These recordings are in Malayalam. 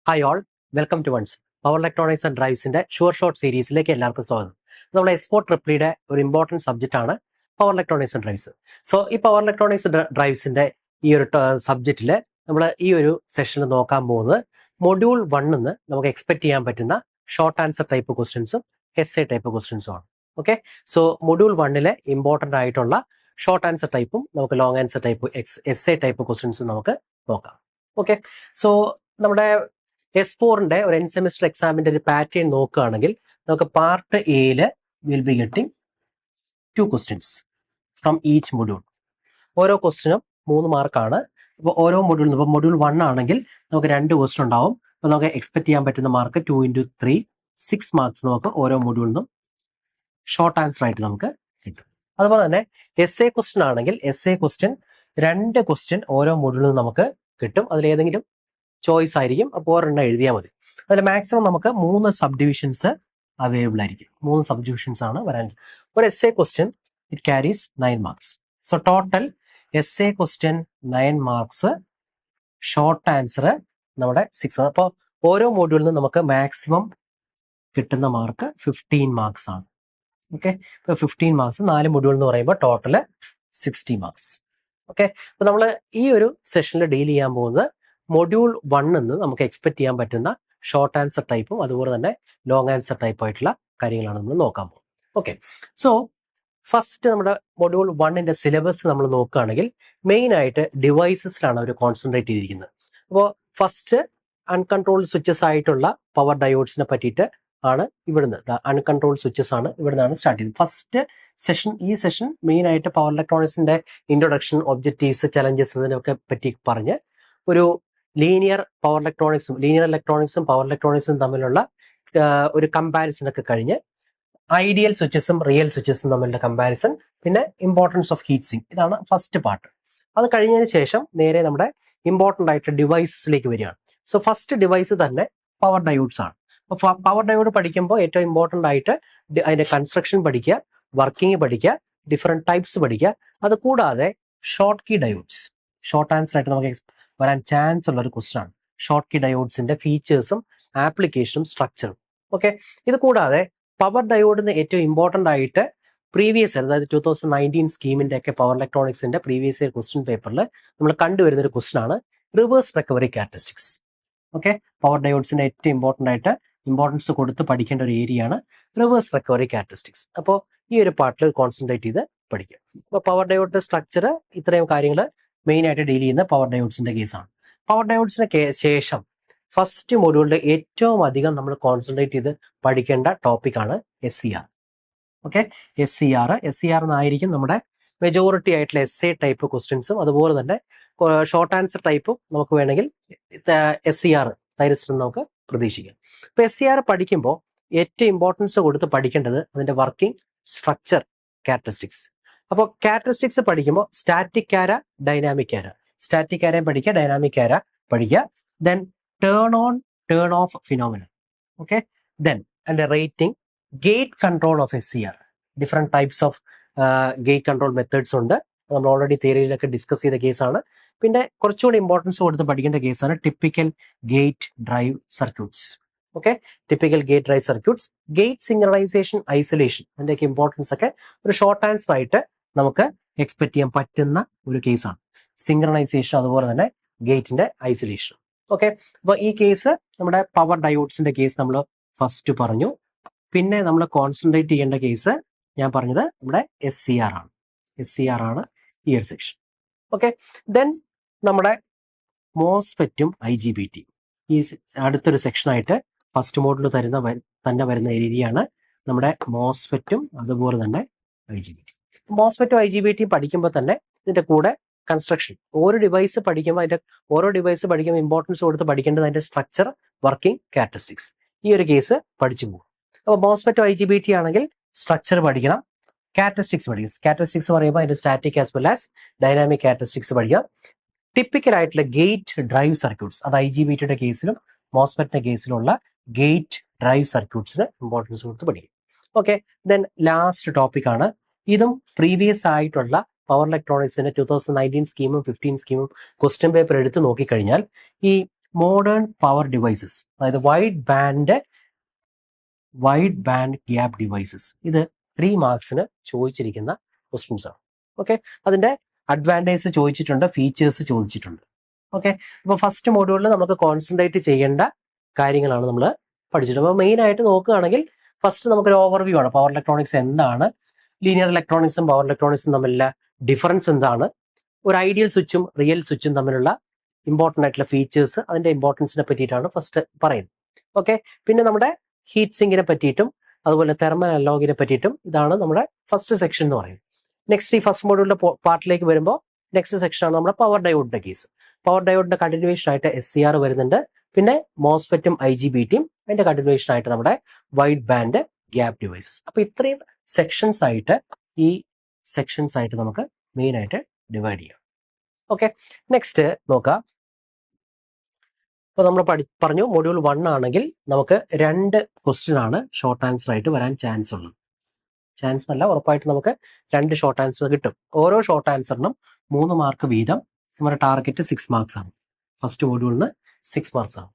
Hi all, welcome to once. Power Electronics and Drives-ന്റെ ഷുവർ ഷോർട്ട് സീരീസിലേക്ക് എല്ലാവർക്കും സ്വാഗതം. നമ്മുടെ എക്സ്പോർട്ട് ട്രിപ്പിളിയുടെ ഒരു ഇമ്പോർട്ടൻറ്റ് സബ്ജക്റ്റ് ആണ് power electronics and drives. So ഈ പവർ ഇലക്ട്രോണിക്സ് ഡ്രൈവ്സിന്റെ ഈ ഒരു സബ്ജക്റ്റിൽ നമ്മൾ ഈ ഒരു സെഷനിൽ നോക്കാൻ പോകുന്നത് മൊഡ്യൂൾ 1 നിന്ന് നമുക്ക് എക്സ്പെക്ട് ചെയ്യാൻ പറ്റുന്ന ഷോർട്ട് ആൻസർ ടൈപ്പ് ക്വസ്റ്റ്യൻസും എസ് എ ടൈപ്പ് ക്വസ്റ്റ്യൻസും ആണ്. ഓക്കെ, സോ മൊഡ്യൂൾ 1-ലെ ഇമ്പോർട്ടൻ്റ് ആയിട്ടുള്ള ഷോർട്ട് ആൻസർ ടൈപ്പും നമുക്ക് long answer type S A type ക്വസ്റ്റ്യൻസും നമുക്ക് നോക്കാം. ഓക്കെ, സോ നമ്മുടെ S4-ന്റെ ഒരു എൻ സെമിസ്റ്റർ എക്സാമിന്റെ ഒരു പാറ്റേൺ നോക്കുകയാണെങ്കിൽ നമുക്ക് പാർട്ട് എയിൽ will be getting 2 questions from each module. ഓരോ ക്വസ്റ്റ്യനും 3 മാർക്കാണ്. അപ്പോൾ ഓരോ മൊഡ്യൂളിൽ ഇപ്പോൾ മൊഡ്യൂൾ 1 ആണെങ്കിൽ നമുക്ക് 2 ക്വസ്റ്റ്യൻ ഉണ്ടാവും. അപ്പോൾ നമുക്ക് എക്സ്പെക്ട് ചെയ്യാൻ പറ്റുന്ന മാർക്ക് 2 into 3 6 മാർക്സ് നമുക്ക് ഓരോ മൊഡ്യൂളിൽ നിന്നും ഷോർട്ട് ആൻസർ ആയിട്ട് നമുക്ക് കിട്ടും. അതുപോലെ തന്നെ എസ് എ ക്വസ്റ്റ്യൻ ആണെങ്കിൽ എസ് എ ക്വസ്റ്റ്യൻ 2 ക്വസ്റ്റ്യൻ ഓരോ മൊഡ്യൂളിൽ നിന്നും നമുക്ക് കിട്ടും. അതിലേതെങ്കിലും ചോയ്സ് ആയിരിക്കും. അപ്പോൾ ഒരെണ്ണം എഴുതിയാൽ മതി. അതിൽ മാക്സിമം നമുക്ക് 3 സബ് ഡിവിഷൻസ് അവൈലബിൾ ആയിരിക്കും. 3 സബ് ഡിവിഷൻസ് ആണ് വരാൻ. ഒരു S A question it carries 9 marks. So total S A question 9 marks, short answer നമ്മുടെ 6. അപ്പോൾ ഓരോ മോഡ്യൂളിൽ നിന്ന് നമുക്ക് മാക്സിമം കിട്ടുന്ന മാർക്ക് 15 മാർക്സ് ആണ്. ഓക്കെ, ഇപ്പോൾ 15 മാർക്സ് 4 മൊഡ്യൂൾ എന്ന് പറയുമ്പോൾ ടോട്ടല് 60 മാർക്സ്. ഓക്കെ, അപ്പോൾ നമ്മൾ ഈ ഒരു സെഷനിൽ ഡീൽ ചെയ്യാൻ പോകുന്നത് മൊഡ്യൂൾ 1 നിന്ന് നമുക്ക് എക്സ്പെക്ട് ചെയ്യാൻ പറ്റുന്ന ഷോർട്ട് ആൻസർ ടൈപ്പും അതുപോലെ തന്നെ ലോങ് ആൻസർ ടൈപ്പ് ആയിട്ടുള്ള കാര്യങ്ങളാണ് നമ്മൾ നോക്കാൻ പോകുന്നത്. ഓക്കെ, സോ ഫസ്റ്റ് നമ്മുടെ മൊഡ്യൂൾ 1-ന്റെ സിലബസ് നമ്മൾ നോക്കുകയാണെങ്കിൽ മെയിൻ ആയിട്ട് ഡിവൈസസിലാണ് അവർ കോൺസെൻട്രേറ്റ് ചെയ്തിരിക്കുന്നത്. അപ്പോൾ ഫസ്റ്റ് അൺകൺട്രോൾഡ് സ്വിച്ചസ് ആയിട്ടുള്ള പവർ ഡയോഡ്സിനെ പറ്റിയിട്ട് ആണ് ഇവിടുന്ന് അൺകൺട്രോൾഡ് സ്വിച്ചസ് ആണ് ഇവിടുന്നാണ് സ്റ്റാർട്ട് ചെയ്തത്. ഫസ്റ്റ് സെഷൻ, ഈ സെഷൻ മെയിൻ ആയിട്ട് പവർ ഇലക്ട്രോണിക്സിന്റെ ഇൻട്രൊഡക്ഷൻ, ഒബ്ജക്റ്റീവ്സ്, ചലഞ്ചസ് ഇതിനൊക്കെ പറ്റി പറഞ്ഞ് ഒരു ലീനിയർ ഇലക്ട്രോണിക്സും പവർ ഇലക്ട്രോണിക്സും തമ്മിലുള്ള ഒരു കമ്പാരിസൺ ഒക്കെ കഴിഞ്ഞ് ഐഡിയൽ സ്വിച്ചസും റിയൽ സ്വിച്ചസും തമ്മിലുള്ള കമ്പാരിസൺ, പിന്നെ ഇമ്പോർട്ടൻസ് ഓഫ് ഹീറ്റ് സിങ്ക്, ഇതാണ് ഫസ്റ്റ് പാർട്ട്. അത് കഴിഞ്ഞതിന് ശേഷം നേരെ നമ്മുടെ ഇമ്പോർട്ടൻ്റ് ആയിട്ട് ഡിവൈസസിലേക്ക് വരികയാണ്. സോ ഫസ്റ്റ് ഡിവൈസ് തന്നെ പവർ ഡയോഡ്സ് ആണ്. അപ്പോൾ പവർ ഡയോഡ് പഠിക്കുമ്പോൾ ഏറ്റവും ഇമ്പോർട്ടൻ്റ് ആയിട്ട് അതിന്റെ കൺസ്ട്രക്ഷൻ പഠിക്കുക, വർക്കിംഗ് പഠിക്കുക, ഡിഫറെന്റ് ടൈപ്സ് പഠിക്കുക. അത് കൂടാതെ Schottky diodes, short answer ആയിട്ട് നമുക്ക് വരാൻ ചാൻസ് ഉള്ള ഒരു ക്വസ്റ്റൻ ആണ്. ഷോർട്ട് കീ ഡയോഡ്സിന്റെ ഫീച്ചേഴ്സും ആപ്ലിക്കേഷനും സ്ട്രക്ചറും. ഓക്കെ, ഇത് കൂടാതെ പവർ ഡയോഡിന് ഏറ്റവും ഇമ്പോർട്ടൻ്റ് ആയിട്ട് പ്രീവിയസ് ഇയർ, അതായത് 2019 സ്കീമിന്റെ ഒക്കെ പവർ ഇലക്ട്രോണിക്സിന്റെ പ്രീവിയസ് ഇയർ ക്വസ്റ്റ്യൻ പേപ്പറിൽ നമ്മൾ കണ്ടുവരുന്ന ഒരു ക്വസ്റ്റൻ ആണ് reverse recovery characteristics. Okay, power ഡയോഡ്സിന്റെ ഏറ്റവും ഇമ്പോർട്ടൻസ് കൊടുത്ത് പഠിക്കേണ്ട ഒരു ഏരിയ ആണ് റിവേഴ്സ് റിക്കവറി ക്യാരക്ടറിസ്റ്റിക്സ്. അപ്പോൾ ഈ ഒരു പാർട്ടിൽ കോൺസെൻട്രേറ്റ് ചെയ്ത് പഠിക്കുക. അപ്പോൾ പവർ ഡയോഡിന്റെ സ്ട്രക്ചർ, ഇത്രയും കാര്യങ്ങൾ മെയിൻ ആയിട്ട് ഡീൽ ചെയ്യുന്ന പവർ ഡയോഡ്സിന്റെ കേസാണ്. പവർ ഡയോഡ്സിന് ശേഷം ഫസ്റ്റ് മൊഡ്യൂളിൽ ഏറ്റവും അധികം നമ്മൾ കോൺസെൻട്രേറ്റ് ചെയ്ത് പഠിക്കേണ്ട ടോപ്പിക്കാണ് SCR. ഓക്കെ, SCR എന്നായിരിക്കും നമ്മുടെ മെജോറിറ്റി ആയിട്ടുള്ള SA ടൈപ്പ് ക്വസ്റ്റ്യൻസും അതുപോലെ തന്നെ ഷോർട്ട് ആൻസർ ടൈപ്പും നമുക്ക് വേണമെങ്കിൽ SCR തൈരസ്ഥം നമുക്ക് പ്രതീക്ഷിക്കാം. ഇപ്പൊ SCR പഠിക്കുമ്പോൾ ഏറ്റവും ഇമ്പോർട്ടൻസ് കൊടുത്ത് പഠിക്കേണ്ടത് അതിന്റെ വർക്കിംഗ്, സ്ട്രക്ചർ, ക്യാരക്ടറിസ്റ്റിക്സ്. അപ്പോൾ ക്യാരക്ടറിസ്റ്റിക്സ് പഠിക്കുമ്പോൾ സ്റ്റാറ്റിക് ആര, ഡൈനാമിക് ആര, സ്റ്റാറ്റിക് ആരയും പഠിക്കുക, ഡൈനാമിക് ആര പഠിക്കുക. Then turn on, turn off phenomenon. Okay, then അതിന്റെ rating, gate control of SCR, different types of gate control methods ഉണ്ട്. നമ്മൾ ഓൾറെഡി തിയറിയിലൊക്കെ ഡിസ്കസ് ചെയ്ത കേസാണ്. പിന്നെ കുറച്ചുകൂടി ഇമ്പോർട്ടൻസ് കൊടുത്ത് പഠിക്കേണ്ട കേസാണ് typical gate drive circuits. Okay, typical gate drive circuits, gate synchronisation, isolation, അതിന്റെയൊക്കെ ഇമ്പോർട്ടൻസ് ഒക്കെ ഒരു ഷോർട്ട് ആൻസർ ആയിട്ട് നമുക്ക് എക്സ്പെക്ട് ചെയ്യാൻ പറ്റുന്ന ഒരു കേസാണ്. സിങ്ക്രണൈസേഷൻ അതുപോലെ തന്നെ ഗേറ്റിന്റെ ഐസൊലേഷൻ. ഓക്കെ, അപ്പോൾ ഈ കേസ് നമ്മുടെ പവർ ഡയോഡ്സിന്റെ കേസ് നമ്മൾ ഫസ്റ്റ് പറഞ്ഞു. പിന്നെ നമ്മൾ കോൺസെൻട്രേറ്റ് ചെയ്യേണ്ട കേസ് ഞാൻ പറഞ്ഞത് നമ്മുടെ SCR ആണ്. SCR ആണ് ഈ ഒരു സെക്ഷൻ. ഓക്കെ, ദെൻ നമ്മുടെ മോസ്ഫെറ്റും IGBT ഈ അടുത്തൊരു സെക്ഷനായിട്ട് ഫസ്റ്റ് മോഡിൽ തന്നെ വരുന്ന ഏരിയയാണ് നമ്മുടെ മോസ്ഫെറ്റും അതുപോലെ തന്നെ IGBT. മോസ്ഫെറ്റും IGBT പഠിക്കുമ്പോൾ തന്നെ ഇതിന്റെ കൂടെ കൺസ്ട്രക്ഷൻ, ഓരോ ഡിവൈസ് പഠിക്കുമ്പോൾ ഇമ്പോർട്ടൻസ് കൊടുത്ത് പഠിക്കേണ്ടത് അതിന്റെ സ്ട്രക്ചർ, വർക്കിംഗ്, ക്യാരക്ടറിസ്റ്റിക്സ്. ഈ ഒരു കേസ് പഠിച്ചു പോകും. അപ്പോൾ മോസ്ഫെറ്റും IGBT ആണെങ്കിൽ സ്ട്രക്ചർ പഠിക്കണം, ക്യാരക്ടറിസ്റ്റിക്സ് പഠിക്കും. ക്യാരക്ടറിസ്റ്റിക്സ് പറയുമ്പോൾ അതിന്റെ static as well as dynamic characteristics പഠിക്കാം. ടിപ്പിക്കൽ ആയിട്ടുള്ള ഗേറ്റ് ഡ്രൈവ് സർക്യൂട്ട്സ്, അത് IGBTയുടെ കേസിലും മോസ്ഫെറ്റിന്റെ കേസിലുള്ള ഗേറ്റ് ഡ്രൈവ് സർക്യൂട്ട്സിന് ഇമ്പോർട്ടൻസ് കൊടുത്ത് പഠിക്കും. ഓക്കെ, ദെൻ ലാസ്റ്റ് ടോപ്പിക് ആണ്, ഇതും പ്രീവിയസ് ആയിട്ടുള്ള പവർ ഇലക്ട്രോണിക്സിന്റെ 2019 സ്കീമും 15 സ്കീമും ക്വസ്റ്റ്യൻ പേപ്പർ എടുത്ത് നോക്കിക്കഴിഞ്ഞാൽ ഈ മോഡേൺ പവർ ഡിവൈസസ്, അതായത് വൈഡ് ബാൻഡ് ഗ്യാപ്പ് ഡിവൈസസ്. ഇത് 3 മാർക്സിന് ചോദിച്ചിരിക്കുന്ന ക്വസ്റ്റ്യൻസ് ആണ്. ഓക്കെ, അതിന്റെ അഡ്വാൻറ്റേജ് ചോദിച്ചിട്ടുണ്ട്, ഫീച്ചേഴ്സ് ചോദിച്ചിട്ടുണ്ട്. ഓക്കെ, അപ്പോൾ ഫസ്റ്റ് മോഡ്യൂളിൽ നമുക്ക് കോൺസെൻട്രേറ്റ് ചെയ്യേണ്ട കാര്യങ്ങളാണ് നമ്മൾ പഠിച്ചിട്ട്. അപ്പോൾ മെയിൻ ആയിട്ട് നോക്കുകയാണെങ്കിൽ ഫസ്റ്റ് നമുക്കൊരു ഓവർവ്യൂ ആണ്. പവർ ഇലക്ട്രോണിക്സ് എന്താണ്, ലീനിയർ ഇലക്ട്രോണിക്സും പവർ ഇലക്ട്രോണിക്സും തമ്മിലുള്ള ഡിഫറൻസ് എന്താണ്, ഒരു ഐഡിയൽ സ്വിച്ചും റിയൽ സ്വിച്ചും തമ്മിലുള്ള ഇമ്പോർട്ടൻ്റ് ആയിട്ടുള്ള ഫീച്ചേഴ്സ്, അതിന്റെ ഇമ്പോർട്ടൻസിനെ പറ്റിയിട്ടാണ് ഫസ്റ്റ് പറയുന്നത്. ഓക്കെ, പിന്നെ നമ്മുടെ ഹീറ്റ് സിങ്കിനെ പറ്റിയിട്ടും അതുപോലെ തെർമൽ അനലോഗിനെ പറ്റിയിട്ടും ഇതാണ് നമ്മുടെ ഫസ്റ്റ് സെക്ഷൻ എന്ന് പറയുന്നത്. നെക്സ്റ്റ് ഈ ഫസ്റ്റ് മോഡ്യൂളിന്റെ പാർട്ടിലേക്ക് വരുമ്പോൾ നെക്സ്റ്റ് സെക്ഷൻ ആണ് നമ്മുടെ പവർ ഡയോഡിന്റെ കേസ്. പവർ ഡയോഡിന്റെ കണ്ടിന്യൂവേഷൻ ആയിട്ട് SCR വരുന്നുണ്ട്, പിന്നെ മോസ്ഫെറ്റും IGBTയും അതിന്റെ കണ്ടിന്യൂവേഷൻ ആയിട്ട് നമ്മുടെ വൈഡ് ബാൻഡ് ഗ്യാപ്പ് ഡിവൈസസ്. അപ്പൊ ഇത്രയും സെക്ഷൻസ് ആയിട്ട് നമുക്ക് മെയിൻ ആയിട്ട് ഡിവൈഡ് ചെയ്യാം. ഓക്കെ, നെക്സ്റ്റ് നോക്കാം. അപ്പോൾ നമ്മൾ പറഞ്ഞു മൊഡ്യൂൾ 1 ആണെങ്കിൽ നമുക്ക് 2 ക്വസ്റ്റ്യൻ ആണ് ഷോർട്ട് ആൻസർ ആയിട്ട് വരാൻ ചാൻസ് ഉള്ളത്. ചാൻസ് അല്ല, ഉറപ്പായിട്ട് നമുക്ക് 2 ഷോർട്ട് ആൻസർ കിട്ടും. ഓരോ ഷോർട്ട് ആൻസറിനും 3 മാർക്ക് വീതം. നമ്മുടെ ടാർഗറ്റ് 6 മാർക്സ് ആണ്. ഫസ്റ്റ് മൊഡ്യൂളിന് 6 മാർക്സ് ആണ്.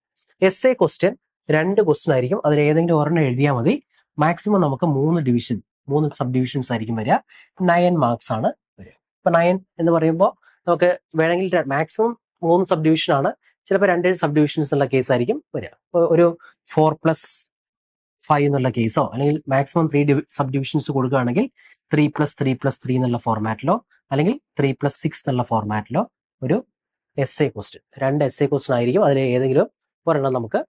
SA ക്വസ്റ്റ്യൻ 2 ക്വസ്റ്റ്യൻ ആയിരിക്കും. അതിൽ ഏതെങ്കിലും ഒരെണ്ണം എഴുതിയാൽ മതി. മാക്സിമം നമുക്ക് 3 സബ് ഡിവിഷൻസ് ആയിരിക്കും വരിക. 9 മാർക്സ് ആണ് വരിക. ഇപ്പൊ 9 എന്ന് പറയുമ്പോൾ നമുക്ക് വേണമെങ്കിൽ മാക്സിമം 3 സബ് ഡിവിഷൻ ആണ്, ചിലപ്പോൾ 2 സബ് ഡിവിഷൻസ് ഉള്ള കേസ് ആയിരിക്കും വരിക. ഒരു 4+5 എന്നുള്ള കേസോ അല്ലെങ്കിൽ മാക്സിമം 3 സബ് ഡിവിഷൻസ് കൊടുക്കുകയാണെങ്കിൽ 3+3+3 എന്നുള്ള ഫോർമാറ്റിലോ അല്ലെങ്കിൽ 3+6 എന്നുള്ള ഫോർമാറ്റിലോ ഒരു SA ക്വസ്റ്റ്യൻ, 2 SA ക്വസ്റ്റ്യൻ ആയിരിക്കും. അതിൽ ഏതെങ്കിലും ഒരെണ്ണം നമുക്ക്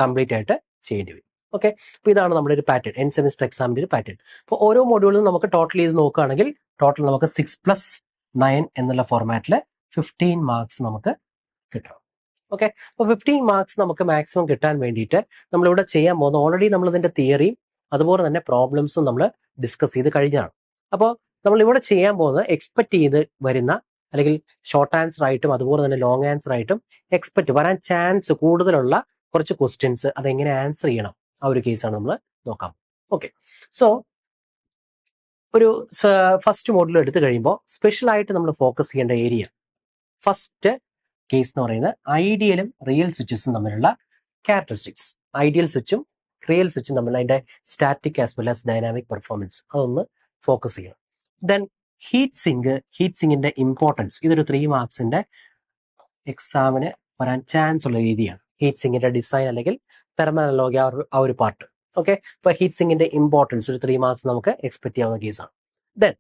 കംപ്ലീറ്റ് ആയിട്ട് ചെയ്യേണ്ടി വരും. ഓക്കെ, അപ്പൊ ഇതാണ് നമ്മുടെ ഒരു പാറ്റേൺ, എൻ സെമിസ്റ്റർ എക്സാമിന്റെ ഒരു പാറ്റേൺ. അപ്പോൾ ഓരോ മോഡ്യൂളിലും നമുക്ക് ടോട്ടൽ ചെയ്ത് നോക്കുകയാണെങ്കിൽ ടോട്ടൽ നമുക്ക് 6+9 എന്നുള്ള ഫോർമാറ്റിൽ 15 മാർക്സ് നമുക്ക് കിട്ടും. ഓക്കെ, അപ്പോൾ 15 മാർക്സ് നമുക്ക് മാക്സിമം കിട്ടാൻ വേണ്ടിയിട്ട് നമ്മളിവിടെ ചെയ്യാൻ പോകുന്ന, ഓൾറെഡി നമ്മൾ ഇതിന്റെ തിയറിയും അതുപോലെ തന്നെ പ്രോബ്ലംസും നമ്മൾ ഡിസ്കസ് ചെയ്ത് കഴിഞ്ഞാണ്. അപ്പോൾ നമ്മൾ ഇവിടെ ചെയ്യാൻ പോകുന്നത് എക്സ്പെക്ട് ചെയ്ത് വരുന്ന അല്ലെങ്കിൽ ഷോർട്ട് ആൻസർ ആയിട്ടും അതുപോലെ തന്നെ ലോങ് ആൻസർ ആയിട്ടും എക്സ്പെക്ട് വരാൻ ചാൻസ് കൂടുതലുള്ള കുറച്ച് ക്വസ്റ്റ്യൻസ് അതെങ്ങനെ ആൻസർ ചെയ്യണം, ആ ഒരു കേസാണ് നമ്മൾ നോക്കാം. ഓക്കെ, സോ ഒരു ഫസ്റ്റ് മോഡ്യൂൾ എടുത്തു കഴിയുമ്പോൾ സ്പെഷ്യൽ ആയിട്ട് നമ്മൾ ഫോക്കസ് ചെയ്യേണ്ട ഏരിയ, ഫസ്റ്റ് കേസ് എന്ന് പറയുന്നത് ഐഡിയലും റിയൽ സ്വിച്ചസും തമ്മിലുള്ള ക്യാരക്ടറിസ്റ്റിക്സ്. ഐഡിയൽ സ്വിച്ചും റിയൽ സ്വിച്ചും തമ്മിലുള്ള അതിന്റെ static as well as dynamic performance, അതൊന്ന് ഫോക്കസ് ചെയ്യണം. ദെൻ ഹീറ്റ് സിങ്കിന്റെ ഇമ്പോർട്ടൻസ്, ഇതൊരു 3 മാർക്സിന്റെ എക്സാമിന് വരാൻ ചാൻസ് ഉള്ള ഏരിയയാണ്. ഹീറ്റ് സിങ്കിന്റെ ഡിസൈൻ അല്ലെങ്കിൽ തെർമൽ അനലോഗി ആ ഒരു പാർട്ട്. ഓക്കെ, ഇപ്പൊ ഹീറ്റ് സിങ്കിന്റെ ഇമ്പോർട്ടൻസ് ഒരു 3 മാർക്സ് നമുക്ക് എക്സ്പെക്ട് ചെയ്യാവുന്ന കേസാണ്. ദെൻ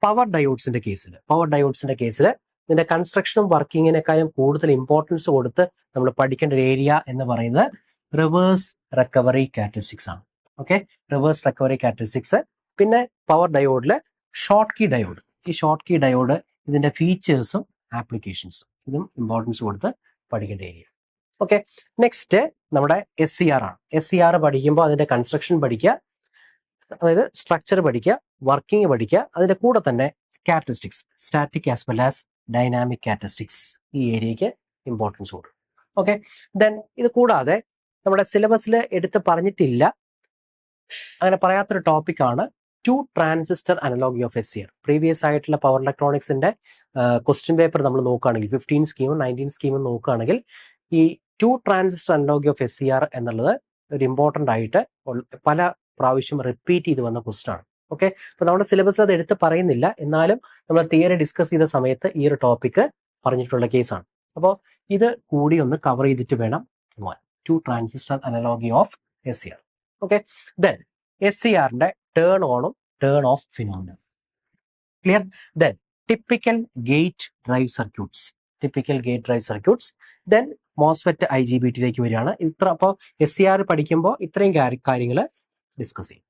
പവർ ഡയോഡ്സിന്റെ കേസിൽ ഇതിന്റെ കൺസ്ട്രക്ഷനും വർക്കിങ്ങിനേക്കാളും കൂടുതൽ ഇമ്പോർട്ടൻസ് കൊടുത്ത് നമ്മൾ പഠിക്കേണ്ട ഒരു ഏരിയ എന്ന് പറയുന്നത് റിവേഴ്സ് റിക്കവറി ക്യാരക്ടറിസ്റ്റിക്സ് ആണ്. Okay, reverse recovery characteristics. പിന്നെ പവർ ഡയോഡില് ഷോർട്ട് കീ ഡയോഡ്, ഈ ഷോർട്ട് കീ ഡയോഡ് ഇതിന്റെ ഫീച്ചേഴ്സും ആപ്ലിക്കേഷൻസും ഇതും ഇമ്പോർട്ടൻസ് കൊടുത്ത് പഠിക്കേണ്ട ഏരിയ. ഓക്കെ, നെക്സ്റ്റ് നമ്മുടെ SCR ആണ്. SCR പഠിക്കുമ്പോൾ അതിന്റെ കൺസ്ട്രക്ഷൻ പഠിക്കുക, അതായത് സ്ട്രക്ചർ പഠിക്കുക, വർക്കിംഗ് പഠിക്കുക, അതിന്റെ കൂടെ തന്നെ characteristics, static as well as dynamic characteristics, ഈ ഏരിയയ്ക്ക് ഇമ്പോർട്ടൻസ് കൊടുക്കും. ഓക്കെ, ദെൻ ഇത് കൂടാതെ നമ്മുടെ സിലബസിൽ എടുത്ത് പറഞ്ഞിട്ടില്ല, അങ്ങനെ പറയാത്തൊരു ടോപ്പിക്കാണ് 2 transistor analogy of SCR. Previous ആയിട്ടുള്ള പവർ ഇലക്ട്രോണിക്സിന്റെ ക്വസ്റ്റ്യൻ പേപ്പർ നമ്മൾ നോക്കുകയാണെങ്കിൽ 15 സ്കീമും 19 സ്കീമും നോക്കുകയാണെങ്കിൽ ഈ 2 ട്രാൻസിസ്റ്റർ അനലോഗി ഓഫ് SCR എന്നുള്ളത് ഒരു ഇമ്പോർട്ടൻ്റ് ആയിട്ട് പല പ്രാവശ്യം റിപ്പീറ്റ് ചെയ്ത് വന്ന ക്വസ്റ്റ്യൻ ആണ്. ഓക്കെ, അപ്പൊ നമ്മുടെ സിലബസിൽ അത് എടുത്ത് പറയുന്നില്ല, എന്നാലും നമ്മൾ തിയറി ഡിസ്കസ് ചെയ്ത സമയത്ത് ഈ ഒരു ടോപ്പിക്ക് പറഞ്ഞിട്ടുള്ള കേസാണ്. അപ്പോൾ ഇത് കൂടി ഒന്ന് കവർ ചെയ്തിട്ട് വേണം 2 transistor analogy of SCR. Okay, then SCRന്റെ ടേൺ ഓണും turn off phenomena clear. Then typical gate drive circuits. Then MOSFET IGBTയിലേക്ക് വരികയാണ്. അപ്പോൾ SCR പഠിക്കുമ്പോൾ ഇത്രയും കാര്യങ്ങൾ ഡിസ്കസ് ചെയ്യും.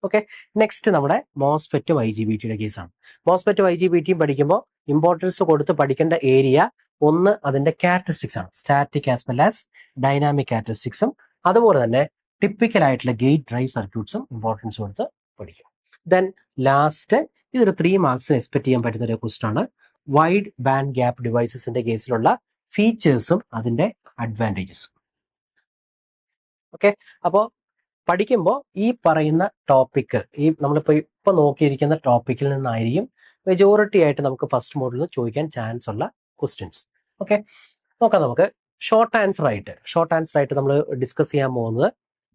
ഓക്കെ, നെക്സ്റ്റ് നമ്മുടെ മോസ്ഫെറ്റും IGBTയുടെ കേസാണ്. മോസ്ഫെറ്റും IGBTയും പഠിക്കുമ്പോൾ ഇമ്പോർട്ടൻസ് കൊടുത്ത് പഠിക്കേണ്ട ഏരിയ ഒന്ന് അതിന്റെ ക്യാരക്ടറിസ്റ്റിക്സ് ആണ്, static as well as dynamic ക്യാരക്ടറിസ്റ്റിക്സും അതുപോലെ തന്നെ ടിപ്പിക്കൽ ആയിട്ടുള്ള ഗേറ്റ് ഡ്രൈവ് സർക്യൂട്ട്സും ഇമ്പോർട്ടൻസ് കൊടുത്ത് പഠിക്കും. ദെൻ ലാസ്റ്റ് ഇതൊരു 3 മാർക്സിന് എക്സ്പെക്ട് ചെയ്യാൻ പറ്റുന്ന ഒരു ക്വസ്റ്റ്യൻ ആണ് വൈഡ് ബാൻഡ് ഗ്യാപ്പ് ഡിവൈസസിന്റെ കേസിലുള്ള ഫീച്ചേഴ്സും അതിന്റെ അഡ്വാൻറ്റേജസും. ഓക്കെ, അപ്പോൾ പഠിക്കുമ്പോൾ ഈ പറയുന്ന ടോപ്പിക്ക്, ഈ നമ്മളിപ്പോൾ ഇപ്പൊ നോക്കിയിരിക്കുന്ന ടോപ്പിക്കിൽ നിന്നായിരിക്കും മെജോറിറ്റി ആയിട്ട് നമുക്ക് ഫസ്റ്റ് മോഡലിൽ ചോദിക്കാൻ ചാൻസ് ഉള്ള ക്വസ്റ്റ്യൻസ്. ഓക്കെ, നോക്കാം നമുക്ക്. ഷോർട്ട് ആൻസർ ആയിട്ട് നമ്മൾ ഡിസ്കസ് ചെയ്യാൻ പോകുന്നത്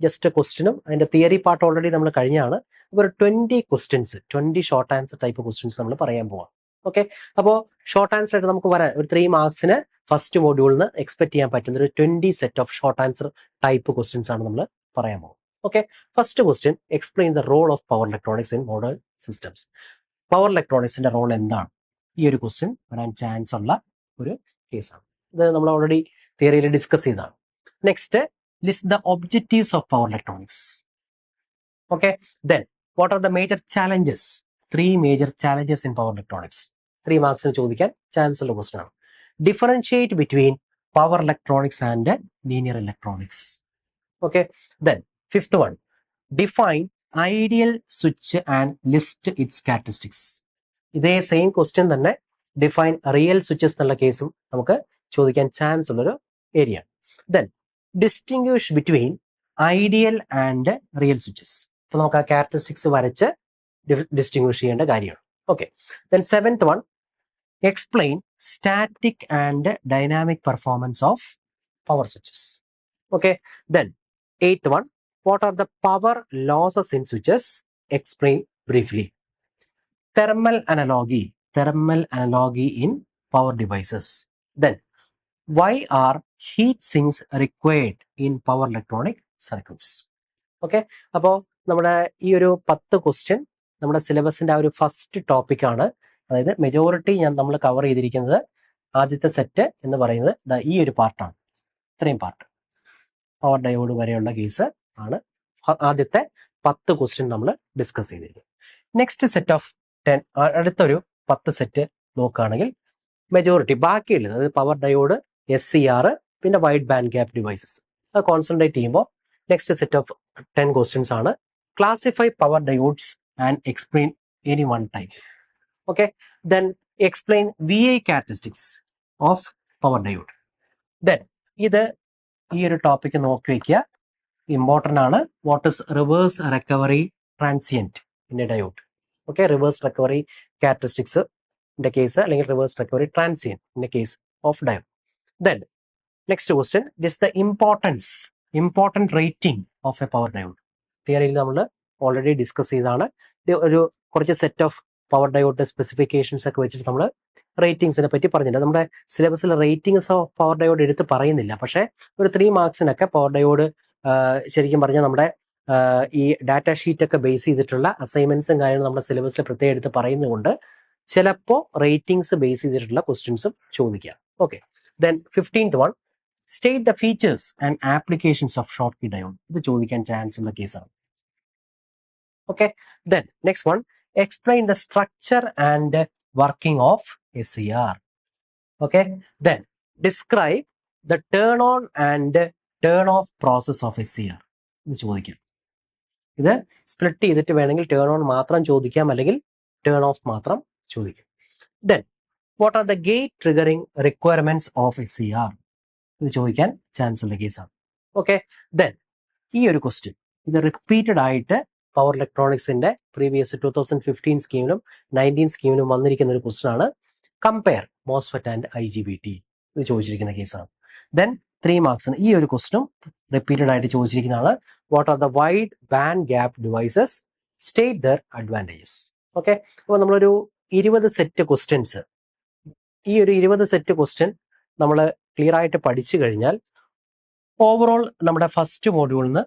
ജസ്റ്റ് ക്വസ്റ്റിനും അതിന്റെ തിയറി പാർട്ട് ഓൾറെഡി നമ്മൾ കഴിഞ്ഞാണ്. അപ്പോൾ ഒരു 20 ഷോർട്ട് ആൻസർ ടൈപ്പ് ക്വസ്റ്റ്യൻസ് നമ്മൾ പറയാൻ പോവാം. ഓക്കെ, അപ്പോൾ ഷോർട്ട് ആൻസർ ആയിട്ട് നമുക്ക് വരാൻ ഒരു 3 മാർക്സിന് ഫസ്റ്റ് മോഡ്യൂളിന് എക്സ്പെക്ട് ചെയ്യാൻ പറ്റുന്ന ഒരു 20 set of short answer type questions ആണ് നമ്മൾ പറയാൻ പോകുന്നത്. Okay, first question, explain the role of power electronics in modern systems. പവർ ഇലക്ട്രോണിക്സിന്റെ റോൾ എന്താണ്? ഈ ഒരു ക്വസ്റ്റ്യൻ വരാൻ ചാൻസ് ഉള്ള ഒരു കേസാണ്. ഇത് നമ്മൾ ഓൾറെഡി തിയറിയിൽ ഡിസ്കസ് ചെയ്തതാണ്. Next, list the objectives of power electronics. Okay, then what are the major challenges? 3 major challenges in power electronics. 3 മാർക്സിന് ചോദിക്കാൻ ചാൻസ് ഉള്ള ക്വസ്റ്റ്യൻ ആണ്. Differentiate between power electronics and linear electronics. Okay, then 5th one, define ideal switch and list it's characteristics. ഇതേ സെയിം ക്വസ്റ്റ്യൻ തന്നെ ഡിഫൈൻ റിയൽ സ്വിച്ചസ് എന്നുള്ള കേസും നമുക്ക് ചോദിക്കാൻ ചാൻസ് ഉള്ളൊരു area. Then distinguish between ideal and real switches. അപ്പൊ നമുക്ക് ആ ക്യാരക്ടറിസ്റ്റിക്സ് വരച്ച് ഡിസ്റ്റിങ്വിഷ് ചെയ്യേണ്ട കാര്യമാണ്. Okay, then 7th one, explain static and dynamic performance of power switches. Okay, then 8th one, what are the power losses in switches? Explain briefly. Thermal analogy in power devices. Then, why are heat sinks required in power electronic circuits? Okay, അപ്പോൾ നമ്മുടെ ഈ ഒരു 10 ക്വസ്റ്റ്യൻ നമ്മുടെ സിലബസിന്റെ ആ ഒരു ഫസ്റ്റ് ടോപ്പിക് ആണ്. അതായത് മെജോറിറ്റി നമ്മൾ കവർ ചെയ്തിരിക്കുന്നത് ആദ്യത്തെ സെറ്റ് എന്ന് പറയുന്നത് ഈ ഒരു പാർട്ടാണ്. ഇത്രയും പാർട്ട് പവർ ഡയോഡ് വരെയുള്ള കേസ് ആണ് ആദ്യത്തെ 10 ക്വസ്റ്റ്യൻ നമ്മൾ ഡിസ്കസ് ചെയ്തിരിക്കുന്നത്. നെക്സ്റ്റ് സെറ്റ് ഓഫ് 10, അടുത്തൊരു 10 സെറ്റ് നോക്കുകയാണെങ്കിൽ മെജോറിറ്റി ബാക്കിയുള്ളത്, അതായത് പവർ ഡയോഡ്, SCR, പിന്നെ വൈഡ് ബാൻഡ് ഗ്യാപ്പ് ഡിവൈസസ്, അത് കോൺസെൻട്രേറ്റ് ചെയ്യുമ്പോൾ നെക്സ്റ്റ് സെറ്റ് ഓഫ് 10 ക്വസ്റ്റ്യൻസ് ആണ്. Classify power diodes and explain any one type. Okay, then explain VI characteristics of power diode. Then ഇത് ഈ ഒരു ടോപ്പിക്ക് നോക്കി വയ്ക്കുക, ഇമ്പോർട്ടൻ്റ് ആണ്. What is reverse recovery transient in a diode? Okay, reverse recovery characteristics in case, അല്ലെങ്കിൽ reverse recovery transient in a case of diode. Then next question, is the important rating of A power diode. തിയറിയിൽ നമ്മൾ ഓൾറെഡി ഡിസ്കസ് ചെയ്താണ്. ഒരു കുറച്ച് സെറ്റ് ഓഫ് പവർ ഡയോഡിന്റെ സ്പെസിഫിക്കേഷൻസ് ഒക്കെ വെച്ചിട്ട് നമ്മൾ റേറ്റിംഗ്സിനെ പറ്റി പറഞ്ഞില്ല. നമ്മുടെ സിലബസിൽ റേറ്റിംഗ്സ് ഓഫ് പവർ ഡയോഡ് എടുത്ത് പറയുന്നില്ല, പക്ഷേ ഒരു 3 മാർക്സിനൊക്കെ പവർ ഡയോഡ് ശരിക്കും പറഞ്ഞാൽ നമ്മുടെ ഈ ഡാറ്റ ഷീറ്റ് ഒക്കെ ബേസ് ചെയ്തിട്ടുള്ള അസൈൻമെന്റ്സും കാര്യങ്ങളും നമ്മുടെ സിലബസിൽ പ്രത്യേകം എടുത്ത് പറയുന്നതുകൊണ്ട് ചിലപ്പോൾ റേറ്റിംഗ്സ് ബേസ് ചെയ്തിട്ടുള്ള ക്വസ്റ്റ്യൻസും ചോദിക്കാം. Okay, then 15th one, state the features and applications of Schottky diode. ഇത് ചോദിക്കാൻ ചാൻസ് ഉള്ള കേസാണ്. Okay, then next one, explain the structure and working of SCR. Okay, then describe the turn on and turn off process of SCR. ഇത് ചോദിക്കാം. ഇത് സ്പ്ലിറ്റ് ചെയ്തിട്ട് വേണമെങ്കിൽ ടേൺ ഓൺ മാത്രം ചോദിക്കാം, അല്ലെങ്കിൽ ടേൺ ഓഫ് മാത്രം ചോദിക്കാം. Then what are the gate triggering requirements of SCR? ഇത് ചോദിക്കാൻ ചാൻസ് ഉള്ള കേസാണ്. ഓക്കെ, ദെൻ ഈ ഒരു ക്വസ്റ്റ്യൻ ഇത് റിപ്പീറ്റഡ് ആയിട്ട് പവർ ഇലക്ട്രോണിക്സിന്റെ പ്രീവിയസ് 2015 സ്കീമിലും 19 സ്കീമിലും വന്നിരിക്കുന്ന ഒരു ക്വസ്റ്റ്യൻ ആണ്. Compare MOSFET and IGBT. ഇത് ചോദിച്ചിരിക്കുന്ന കേസാണ്. ദെൻ 3 മാർക്സിന് ഈ ഒരു ക്വസ്റ്റ്യൻ റിപ്പീറ്റഡ് ആയിട്ട് ചോദിച്ചിരിക്കുന്നതാണ്. What are the wide band gap devices? State their advantages. Okay, അപ്പോൾ നമ്മളൊരു 20 സെറ്റ് ക്വസ്റ്റ്യൻസ്, ഈ ഒരു 20 സെറ്റ് ക്വസ്റ്റ്യൻ നമ്മൾ ക്ലിയർ ആയിട്ട് പഠിച്ചു കഴിഞ്ഞാൽ ഓവറോൾ നമ്മുടെ ഫസ്റ്റ് മോഡ്യൂളിൽ നിന്ന്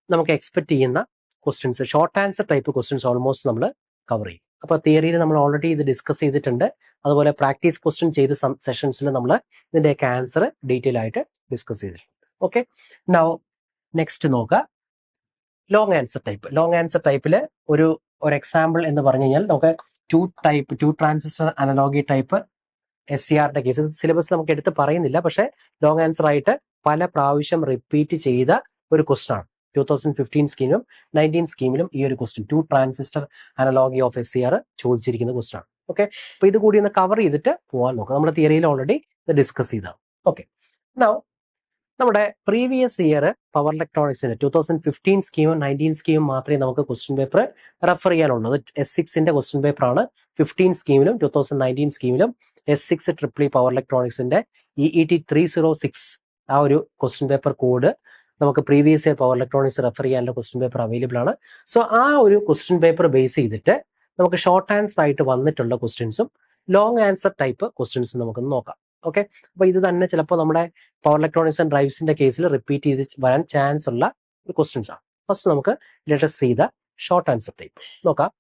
നമുക്ക് എക്സ്പെക്ട് ചെയ്യുന്ന questions, short answer type questions almost നമ്മൾ കവർ ചെയ്യും. അപ്പോൾ തിയറിയിൽ നമ്മൾ ഓൾറെഡി ഇത് ഡിസ്കസ് ചെയ്തിട്ടുണ്ട്. അതുപോലെ പ്രാക്ടീസ് ക്വസ്റ്റ്യൻ ചെയ്ത സെഷൻസിൽ നമ്മൾ ഇതിൻ്റെയൊക്കെ ആൻസർ ഡീറ്റെയിൽ ആയിട്ട് ഡിസ്കസ് ചെയ്തിട്ടുണ്ട്. ഓക്കെ, നൗ നെക്സ്റ്റ് നോക്കുക, long answer type. Long answer ടൈപ്പിൽ ഒരു എക്സാമ്പിൾ എന്ന് പറഞ്ഞു കഴിഞ്ഞാൽ നമുക്ക് 2 ട്രാൻസിസ്റ്റർ അനലോഗി ടൈപ്പ് SCRന്റെ കേസ്. ഇത് സിലബസ് നമുക്ക് എടുത്ത് പറയുന്നില്ല, പക്ഷേ ലോങ് ആൻസർ ആയിട്ട് പല പ്രാവശ്യം റിപ്പീറ്റ് ചെയ്ത ഒരു ക്വസ്റ്റ്യൻ ആണ്. 2015 സ്കീമിലും 19 സ്കീമിലും ഈ ഒരു question 2 transistor analogy of SCR ചോദിച്ചിരിക്കുന്ന ക്വസ്റ്റ്യൻ ആണ്. ഓക്കെ, അപ്പൊ ഇത് കൂടി ഒന്ന് കവർ ചെയ്തിട്ട് പോകാൻ നോക്കാം. നമ്മുടെ തിയറിയിൽ ഓൾറെഡി ഇത് ഡിസ്കസ് ചെയ്താണ്. ഓക്കെ, നൗ നമ്മുടെ പ്രീവിയസ് ഇയർ പവർ ഇലക്ട്രോണിക്സിന്റെ 2015 സ്കീമും 19 സ്കീമും മാത്രമേ നമുക്ക് ക്വസ്റ്റ്യൻ പേപ്പർ റെഫർ ചെയ്യാനുള്ളൂ. S6ന്റെ ക്വസ്റ്റ്യൻ പേപ്പർ ആണ് 15 സ്കീമിലും 2019 സ്കീമിലും S6 പവർ ഇലക്ട്രോണിക്സിന്റെ EET 306 ആ ഒരു ക്വസ്റ്റ്യൻ പേപ്പർ കോഡ് നമുക്ക് previous year power electronics refer ചെയ്യാനുള്ള ക്വസ്റ്റ്യൻ പേപ്പർ അവൈലബിൾ ആണ്. സോ ആ ഒരു ക്വസ്റ്റ്യൻ പേപ്പർ ബേസ് ചെയ്തിട്ട് നമുക്ക് ഷോർട്ട് ആൻസർ ആയിട്ട് വന്നിട്ടുള്ള ക്വസ്റ്റ്യൻസും ലോങ് ആൻസർ ടൈപ്പ് ക്വസ്റ്റ്യൻസും നമുക്കൊന്ന് നോക്കാം. ഓക്കെ, അപ്പൊ ഇത് തന്നെ ചിലപ്പോൾ നമ്മുടെ പവർ ഇലക്ട്രോണിക്സ് ആൻഡ് ഡ്രൈവ്സിന്റെ കേസിൽ റിപ്പീറ്റ് ചെയ്ത് വരാൻ ചാൻസ് ഉള്ള ക്വസ്റ്റ്യൻസ് ആണ്. ഫസ്റ്റ് നമുക്ക് ലെറ്റസ് ചെയ്ത ഷോർട്ട് ആൻസർ ടൈപ്പ് നോക്കാം.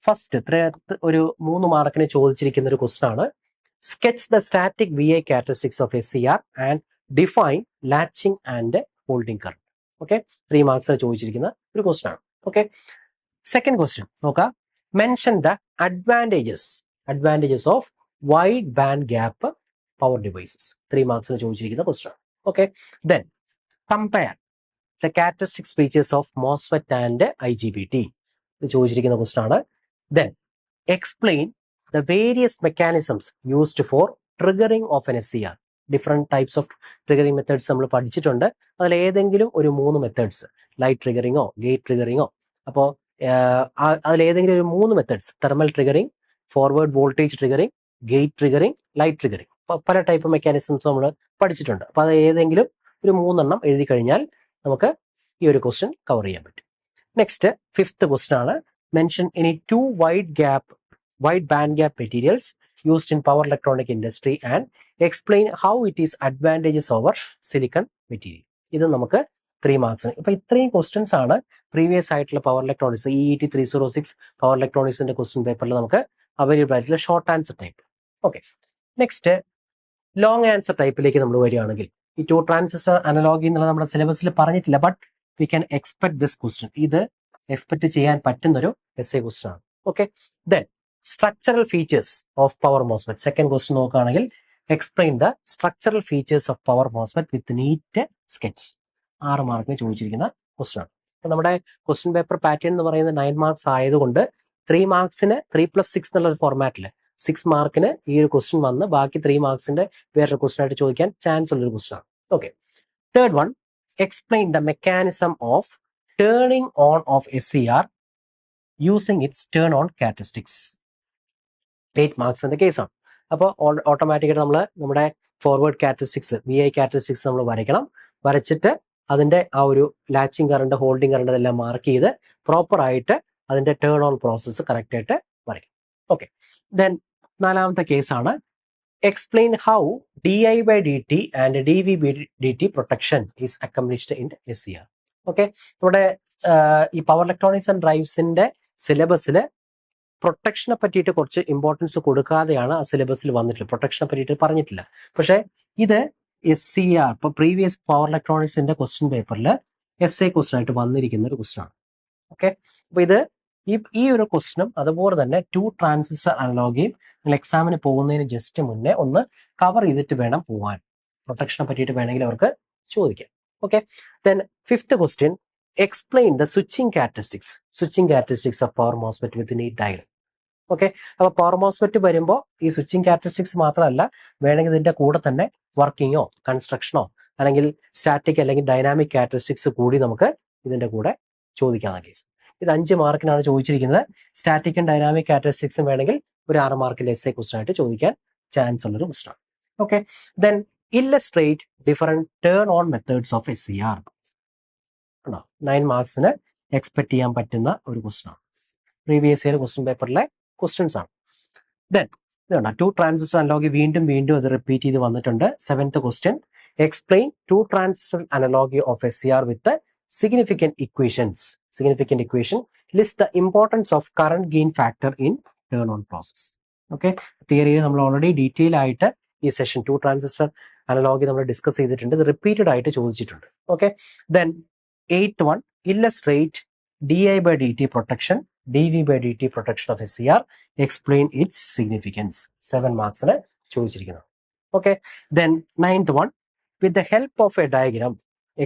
ഫസ്റ്റ് ഒരു 3 മാർക്കിന് ചോദിച്ചിരിക്കുന്ന ഒരു ക്വസ്റ്റ്യൻ ആണ്. Sketch the static VI characteristics of SCR and define latching and holding current. Okay, 3 മാർക്സിന് ചോദിച്ചിരിക്കുന്ന ഒരു ക്വസ്റ്റ്യൻ ആണ്. ഓക്കെ, സെക്കൻഡ് ക്വസ്റ്റ്യൻ നോക്കാം. Mention the advantages of wide band gap power devices. 3 മാർക്സിന് ചോദിച്ചിരിക്കുന്ന ക്വസ്റ്റ്യൻ ആണ്. Okay, then compare the characteristics features of MOSFET and IGBT. ഇത് ചോദിച്ചിരിക്കുന്ന ക്വസ്റ്റ്യൻ ആണ്. Then explain the various mechanisms used for triggering of N SCR. Different types of triggering methods നമ്മൾ പഠിച്ചിട്ടുണ്ട്. അതിൽ ഏതെങ്കിലും ഒരു 3 മെത്തേഡ്സ്, ലൈറ്റ് ട്രിഗറിങ്ങോ ഗേറ്റ് ട്രിഗറിങ്ങോ, അപ്പോൾ അതിലേതെങ്കിലും ഒരു 3 methods, thermal triggering, forward voltage triggering, gate triggering, light triggering, പല ടൈപ്പ് മെക്കാനിസംസ് നമ്മൾ പഠിച്ചിട്ടുണ്ട്. അപ്പോൾ അത് ഏതെങ്കിലും ഒരു 3 എണ്ണം എഴുതി കഴിഞ്ഞാൽ നമുക്ക് ഈ ഒരു ക്വസ്റ്റ്യൻ കവർ ചെയ്യാൻ പറ്റും. നെക്സ്റ്റ് 5th ക്വസ്റ്റ്യൻ ആണ്. Mention any 2 wide band gap materials used in power electronic industry and explain how it is advantages over silicon material. ഇത് നമുക്ക് 3 മാർക്സിന്. ഇപ്പൊ ഇത്രയും ക്വസ്റ്റ്യൻസ് ആണ് പ്രീവിയസ് ആയിട്ടുള്ള പവർ ഇലക്ട്രോണിക്സ് EET 306 പവർ ഇലക്ട്രോണിക്സിന്റെ ക്വസ്റ്റ്യൻ പേപ്പറിൽ നമുക്ക് അവൈലബിൾ ആയിട്ടുള്ള short answer type. Okay, next long answer ടൈപ്പിലേക്ക് നമ്മൾ വരികയാണെങ്കിൽ ഈ 2 ട്രാൻസിസ്റ്റർ അനലോഗി എന്നുള്ളത് നമ്മുടെ സിലബസിൽ പറഞ്ഞിട്ടില്ല, but we can expect this question. ഇത് എക്സ്പെക്ട് ചെയ്യാൻ പറ്റുന്നൊരു essay ക്വസ്റ്റ്യൻ ആണ്. Okay, then structural features of power MOSFET. Second question നോക്കുകയാണെങ്കിൽ explain the structural features of power MOSFET with neat sketch. 6 മാർക്കിന് ചോദിച്ചിരിക്കുന്ന ക്വസ്റ്റ്യൻ ആണ്. അപ്പൊ നമ്മുടെ ക്വസ്റ്റ്യൻ പേപ്പർ പാറ്റേൺ എന്ന് പറയുന്നത് 9 മാർക്സ് ആയതുകൊണ്ട് 3 മാർക്സിന് 3+6 എന്നുള്ള ഒരു ഫോർമാറ്റിൽ 6 മാർക്കിന് ഈ ഒരു ക്വസ്റ്റ്യൻ വന്ന് ബാക്കി 3 മാർക്സിന്റെ വേറൊരു ക്വസ്റ്റ്യൻ ആയിട്ട് ചോദിക്കാൻ ചാൻസ് ഉള്ളൊരു ക്വസ്റ്റ്യൻ ആണ്. Okay, third one explain the mechanism of turning on of SCR using it's turn on characteristics. 8 മാർക്സിന്റെ കേസാണ്. അപ്പോൾ ഓട്ടോമാറ്റിക്കായിട്ട് നമ്മൾ നമ്മുടെ ഫോർവേഡ് ക്യാരക്ടറിസ്റ്റിക്സ് VI ക്യാരക്ടറിസ്റ്റിക്സ് നമ്മൾ വരയ്ക്കണം. വരച്ചിട്ട് അതിന്റെ ആ ഒരു ലാച്ചിങ് കറണ്ട്, ഹോൾഡിംഗ് കറണ്ട് എല്ലാം മാർക്ക് ചെയ്ത് പ്രോപ്പർ ആയിട്ട് അതിന്റെ ടേൺ ഓൺ പ്രോസസ്സ് കറക്റ്റ് ആയിട്ട് വരയ്ക്കും. ഓക്കെ, ദെൻ 4ാമത്തെ കേസാണ് explain how DI/dt and dV/dt protection is accomplished in SCR. Okay, നമ്മുടെ ഈ പവർ ഇലക്ട്രോണിക്സ് ആൻഡ് ഡ്രൈവ്സിന്റെ സിലബസിൽ പ്രൊട്ടക്ഷനെ പറ്റിയിട്ട് കുറച്ച് ഇമ്പോർട്ടൻസ് കൊടുക്കാതെയാണ് ആ സിലബസിൽ വന്നിട്ടുള്ളത്. പ്രൊട്ടക്ഷനെ പറ്റിയിട്ട് പറഞ്ഞിട്ടില്ല. പക്ഷെ ഇത് SCR ഇപ്പൊ പ്രീവിയസ് പവർ ഇലക്ട്രോണിക്സിന്റെ ക്വസ്റ്റ്യൻ പേപ്പറിൽ essay ക്വസ്റ്റ്യൻ ആയിട്ട് വന്നിരിക്കുന്ന ഒരു ക്വസ്റ്റ്യൻ ആണ്. ഓക്കെ, അപ്പൊ ഇത് ഈ ഒരു ക്വസ്റ്റ്യനും അതുപോലെ തന്നെ 2 ട്രാൻസിസ്റ്റർ അനലോഗിയും നിങ്ങൾ എക്സാമിന് പോകുന്നതിന് ജസ്റ്റ് മുന്നേ ഒന്ന് കവർ ചെയ്തിട്ട് വേണം പോവാൻ. പ്രൊട്ടക്ഷനെ പറ്റിയിട്ട് വേണമെങ്കിൽ അവർക്ക് ചോദിക്കാം. Okay, then 5th question explain the switching characteristics of power MOSFET with neat diagram. Okay, അപ്പൊ പവർ മോസ്ഫെറ്റ് വരുമ്പോൾ ഈ സ്വിച്ചിങ് ക്യാരക്ടറിസ്റ്റിക്സ് മാത്രമല്ല, വേണമെങ്കിൽ ഇതിന്റെ കൂടെ തന്നെ വർക്കിങ്ങോ കൺസ്ട്രക്ഷനോ അല്ലെങ്കിൽ സ്റ്റാറ്റിക് അല്ലെങ്കിൽ ഡൈനാമിക് ക്യാരക്ടറിസ്റ്റിക്സ് കൂടി നമുക്ക് ഇതിന്റെ കൂടെ ചോദിക്കാവുന്ന കേസ്. ഇത് 5 മാർക്കിനാണ് ചോദിച്ചിരിക്കുന്നത്. സ്റ്റാറ്റിക്കും ഡൈനാമിക് ക്യാരക്ടറിസ്റ്റിക്സും വേണമെങ്കിൽ ഒരു 6 മാർക്കിന്റെ essay ക്വസ്റ്റ്യൻ ആയിട്ട് ചോദിക്കാൻ ചാൻസ് ഉള്ളൊരു ക്വസ്റ്റ്യൻ ആണ്. Okay, then illustrate different turn on methods of SCR. 9 മാർക്സിന് എക്സ്പെക്ട് ചെയ്യാൻ പറ്റുന്ന ഒരു ക്വസ്റ്റ്യൻ ആണ്. പ്രീവിയസ് ഇയർ ക്വസ്റ്റ്യൻ പേപ്പറിലെ ക്വസ്റ്റ്യൻസ് ആണ്. ദെൻ ഇതുണ്ട് 2 ട്രാൻസിസ്റ്റർ അനലോഗി വീണ്ടും അത് റിപ്പീറ്റ് ചെയ്ത് വന്നിട്ടുണ്ട്. 7th question explain 2 transistor analogy of SCR with significant equation. List the importance of current gain factor in turn on process. Okay, തിയറിയിൽ നമ്മൾ ഓൾറെഡി ഡീറ്റെയിൽ ആയിട്ട് ഈ സെഷൻ 2 ട്രാൻസിസ്റ്റർ അനലോഗി നമ്മൾ ഡിസ്കസ് ചെയ്തിട്ടുണ്ട്. ഇത് റിപ്പീറ്റഡ് ആയിട്ട് ചോദിച്ചിട്ടുണ്ട്. Okay, then 8th one illustrate DI/dt protection dV/dt protection of SCR. Explain its significance. 7 മാർക്സിന് ചോദിച്ചിരിക്കുന്നത്. Okay, then 9th one with the help of a diagram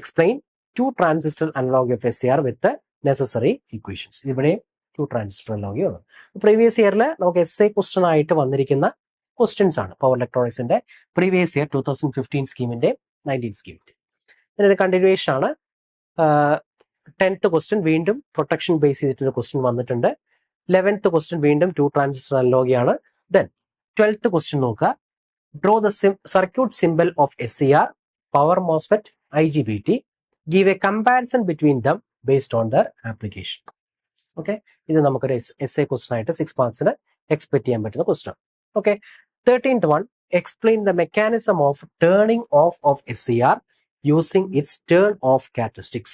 explain 2 transistor analogy of SCR with necessary equations. ഇവിടെ 2 ട്രാൻസിസ്റ്റർ അനലോഗി ആണ്. പ്രീവിയസ് ഇയറിൽ നമുക്ക് essay ക്വസ്റ്റ്യൻ ആയിട്ട് വന്നിരിക്കുന്ന ക്വസ്റ്റ്യൻസ് ആണ് പവർ ഇലക്ട്രോണിക്സിന്റെ പ്രീവിയസ് ഇയർ 2015 സ്കീമിന്റെ 19 സ്കീമിന്റെ. ഇതിനൊരു കണ്ടിന്യൂവേഷൻ ആണ്. 10th ക്വസ്റ്റ്യൻ വീണ്ടും പ്രൊട്ടക്ഷൻ ബേസ് ചെയ്തിട്ടൊരു ക്വസ്റ്റ്യൻ വന്നിട്ടുണ്ട്. 11th ക്വസ്റ്റ്യൻ വീണ്ടും 2 ട്രാൻസിസ്റ്റർ അനലോഗി ആണ്. ദെൻ 12th ക്വസ്റ്റ്യൻ നോക്കുക, Draw the circuit symbol of SCR, power MOSFET, IGBT. Give a comparison between them based on their application. Okay, ഇത് നമുക്കൊരു essay question ആയിട്ട് 6 മാർക്സിന് എക്സ്പെക്ട് ചെയ്യാൻ പറ്റുന്ന question. Okay, 13th one, explain the mechanism of turning off of SCR using its turn off characteristics.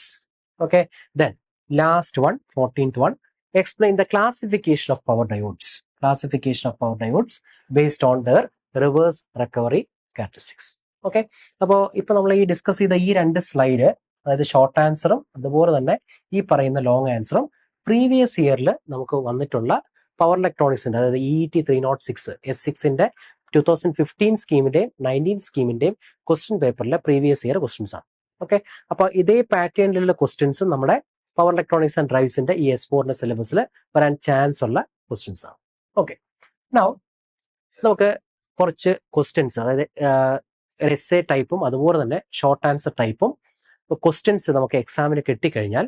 Okay, then last one, 14th one, explain the classification of power diodes. Classification of power diodes based on their reverse recovery characteristics. Okay, അപ്പോൾ ഇപ്പൊ നമ്മൾ ഈ ഡിസ്കസ് ചെയ്ത ഈ രണ്ട് സ്ലൈഡ്, അതായത് ഷോർട്ട് ആൻസറും അതുപോലെ തന്നെ ഈ പറയുന്ന ലോങ് ആൻസറും പ്രീവിയസ് ഇയറിൽ നമുക്ക് വന്നിട്ടുള്ള പവർ ഇലക്ട്രോണിക്സിന്റെ, അതായത് EET 306 S6ന്റെ 2015 സ്കീമിന്റെയും 19 സ്കീമിന്റെയും ക്വസ്റ്റ്യൻ പേപ്പറിലെ പ്രീവിയസ് ഇയർ ക്വസ്റ്റ്യൻസ് ആണ്. ഓക്കെ, അപ്പൊ ഇതേ പാറ്റേണിലുള്ള ക്വസ്റ്റ്യൻസും നമ്മുടെ പവർ ഇലക്ട്രോണിക്സ് ആൻഡ് ഡ്രൈവ്സിന്റെ ഈ S4ന്റെ സിലബസിൽ വരാൻ ചാൻസ് ഉള്ള ക്വസ്റ്റ്യൻസ് ആണ്. ഓക്കെ, നൗ നമുക്ക് കുറച്ച് ക്വസ്റ്റ്യൻസ്, അതായത് എസ്സേ ടൈപ്പും അതുപോലെ തന്നെ ഷോർട്ട് ആൻസർ ടൈപ്പും ക്വസ്റ്റ്യൻസ് നമുക്ക് എക്സാമിന് കിട്ടിക്കഴിഞ്ഞാൽ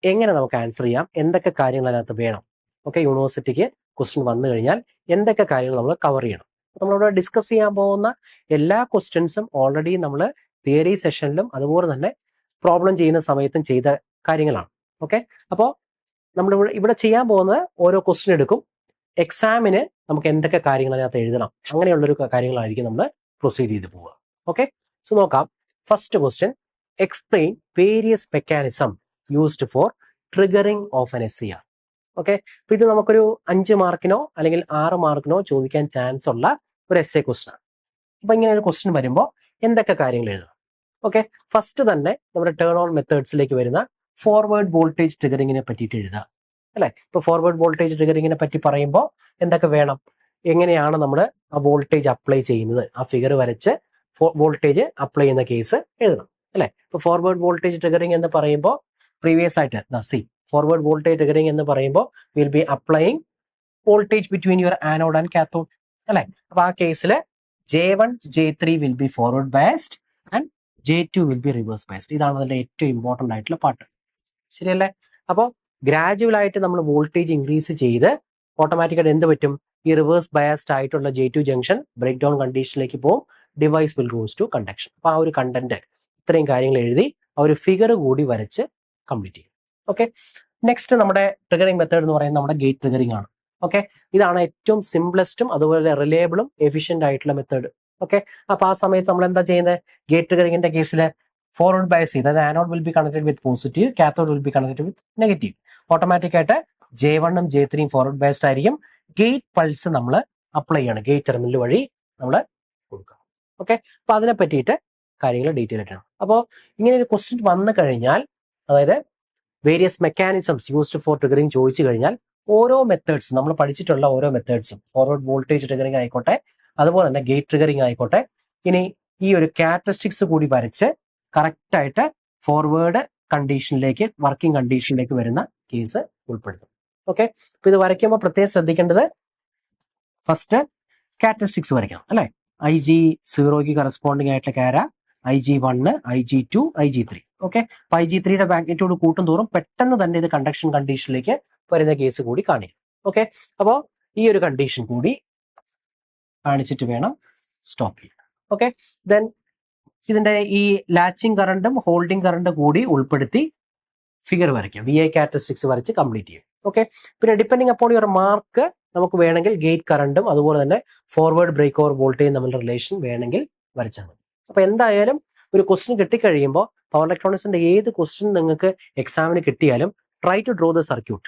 എങ്ങനെ നമുക്ക് ആൻസർ ചെയ്യാം, എന്തൊക്കെ കാര്യങ്ങൾ അതിനകത്ത് വേണം. ഓക്കെ, യൂണിവേഴ്സിറ്റിക്ക് ക്വസ്റ്റ്യൻ വന്നു കഴിഞ്ഞാൽ എന്തൊക്കെ കാര്യങ്ങൾ നമ്മൾ കവർ ചെയ്യണം. നമ്മളിവിടെ ഡിസ്കസ് ചെയ്യാൻ പോകുന്ന എല്ലാ ക്വസ്റ്റ്യൻസും ഓൾറെഡി നമ്മൾ തിയറി സെഷനിലും അതുപോലെ തന്നെ പ്രോബ്ലം ചെയ്യുന്ന സമയത്തും ചെയ്ത കാര്യങ്ങളാണ്. ഓക്കെ, അപ്പോൾ നമ്മൾ ഇവിടെ ചെയ്യാൻ പോകുന്നത് ഓരോ ക്വസ്റ്റ്യൻ എടുക്കും, എക്സാമിന് നമുക്ക് എന്തൊക്കെ കാര്യങ്ങൾ അതിനകത്ത് എഴുതണം, അങ്ങനെയുള്ളൊരു കാര്യങ്ങളായിരിക്കും നമ്മൾ പ്രൊസീഡ് ചെയ്ത് പോവുക. ഓക്കെ, സോ നോക്കാം. First question, explain various mechanism used for triggering of N SCR. Okay, അപ്പൊ ഇത് നമുക്കൊരു 5 മാർക്കിനോ അല്ലെങ്കിൽ 6 മാർക്കിനോ ചോദിക്കാൻ ചാൻസ് ഉള്ള ഒരു essay ക്വസ്റ്റ്യൻ ആണ്. അപ്പൊ ഇങ്ങനെ ഒരു ക്വസ്റ്റ്യൻ വരുമ്പോൾ എന്തൊക്കെ കാര്യങ്ങൾ എഴുതണം. ഓക്കെ, ഫസ്റ്റ് തന്നെ നമ്മുടെ ടേൺ ഓൺ മെത്തേഡ്സിലേക്ക് വരുന്ന ഫോർവേഡ് വോൾട്ടേജ് ട്രിഗറിങ്ങിനെ പറ്റിയിട്ട് എഴുതുക, അല്ലെ. ഇപ്പൊ ഫോർവേഡ് വോൾട്ടേജ് ട്രിഗറിങ്ങിനെ പറ്റി പറയുമ്പോൾ എന്തൊക്കെ വേണം, എങ്ങനെയാണ് നമ്മൾ ആ വോൾട്ടേജ് അപ്ലൈ ചെയ്യുന്നത്, ആ ഫിഗർ വരച്ച് വോൾട്ടേജ് അപ്ലൈ ചെയ്യുന്ന കേസ് എഴുതണം, അല്ലെ. ഇപ്പൊ ഫോർവേഡ് വോൾട്ടേജ് ട്രിഗറിങ് എന്ന് പറയുമ്പോൾ പ്രീവിയസ് ആയിട്ട് ഫോർവേഡ് വോൾട്ടേജ് ട്രിഗറിങ് എന്ന് പറയുമ്പോൾ will be applying voltage between your anode and cathode, അല്ലെ. അപ്പൊ ആ കേസിൽ J1 J3 will be forward biased and J2 will be reverse biased. ഇതാണ് അതിന്റെ ഏറ്റവും ഇമ്പോർട്ടന്റ് ആയിട്ടുള്ള പാർട്ട്, ശരിയല്ലേ. അപ്പോൾ ഗ്രാജുവൽ ആയിട്ട് നമ്മൾ വോൾട്ടേജ് ഇൻക്രീസ് ചെയ്ത് ഓട്ടോമാറ്റിക്കായിട്ട് എന്ത് പറ്റും, ഈ റിവേഴ്സ് ബയസ്ഡ് ആയിട്ടുള്ള J2 ജംഗ്ഷൻ ബ്രേക്ക് ഡൗൺ കണ്ടീഷനിലേക്ക് പോകും, device will goes to conduction. അപ്പൊ ആ ഒരു കണ്ടന്റ് ഇത്രയും കാര്യങ്ങൾ എഴുതി ആ ഒരു ഫിഗർ കൂടി വരച്ച് കംപ്ലീറ്റ് ചെയ്യും. ഓക്കെ, നെക്സ്റ്റ് നമ്മുടെ ട്രിഗറിംഗ് മെത്തേഡ് എന്ന് പറയുന്നത് നമ്മുടെ ഗേറ്റ് ട്രിഗറിംഗ് ആണ്. ഓക്കെ, ഇതാണ് ഏറ്റവും സിംപ്ലസ്റ്റും അതുപോലെ റിലയബിളും എഫിഷ്യന്റ് ആയിട്ടുള്ള മെത്തേഡ്. ഓക്കെ, അപ്പൊ ആ സമയത്ത് നമ്മൾ എന്താ ചെയ്യുന്നത്, ഗേറ്റ് ട്രിഗറിംഗിന്റെ കേസിൽ ഫോർവേഡ് ബയസ് ചെയ്ത്, അതായത് anode will be connected with positive, cathode will be connected with negative. Automatic ആയിട്ട് J1 J3 ഫോർവേഡ് ബയസ്ഡ് ആയിരിക്കും. ഗേറ്റ് പൾസ് നമ്മൾ അപ്ലൈ ചെയ്യണം, ഗേറ്റ് ടെർമിനൽ വഴി നമ്മൾ കൊടുക്കണം. ഓക്കെ, അപ്പൊ അതിനെ പറ്റിയിട്ട് കാര്യങ്ങൾ ഡീറ്റെയിൽ ആയിട്ടാണ്. അപ്പോൾ ഇങ്ങനെ ഒരു ക്വസ്റ്റ്യൻ വന്നു കഴിഞ്ഞാൽ, അതായത് various mechanisms used for triggering ചോദിച്ചു കഴിഞ്ഞാൽ ഓരോ മെത്തേഡ്സ് നമ്മൾ പഠിച്ചിട്ടുള്ള ഓരോ മെത്തേഡ്സും, ഫോർവേഡ് വോൾട്ടേജ് ട്രിഗറിംഗ് ആയിക്കോട്ടെ അതുപോലെ തന്നെ ഗേറ്റ് ട്രിഗറിംഗ് ആയിക്കോട്ടെ, ഇനി ഈ ഒരു ക്യാരക്ടറിസ്റ്റിക്സ് കൂടി വരച്ച് കറക്റ്റ് ആയിട്ട് ഫോർവേഡ് കണ്ടീഷനിലേക്ക്, വർക്കിംഗ് കണ്ടീഷനിലേക്ക് വരുന്ന കേസ് ഉൾപ്പെടുത്തും. ഓക്കെ, അപ്പൊ ഇത് വരയ്ക്കുമ്പോൾ പ്രത്യേകം ശ്രദ്ധിക്കേണ്ടത് ഫസ്റ്റ് ക്യാരക്ടറിസ്റ്റിക്സ് വരയ്ക്കണം, അല്ലെ. IG0 കറസ്പോണ്ടിങ് ആയിട്ടുള്ള കാര, IG1, IG2, IG3. ഓക്കെ, അപ്പൊ IG3യുടെ മാഗ്നിറ്റ്യൂഡ് കൂട്ടും തോറും പെട്ടെന്ന് തന്നെ ഇത് കണ്ടക്ഷൻ കണ്ടീഷനിലേക്ക് വരുന്ന കേസ് കൂടി കാണിക്കും. ഓക്കെ, അപ്പോ ഈ ഒരു കണ്ടീഷൻ കൂടി കാണിച്ചിട്ട് വേണം സ്റ്റോപ്പ് ചെയ്യാൻ. ഓക്കെ, ദെൻ ഇതിന്റെ ഈ ലാച്ചിങ് കറണ്ടും ഹോൾഡിംഗ് കറണ്ടും കൂടി ഉൾപ്പെടുത്തി ഫിഗർ വരയ്ക്കാം, VI ക്യാരക്ടറിസ്റ്റിക്സ് വരച്ച് കംപ്ലീറ്റ് ചെയ്യും. ഓക്കെ, പിന്നെ ഡിപ്പെൻഡിങ് അപ്പോൺ യുവർ മാർക്ക് നമുക്ക് വേണമെങ്കിൽ ഗേറ്റ് കറണ്ടും അതുപോലെ തന്നെ ഫോർവേഡ് ബ്രേക്ക് ഓവർ വോൾട്ടേജ് തമ്മിലുള്ള റിലേഷൻ വേണമെങ്കിൽ വരച്ചാൽ മതി. അപ്പൊ എന്തായാലും ഒരു ക്വസ്റ്റ്യൻ കിട്ടിക്കഴിയുമ്പോൾ പവർ ഇലക്ട്രോണിക്സിന്റെ ഏത് ക്വസ്റ്റ്യൻ നിങ്ങൾക്ക് എക്സാമിന് കിട്ടിയാലും try to draw the circuit.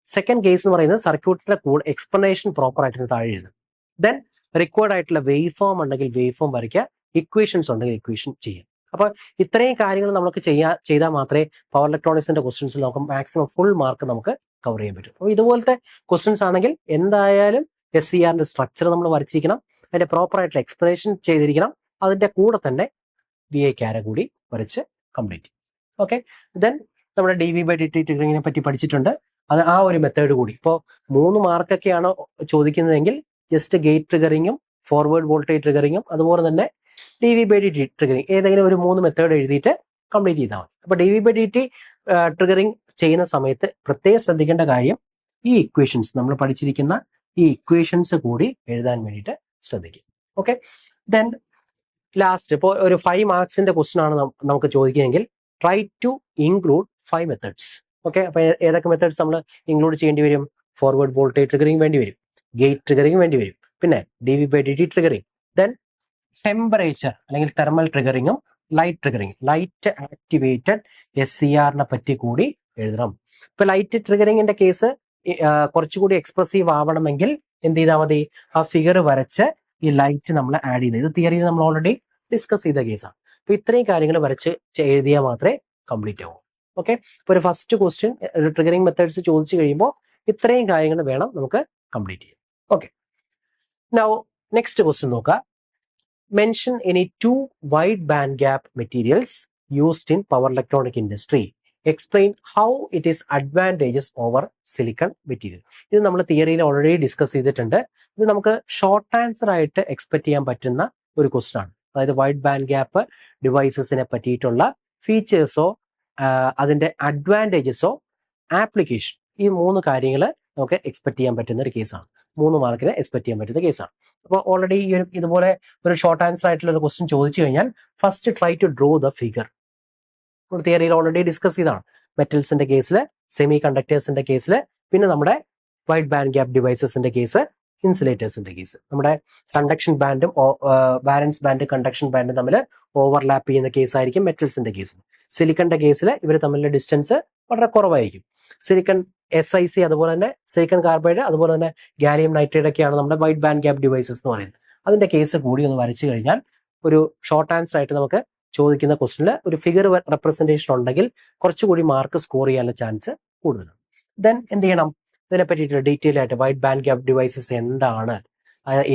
Second case എന്ന് പറയുന്നത് സർക്യൂട്ടിന്റെ കൂടെ എക്സ്പ്ലനേഷൻ പ്രോപ്പർ ആയിട്ട് താഴെ എഴുതും. ദെൻ റിക്വയർഡ് ആയിട്ടുള്ള വേവ് ഫോം ഉണ്ടെങ്കിൽ വേവ് ഫോം വരയ്ക്കുക, ഇക്വേഷൻസ് ഉണ്ടെങ്കിൽ ഇക്വേഷൻ ചെയ്യുക. അപ്പൊ ഇത്രയും കാര്യങ്ങൾ നമുക്ക് ചെയ്താൽ മാത്രമേ പവർ ഇലക്ട്രോണിക്സിന്റെ ക്വസ്റ്റ്യൻസിൽ നമുക്ക് മാക്സിമം ഫുൾ മാർക്ക് നമുക്ക് കവർ ചെയ്യാൻ പറ്റും. അപ്പോൾ ഇതുപോലത്തെ ക്വസ്റ്റ്യൻസ് ആണെങ്കിൽ എന്തായാലും SCRന്റെ സ്ട്രക്ചർ നമ്മൾ വരച്ചിരിക്കണം, അതിന്റെ പ്രോപ്പർ ആയിട്ടുള്ള എക്സ്പ്ലനേഷൻ ചെയ്തിരിക്കണം, അതിന്റെ കൂടെ തന്നെ VI ക്യാര കൂടി വരച്ച് കംപ്ലീറ്റ്. ഓക്കെ, ദെൻ നമ്മുടെ dV/dt ട്രിഗറിങ്ങിനെ പറ്റി പഠിച്ചിട്ടുണ്ട്. അത് ആ ഒരു മെത്തേഡ് കൂടി ഇപ്പോൾ 3 മാർക്കൊക്കെയാണ് ചോദിക്കുന്നതെങ്കിൽ ജസ്റ്റ് ഗേറ്റ് ട്രിഗറിങ്ങും ഫോർവേഡ് വോൾട്ടേജ് ട്രിഗറിങ്ങും അതുപോലെ തന്നെ dV/dt ട്രിഗറിങ് ഏതെങ്കിലും ഒരു 3 മെത്തേഡ് എഴുതിയിട്ട് കംപ്ലീറ്റ് ചെയ്താൽ മതി. അപ്പൊ dV/dt ട്രിഗറിങ് ചെയ്യുന്ന സമയത്ത് പ്രത്യേകം ശ്രദ്ധിക്കേണ്ട കാര്യം, ഈ ഇക്വേഷൻസ് നമ്മൾ പഠിച്ചിരിക്കുന്ന ഈ ഇക്വേഷൻസ് കൂടി എഴുതാൻ വേണ്ടിയിട്ട് ശ്രദ്ധിക്കും. ഓക്കെ, ദെൻ ലാസ്റ്റ് ഇപ്പോൾ ഒരു 5 മാർക്സിന്റെ ക്വസ്റ്റൻ ആണ് നമുക്ക് ചോദിക്കുകയെങ്കിൽ try to include 5 methods. Okay, അപ്പൊ ഏതൊക്കെ മെത്തേഡ്സ് നമ്മൾ ഇൻക്ലൂഡ് ചെയ്യേണ്ടി വരും? ഫോർവേഡ് വോൾട്ടേജ് ട്രിഗറിങ് വേണ്ടി വരും, ഗേറ്റ് ട്രിഗറിങ് വേണ്ടി വരും, പിന്നെ dV/dt ട്രിഗറിങ്, ദെൻ ടെമ്പറേച്ചർ അല്ലെങ്കിൽ തെർമൽ ട്രിഗറിങ്ങും ലൈറ്റ് ട്രിഗറിങ്, ലൈറ്റ് ആക്ടിവേറ്റഡ് SCRനെ പറ്റി കൂടി എഴുതണം. ഇപ്പൊ ലൈറ്റ് ട്രിഗറിങ്ങിന്റെ കേസ് കുറച്ചുകൂടി എക്സ്പ്രസീവ് ആവണമെങ്കിൽ എന്ത് ചെയ്താൽ മതി? ആ ഫിഗർ വരച്ച് ഈ ലൈറ്റ് നമ്മൾ ആഡ് ചെയ്ത്, ഇത് തിയറിയിൽ നമ്മൾ ഓൾറെഡി ഡിസ്കസ് ചെയ്ത കേസാണ്. അപ്പൊ ഇത്രയും കാര്യങ്ങൾ വരച്ച് എഴുതിയാൽ മാത്രമേ കംപ്ലീറ്റ് ആവൂ. ഓക്കെ, ഇപ്പൊ ഒരു ഫസ്റ്റ് ക്വസ്റ്റ്യൻ ട്രിഗറിങ് മെത്തേഡ്സ് ചോദിച്ചു കഴിയുമ്പോൾ ഇത്രയും കാര്യങ്ങൾ വേണം നമുക്ക് കംപ്ലീറ്റ് ചെയ്യാൻ. ഓക്കെ, നൗ നെക്സ്റ്റ് ക്വസ്റ്റ്യൻ നോക്കുക. Mention any 2 wide band gap materials used in power electronic industry. Explain how it is advantageous over silicon material. ഇത് നമ്മൾ തിയറിയിൽ ഓൾറെഡി ഡിസ്കസ് ചെയ്തിട്ടുണ്ട്. ഇത് നമുക്ക് ഷോർട്ട് ആൻസർ ആയിട്ട് എക്സ്പെക്ട് ചെയ്യാൻ പറ്റുന്ന ഒരു ക്വസ്റ്റൻ ആണ്. അതായത് വൈഡ് ബാൻഡ് ഗ്യാപ്പ് ഡിവൈസസിനെ പറ്റിയിട്ടുള്ള ഫീച്ചേഴ്സോ അതിന്റെ അഡ്വാൻറ്റേജസോ ആപ്ലിക്കേഷൻ, ഈ 3 കാര്യങ്ങൾ നമുക്ക് എക്സ്പെക്ട് ചെയ്യാൻ പറ്റുന്ന ഒരു കേസാണ്. 3 മാർക്കിന് എക്സ്പെക്ട് ചെയ്യാൻ പറ്റുന്ന കേസാണ്. അപ്പോൾ ഓൾറെഡി ഈ ഇതുപോലെ ഒരു ഷോർട്ട് ആൻസർ ആയിട്ടുള്ള ഒരു ക്വസ്റ്റൻ ചോദിച്ചു കഴിഞ്ഞാൽ first try to draw the figure. തിയറിയിൽ ഓൾറെഡി ഡിസ്കസ് ചെയ്താണ്. മെറ്റൽസിന്റെ കേസിൽ, സെമി കണ്ടക്ടേഴ്സിന്റെ കേസിൽ, പിന്നെ നമ്മുടെ വൈഡ് ബാൻഡ് ഗ്യാപ്പ് ഡിവൈസസിന്റെ കേസ്, ഇൻസുലേറ്റേഴ്സിന്റെ കേസ്. നമ്മുടെ കണ്ടക്ഷൻ ബാൻഡും വാലൻസ് ബാൻഡ് കണ്ടക്ഷൻ ബാൻഡും തമ്മിൽ ഓവർലാപ്പ് ചെയ്യുന്ന കേസായിരിക്കും മെറ്റൽസിന്റെ കേസിൽ. സിലിക്കന്റെ കേസിൽ ഇവർ തമ്മിലുള്ള ഡിസ്റ്റൻസ് വളരെ കുറവായിരിക്കും. സിലിക്കൺ SiC, അതുപോലെ തന്നെ സിലിക്കൺ കാർബൈഡ്, അതുപോലെ തന്നെ ഗാലിയം നൈട്രൈഡ് ഒക്കെയാണ് നമ്മുടെ വൈഡ് ബാൻഡ് ഗ്യാപ്പ് ഡിവൈസസ് എന്ന് പറയുന്നത്. അതിന്റെ കേസ് കൂടി ഒന്ന് വരച്ചു കഴിഞ്ഞാൽ ഒരു ഷോർട്ട് ആൻസർ ആയിട്ട് നമുക്ക് ചോദിക്കുന്ന ക്വസ്റ്റനിൽ ഒരു ഫിഗർ റെപ്രസെന്റേഷൻ ഉണ്ടെങ്കിൽ കുറച്ചുകൂടി മാർക്ക് സ്കോർ ചെയ്യാനുള്ള ചാൻസ് കൂടുതലാണ്. ദെൻ എന്ത് ചെയ്യണം? ഇതിനെ പറ്റിയിട്ട് ഡീറ്റെയിൽ ആയിട്ട് വൈഡ് ബാൻഡ് ഗ്യാപ്പ് ഡിവൈസസ് എന്താണ്,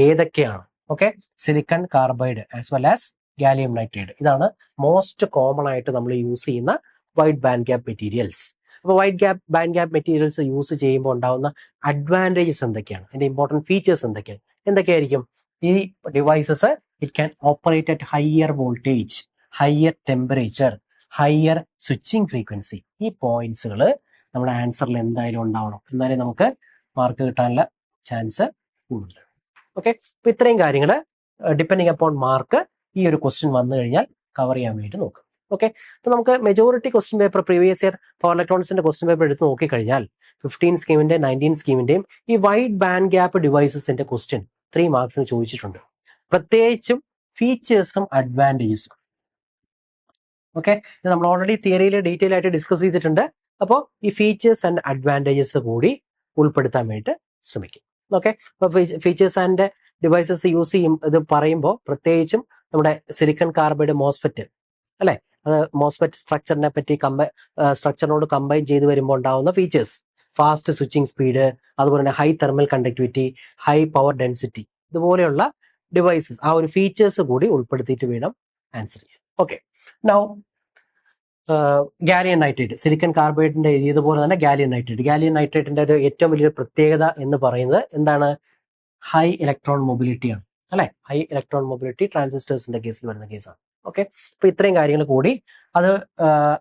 ഏതൊക്കെയാണ്, okay, silicon carbide as well as gallium nitride, ഇതാണ് മോസ്റ്റ് കോമൺ ആയിട്ട് നമ്മൾ യൂസ് ചെയ്യുന്ന വൈഡ് ബാൻഡ് ഗ്യാപ്പ് മെറ്റീരിയൽസ്. അപ്പോൾ wide band gap materials use ചെയ്യുമ്പോൾ ഉണ്ടാവുന്ന അഡ്വാൻറ്റേജസ് എന്തൊക്കെയാണ്, അതിന്റെ ഇമ്പോർട്ടൻറ്റ് ഫീച്ചേഴ്സ് എന്തൊക്കെയായിരിക്കും? ഈ devices it can operate at higher voltage, higher temperature, higher switching frequency. ഈ പോയിന്റ്സുകൾ നമ്മുടെ ആൻസറിൽ എന്തായാലും ഉണ്ടാവണം, എന്നാലേ നമുക്ക് മാർക്ക് കിട്ടാനുള്ള ചാൻസ് കൂടുതൽ. ഓക്കെ, അപ്പൊ ഇത്രയും കാര്യങ്ങൾ ഡിപ്പെൻഡിങ് അപ്പോൺ മാർക്ക് ഈ ഒരു ക്വസ്റ്റ്യൻ വന്നു കഴിഞ്ഞാൽ കവർ ചെയ്യാൻ വേണ്ടി നോക്കും. ഓക്കെ, അപ്പൊ നമുക്ക് majority question paper previous year power ഇലക്ട്രോണിക്സിന്റെ ക്വസ്റ്റ്യൻ പേപ്പർ എടുത്ത് നോക്കിക്കഴിഞ്ഞാൽ 15 സ്കീമിന്റെ 19 സ്കീമിന്റെയും ഈ വൈഡ് ബാൻഡ് ഗ്യാപ്പ് ഡിവൈസസിന്റെ ക്വസ്റ്റ്യൻ 3 മാർക്സിന് ചോദിച്ചിട്ടുണ്ട്. പ്രത്യേകിച്ചും ഫീച്ചേഴ്സും അഡ്വാൻറ്റേജസും. ഓക്കെ, ഇത് നമ്മൾ ഓൾറെഡി തിയറിയിൽ ഡീറ്റെയിൽ ആയിട്ട് ഡിസ്കസ് ചെയ്തിട്ടുണ്ട്. അപ്പോൾ ഈ ഫീച്ചേഴ്സ് ആൻഡ് അഡ്വാൻറ്റേജസ് കൂടി ഉൾപ്പെടുത്താൻ വേണ്ടിയിട്ട് ശ്രമിക്കും. ഓക്കെ, അപ്പോൾ ഫീച്ചേഴ്സ് ആൻഡ് ഡിവൈസസ് യൂസ് ചെയ്യും ഇത് പറയുമ്പോൾ പ്രത്യേകിച്ചും നമ്മുടെ സിലിക്കൺ കാർബൈഡ് മോസ്ഫെറ്റ് അല്ലെ, അത് മോസ്ഫെറ്റ് സ്ട്രക്ചറിനെ പറ്റി സ്ട്രക്ചറിനോട് കമ്പൈൻ ചെയ്ത് വരുമ്പോൾ ഉണ്ടാവുന്ന ഫീച്ചേഴ്സ്, ഫാസ്റ്റ് സ്വിച്ചിങ് സ്പീഡ്, അതുപോലെ തന്നെ high thermal conductivity, high power density, ഇതുപോലെയുള്ള ഡിവൈസസ് ആ ഒരു ഫീച്ചേഴ്സ് കൂടി ഉൾപ്പെടുത്തിയിട്ട് വേണം ആൻസർ ചെയ്യാൻ. Okay, now gallium nitrate, silicon കാർബൈഡിന്റെ എഴുതിയതുപോലെ തന്നെ ഗാലിയം നൈട്രേറ്റിന്റെ ഒരു ഏറ്റവും വലിയൊരു പ്രത്യേകത എന്ന് പറയുന്നത് എന്താണ്? ഹൈ ഇലക്ട്രോൺ മൊബിലിറ്റിയാണ് അല്ലെ. ഹൈ ഇലക്ട്രോൺ മൊബിലിറ്റി ട്രാൻസിസ്റ്റേഴ്സിന്റെ കേസിൽ വരുന്ന കേസാണ്. ഓക്കെ, അപ്പൊ ഇത്രയും കാര്യങ്ങൾ കൂടി അത്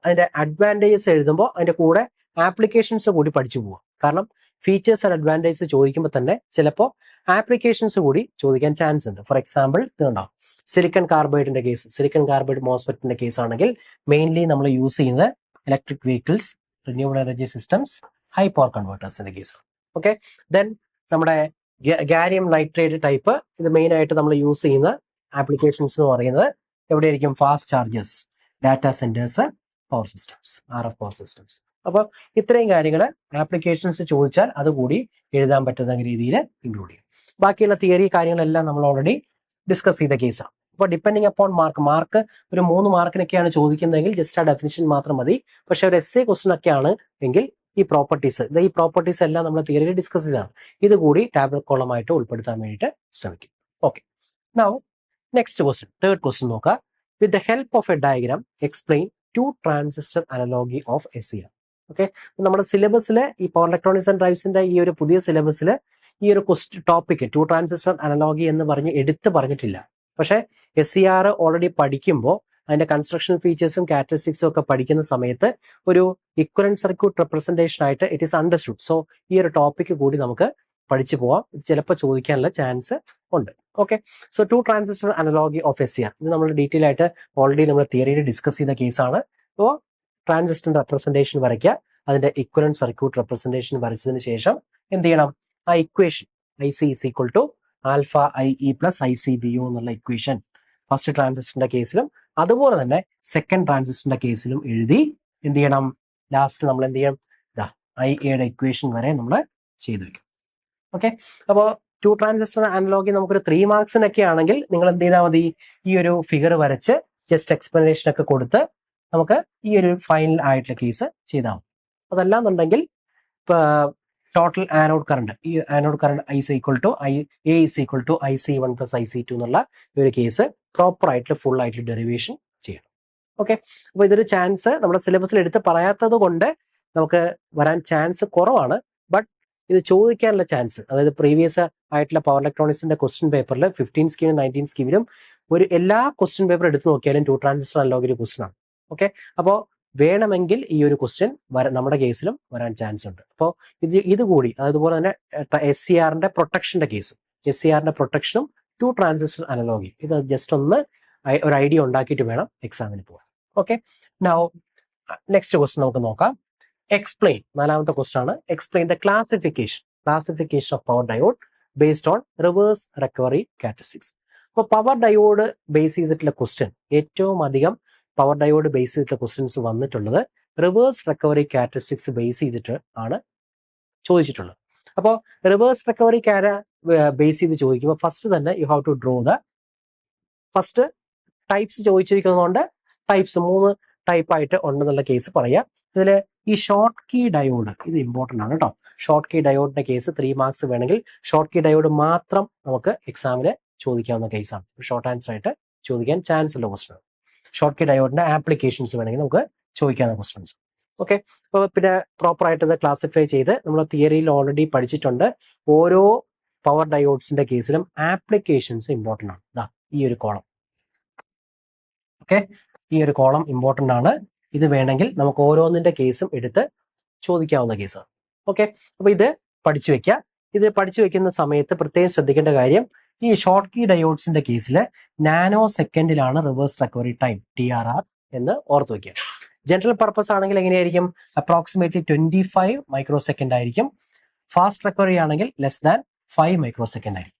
അതിന്റെ അഡ്വാൻറ്റേജസ് എഴുതുമ്പോൾ അതിന്റെ കൂടെ ആപ്ലിക്കേഷൻസ് കൂടി പഠിച്ചു പോവുക. കാരണം ഫീച്ചേഴ്സ് ആൻഡ് അഡ്വാൻറ്റേജസ് ചോദിക്കുമ്പോൾ തന്നെ ചിലപ്പോൾ ആപ്ലിക്കേഷൻസ് കൂടി ചോദിക്കാൻ ചാൻസ് ഉണ്ട്. ഫോർ എക്സാമ്പിൾ ഇതുണ്ടാവും, സിലിക്കൺ കാർബൈഡിന്റെ കേസ്, സിലിക്കൺ കാർബൈഡ് മോസ്ഫെറ്റിന്റെ കേസ് ആണെങ്കിൽ മെയിൻലി നമ്മൾ യൂസ് ചെയ്യുന്നത് electric vehicles, renewable energy systems, high power കൺവേർട്ടേഴ്സിന്റെ കേസാണ്. ഓക്കെ, ദെൻ നമ്മുടെ ഗാലിയം നൈട്രേറ്റ് ടൈപ്പ്, ഇത് മെയിൻ ആയിട്ട് നമ്മൾ യൂസ് ചെയ്യുന്ന ആപ്ലിക്കേഷൻസ് എന്ന് പറയുന്നത് എവിടെയായിരിക്കും? Fast charges, data centres, power systems, RF power systems. അപ്പോൾ ഇത്രയും കാര്യങ്ങൾ ആപ്ലിക്കേഷൻസ് ചോദിച്ചാൽ അതുകൂടി എഴുതാൻ പറ്റുന്ന രീതിയിൽ ഇൻക്ലൂഡ് ചെയ്യും. ബാക്കിയുള്ള തിയറി കാര്യങ്ങളെല്ലാം നമ്മൾ ഓൾറെഡി ഡിസ്കസ് ചെയ്ത കേസാണ്. അപ്പോൾ ഡിപ്പെൻഡിങ് അപ്പോൺ മാർക്ക് ഒരു 3 മാർക്കിനൊക്കെയാണ് ചോദിക്കുന്നതെങ്കിൽ ജസ്റ്റ് ആ ഡെഫിനിഷൻ മാത്രം മതി. പക്ഷെ ഒരു essay ക്വസ്റ്റൻ ഒക്കെയാണ് എങ്കിൽ ഈ പ്രോപ്പർട്ടീസ് എല്ലാം നമ്മൾ തിയറിയിൽ ഡിസ്കസ് ചെയ്തതാണ്. ഇതുകൂടി ടാബ്ലറ്റ് കോളമായിട്ട് ഉൾപ്പെടുത്താൻ വേണ്ടിയിട്ട് ശ്രമിക്കും. Okay, now next question, third question നോക്കുക. With the help of a diagram explain 2 transistor analogy of SCR. Okay, നമ്മുടെ സിലബസിൽ ഈ പവർ ഇലക്ട്രോണിക്സ് ആൻഡ് ഡ്രൈവ്സിന്റെ ഈ ഒരു പുതിയ സിലബസിൽ ഈ ഒരു ടോപ്പിക് 2 ട്രാൻസിസ്റ്റർ അനലോഗി എന്ന് എടുത്ത് പറഞ്ഞിട്ടില്ല. പക്ഷേ SCR ഓൾറെഡി പഠിക്കുമ്പോൾ അതിന്റെ കൺസ്ട്രക്ഷൻ ഫീച്ചേഴ്സും ക്യാരക്ടറിസ്റ്റിക്സും ഒക്കെ പഠിക്കുന്ന സമയത്ത് ഒരു ഇക്വലന്റ് സർക്യൂട്ട് റെപ്രസെന്റേഷൻ ആയിട്ട് ഇറ്റ് ഈസ് അണ്ടർസ്റ്റുഡ്. സോ ഈ ഒരു ടോപ്പിക് കൂടി നമുക്ക് പഠിച്ചു പോവാം. ഇത് ചിലപ്പോൾ ചോദിക്കാനുള്ള ചാൻസ് ഉണ്ട്. Okay, so 2 transistor analogy of SCR ഇത് നമ്മൾ ഡീറ്റെയിൽ ആയിട്ട് ഓൾറെഡി നമ്മൾ തിയറിയിൽ ഡിസ്കസ് ചെയ്ത കേസാണ്. അപ്പോൾ ട്രാൻസിസ്റ്ററിന്റെ റെപ്രസെന്റേഷൻ വരയ്ക്കുക, അതിന്റെ ഇക്വലന്റ് സർക്യൂട്ട് റെപ്രസെന്റേഷൻ വരച്ചതിന് ശേഷം എന്ത് ചെയ്യണം, ആ equation IC is equal to alpha IE plus ICBU എന്നുള്ള ഇക്വേഷൻ ഫസ്റ്റ് ട്രാൻസിസ്റ്ററിന്റെ കേസിലും അതുപോലെ തന്നെ സെക്കൻഡ് ട്രാൻസിസ്റ്ററിന്റെ കേസിലും എഴുതി എന്ത് ചെയ്യണം, ലാസ്റ്റ് നമ്മൾ എന്ത് ചെയ്യണം, IAയുടെ ഇക്വേഷൻ വരെ നമ്മൾ ചെയ്തു വെക്കും. ഓക്കെ, അപ്പോൾ 2 ട്രാൻസിസ്റ്റർ അനലോഗി നമുക്കൊരു 3 മാർക്സിനൊക്കെ ആണെങ്കിൽ നിങ്ങൾ എന്ത് ചെയ്താൽ മതി, ഈ ഒരു ഫിഗർ വരച്ച് ജസ്റ്റ് എക്സ്പ്ലനേഷൻ ഒക്കെ കൊടുത്ത് നമുക്ക് ഈ ഒരു ഫൈനൽ ആയിട്ടുള്ള കേസ് ചെയ്താൽ മതി. അതല്ലാന്നുണ്ടെങ്കിൽ ടോട്ടൽ ആനോഡ് കറണ്ട്, ഈ anode current A is equal to IC1 plus IC2 എന്നുള്ള ഈ ഒരു കേസ് പ്രോപ്പർ ആയിട്ട് ഫുൾ ആയിട്ട് ഡെറിവേഷൻ ചെയ്യണം. ഓക്കെ, അപ്പോൾ ഇതൊരു ചാൻസ് നമ്മുടെ സിലബസിൽ എടുത്ത് പറയാത്തത് കൊണ്ട് നമുക്ക് വരാൻ ചാൻസ് കുറവാണ്. ബട്ട് ഇത് ചോദിക്കാനുള്ള ചാൻസ്, അതായത് പ്രീവിയസ് ആയിട്ടുള്ള പവർ ഇലക്ട്രോണിക്സിന്റെ ക്വസ്റ്റ്യൻ പേപ്പറിൽ 15 സ്കീമിലും 19 സ്കീമിലും ഒരു എല്ലാ ക്വസ്റ്റ്യൻ പേപ്പർ എടുത്ത് നോക്കിയാലും 2 ട്രാൻസിസ്റ്റർ അനലോഗി ഒരു ക്വസ്റ്റ്യൻ ആണ്. ഓക്കെ, അപ്പോൾ വേണമെങ്കിൽ ഈ ഒരു ക്വസ്റ്റ്യൻ നമ്മുടെ കേസിലും വരാൻ ചാൻസ് ഉണ്ട്. അപ്പോൾ ഇത് കൂടി അതുപോലെ തന്നെ SCRന്റെ പ്രൊട്ടക്ഷന്റെ കേസ്, SCRന്റെ പ്രൊട്ടക്ഷനും 2 ട്രാൻസിസ്റ്റർ അനലോഗി, ഇത് ജസ്റ്റ് ഒന്ന് ഒരു ഐഡിയ ഉണ്ടാക്കിയിട്ട് വേണം എക്സാമിന് പോകാൻ. ഓക്കെ, നൗ നെക്സ്റ്റ് ക്വസ്റ്റ്യൻ നമുക്ക് നോക്കാം. എക്സ്പ്ലെയിൻ, നാലാമത്തെ ക്വസ്റ്റ്യൻ ആണ്. Explain the classification of power diode based on reverse recovery characteristics. അപ്പോൾ പവർ ഡയോഡ് ബേസ് ചെയ്തിട്ടുള്ള ക്വസ്റ്റ്യൻ, ഏറ്റവും അധികം പവർ ഡയോഡ് ബേസ് ചെയ്തിട്ടുള്ള ക്വസ്റ്റ്യൻസ് വന്നിട്ടുള്ളത് റിവേഴ്സ് റിക്കവറി ക്യാരക്ടറിസ്റ്റിക്സ് ബേസ് ചെയ്തിട്ട് ആണ് ചോദിച്ചിട്ടുള്ളത്. അപ്പോൾ റിവേഴ്സ് റിക്കവറി ബേസ് ചെയ്ത് ചോദിക്കുമ്പോൾ ഫസ്റ്റ് തന്നെ you have to draw the first types ചോദിച്ചിരിക്കുന്നതുകൊണ്ട് ടൈപ്സ് 3 ടൈപ്പ് ആയിട്ട് ഉണ്ടെന്നുള്ള കേസ് പറയാം. ഇതിൽ ഈ ഷോർട്ട് കീ ഡയോഡ് ഇത് ഇമ്പോർട്ടൻ്റ് ആണ് കേട്ടോ. ഷോർട്ട് കീ ഡയോഡിന്റെ കേസ് 3 മാർക്സ് വേണമെങ്കിൽ ഷോർട്ട് കീ ഡയോഡ് മാത്രം നമുക്ക് എക്സാമിന് ചോദിക്കാവുന്ന കേസാണ്. ഷോർട്ട് ആൻസർ ആയിട്ട് ചോദിക്കാൻ ചാൻസ് ഉള്ള ക്വസ്റ്റൻ ആണ്. ഷോർട്ട് കീ ഡയോഡിന്റെ ആപ്ലിക്കേഷൻസ് വേണമെങ്കിൽ നമുക്ക് ചോദിക്കാവുന്ന ക്വസ്റ്റൻസ്. ഓക്കെ, അപ്പോൾ പിന്നെ പ്രോപ്പർ ആയിട്ട് ഇത് ക്ലാസിഫൈ ചെയ്ത് നമ്മൾ തിയറിയിൽ ഓൾറെഡി പഠിച്ചിട്ടുണ്ട്. ഓരോ പവർ ഡയോഡ്സിന്റെ കേസിലും ആപ്ലിക്കേഷൻസ് ഇമ്പോർട്ടൻ്റ് ആണ്. ഈ ഒരു കോളം, ഓക്കെ, ഈ ഒരു കോളം ഇമ്പോർട്ടൻ്റ് ആണ്. ഇത് വേണമെങ്കിൽ നമുക്ക് ഓരോന്നിന്റെ കേസും എടുത്ത് ചോദിക്കാവുന്ന കേസാണ്. ഓക്കെ, അപ്പൊ ഇത് പഠിച്ചു വെക്കുക. ഇത് പഠിച്ചു വെക്കുന്ന സമയത്ത് പ്രത്യേകം ശ്രദ്ധിക്കേണ്ട കാര്യം, ഈ ഷോർട്ട് കീ ഡയോഡ്സിന്റെ കേസിൽ നാനോ സെക്കൻഡിലാണ് റിവേഴ്സ് റിക്കവറി ടൈം TRR എന്ന് ഓർത്ത് വെക്കുക. ജനറൽ പർപ്പസ് ആണെങ്കിൽ എങ്ങനെയായിരിക്കും, അപ്രോക്സിമേറ്റ്ലി 25 മൈക്രോ സെക്കൻഡ് ആയിരിക്കും. ഫാസ്റ്റ് റിക്കവറി ആണെങ്കിൽ ലെസ് ദാൻ 5 മൈക്രോ സെക്കൻഡ് ആയിരിക്കും.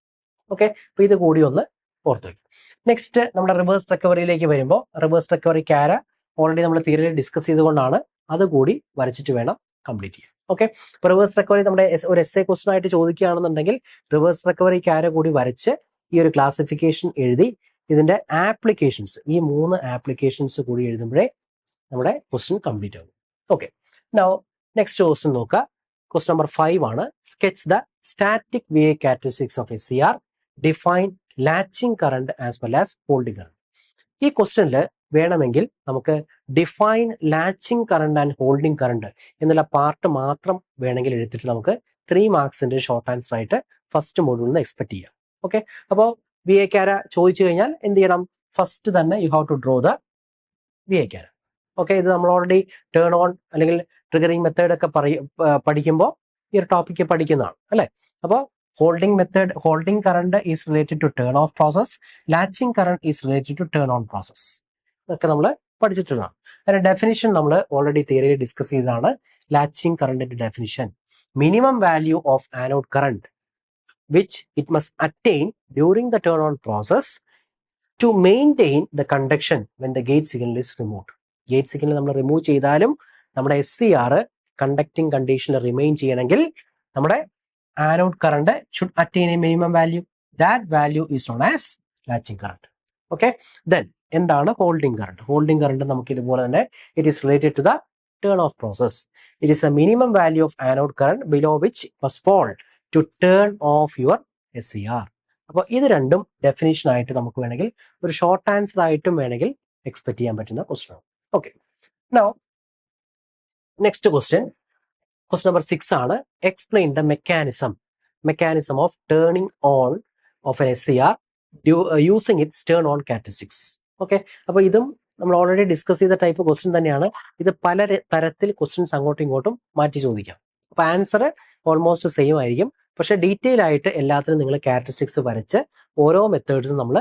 ഓക്കെ, അപ്പൊ ഇത് കൂടി ഒന്ന് ഓർത്ത് വയ്ക്കും. നെക്സ്റ്റ് നമ്മുടെ റിവേഴ്സ് റിക്കവറിയിലേക്ക് വരുമ്പോൾ റിവേഴ്സ് റിക്കവറി ക്യാര ഓൾറെഡി നമ്മൾ തിയറിയിൽ ഡിസ്കസ് ചെയ്തുകൊണ്ടാണ്, അതുകൂടി വരച്ചിട്ട് വേണം കംപ്ലീറ്റ് ചെയ്യാൻ. ഓക്കെ, ഇപ്പോൾ റിവേഴ്സ് റിക്കവറി നമ്മുടെ ഒരു essay ക്വസ്റ്റൻ ആയിട്ട് ചോദിക്കുകയാണെന്നുണ്ടെങ്കിൽ റിവേഴ്സ് റിക്കവറി ക്യാര കൂടി വരച്ച് ഈ ഒരു ക്ലാസിഫിക്കേഷൻ എഴുതി ഇതിന്റെ ആപ്ലിക്കേഷൻസ്, ഈ 3 ആപ്ലിക്കേഷൻസ് കൂടി എഴുതുമ്പോഴേ നമ്മുടെ ക്വസ്റ്റൻ കംപ്ലീറ്റ് ആകും. ഓക്കെ, നൗ നെക്സ്റ്റ് ക്വസ്റ്റൻ നോക്കുക. ക്വസ്റ്റൻ നമ്പർ 5 ആണ്. Sketch the static VA characteristics of SCR, define latching current as well as holding current. ഈ ക്വസ്റ്റനിൽ വേണമെങ്കിൽ നമുക്ക് define latching current and holding current എന്നുള്ള പാർട്ട് മാത്രം വേണമെങ്കിൽ എടുത്തിട്ട് നമുക്ക് 3 മാർക്സിന്റെ ഷോർട്ട് ആൻസർ ആയിട്ട് ഫസ്റ്റ് മോഡ്യൂളിൽ നിന്ന് എക്സ്പെക്ട് ചെയ്യാം. ഓക്കെ, അപ്പോൾ VA ക്യാര ചോദിച്ചു കഴിഞ്ഞാൽ എന്ത് ചെയ്യണം, ഫസ്റ്റ് തന്നെ you have to draw the VA ക്യാര. ഓക്കെ, ഇത് നമ്മൾ ഓൾറെഡി ടേൺ ഓൺ അല്ലെങ്കിൽ ട്രിഗറിങ് മെത്തേഡ് ഒക്കെ പഠിക്കുമ്പോൾ ഈ ഒരു ടോപ്പിക്ക് പഠിക്കുന്നതാണ് അല്ലെ. അപ്പോൾ holding current is related to turn off process, latching current is related to turn on process. ഇതൊക്കെ നമ്മൾ പഠിച്ചിട്ടുള്ളതാണ്. അതിന്റെ ഡെഫിനിഷൻ നമ്മൾ ഓൾറെഡി തിയറിയിൽ ഡിസ്കസ് ചെയ്തതാണ്. ലാച്ചിങ് കറണ്ടിന്റെ definition, minimum value of anode current which it must attain during the turn on process to maintain the conduction when the gate signal is removed. Gate signal നമ്മൾ റിമൂവ് ചെയ്താലും നമ്മുടെ SCR കണ്ടക്ടിങ് കണ്ടീഷനിൽ റിമെയിൻ ചെയ്യണമെങ്കിൽ നമ്മുടെ anode current should attain a minimum value. That value is known as latching current. Okay, then എന്താണ് ഹോൾഡിംഗ് കറണ്ട്? ഹോൾഡിംഗ് കറണ്ട് നമുക്ക് ഇതുപോലെ തന്നെ it is related to the turn off process. It is a minimum value of anode current below which must fall to turn off your SCR. അപ്പോൾ ഇത് രണ്ടും ഡെഫിനിഷൻ ആയിട്ട് നമുക്ക് വേണമെങ്കിൽ ഒരു ഷോർട്ട് ആൻസർ ആയിട്ടും വേണമെങ്കിൽ എക്സ്പെക്ട് ചെയ്യാൻ പറ്റുന്ന ക്വസ്റ്റൻ ആണ്. Okay, now next question number 6 ആണ്. Explain the mechanism of turning on of N SCR using it's turn on characteristics. Okay, അപ്പോൾ ഇതും നമ്മൾ ഓൾറെഡി ഡിസ്കസ് ചെയ്ത ടൈപ്പ് ക്വസ്റ്റ്യൻ തന്നെയാണ്. ഇത് പല തരത്തിൽ ക്വസ്റ്റ്യൻസ് അങ്ങോട്ടും ഇങ്ങോട്ടും മാറ്റി ചോദിക്കാം. അപ്പോൾ ആൻസർ ഓൾമോസ്റ്റ് സെയിം ആയിരിക്കും. പക്ഷെ ഡീറ്റെയിൽ ആയിട്ട് എല്ലാത്തിനും നിങ്ങൾ ക്യാരക്ടറിസ്റ്റിക്സ് വരച്ച് ഓരോ മെത്തേഡ്സും നമ്മൾ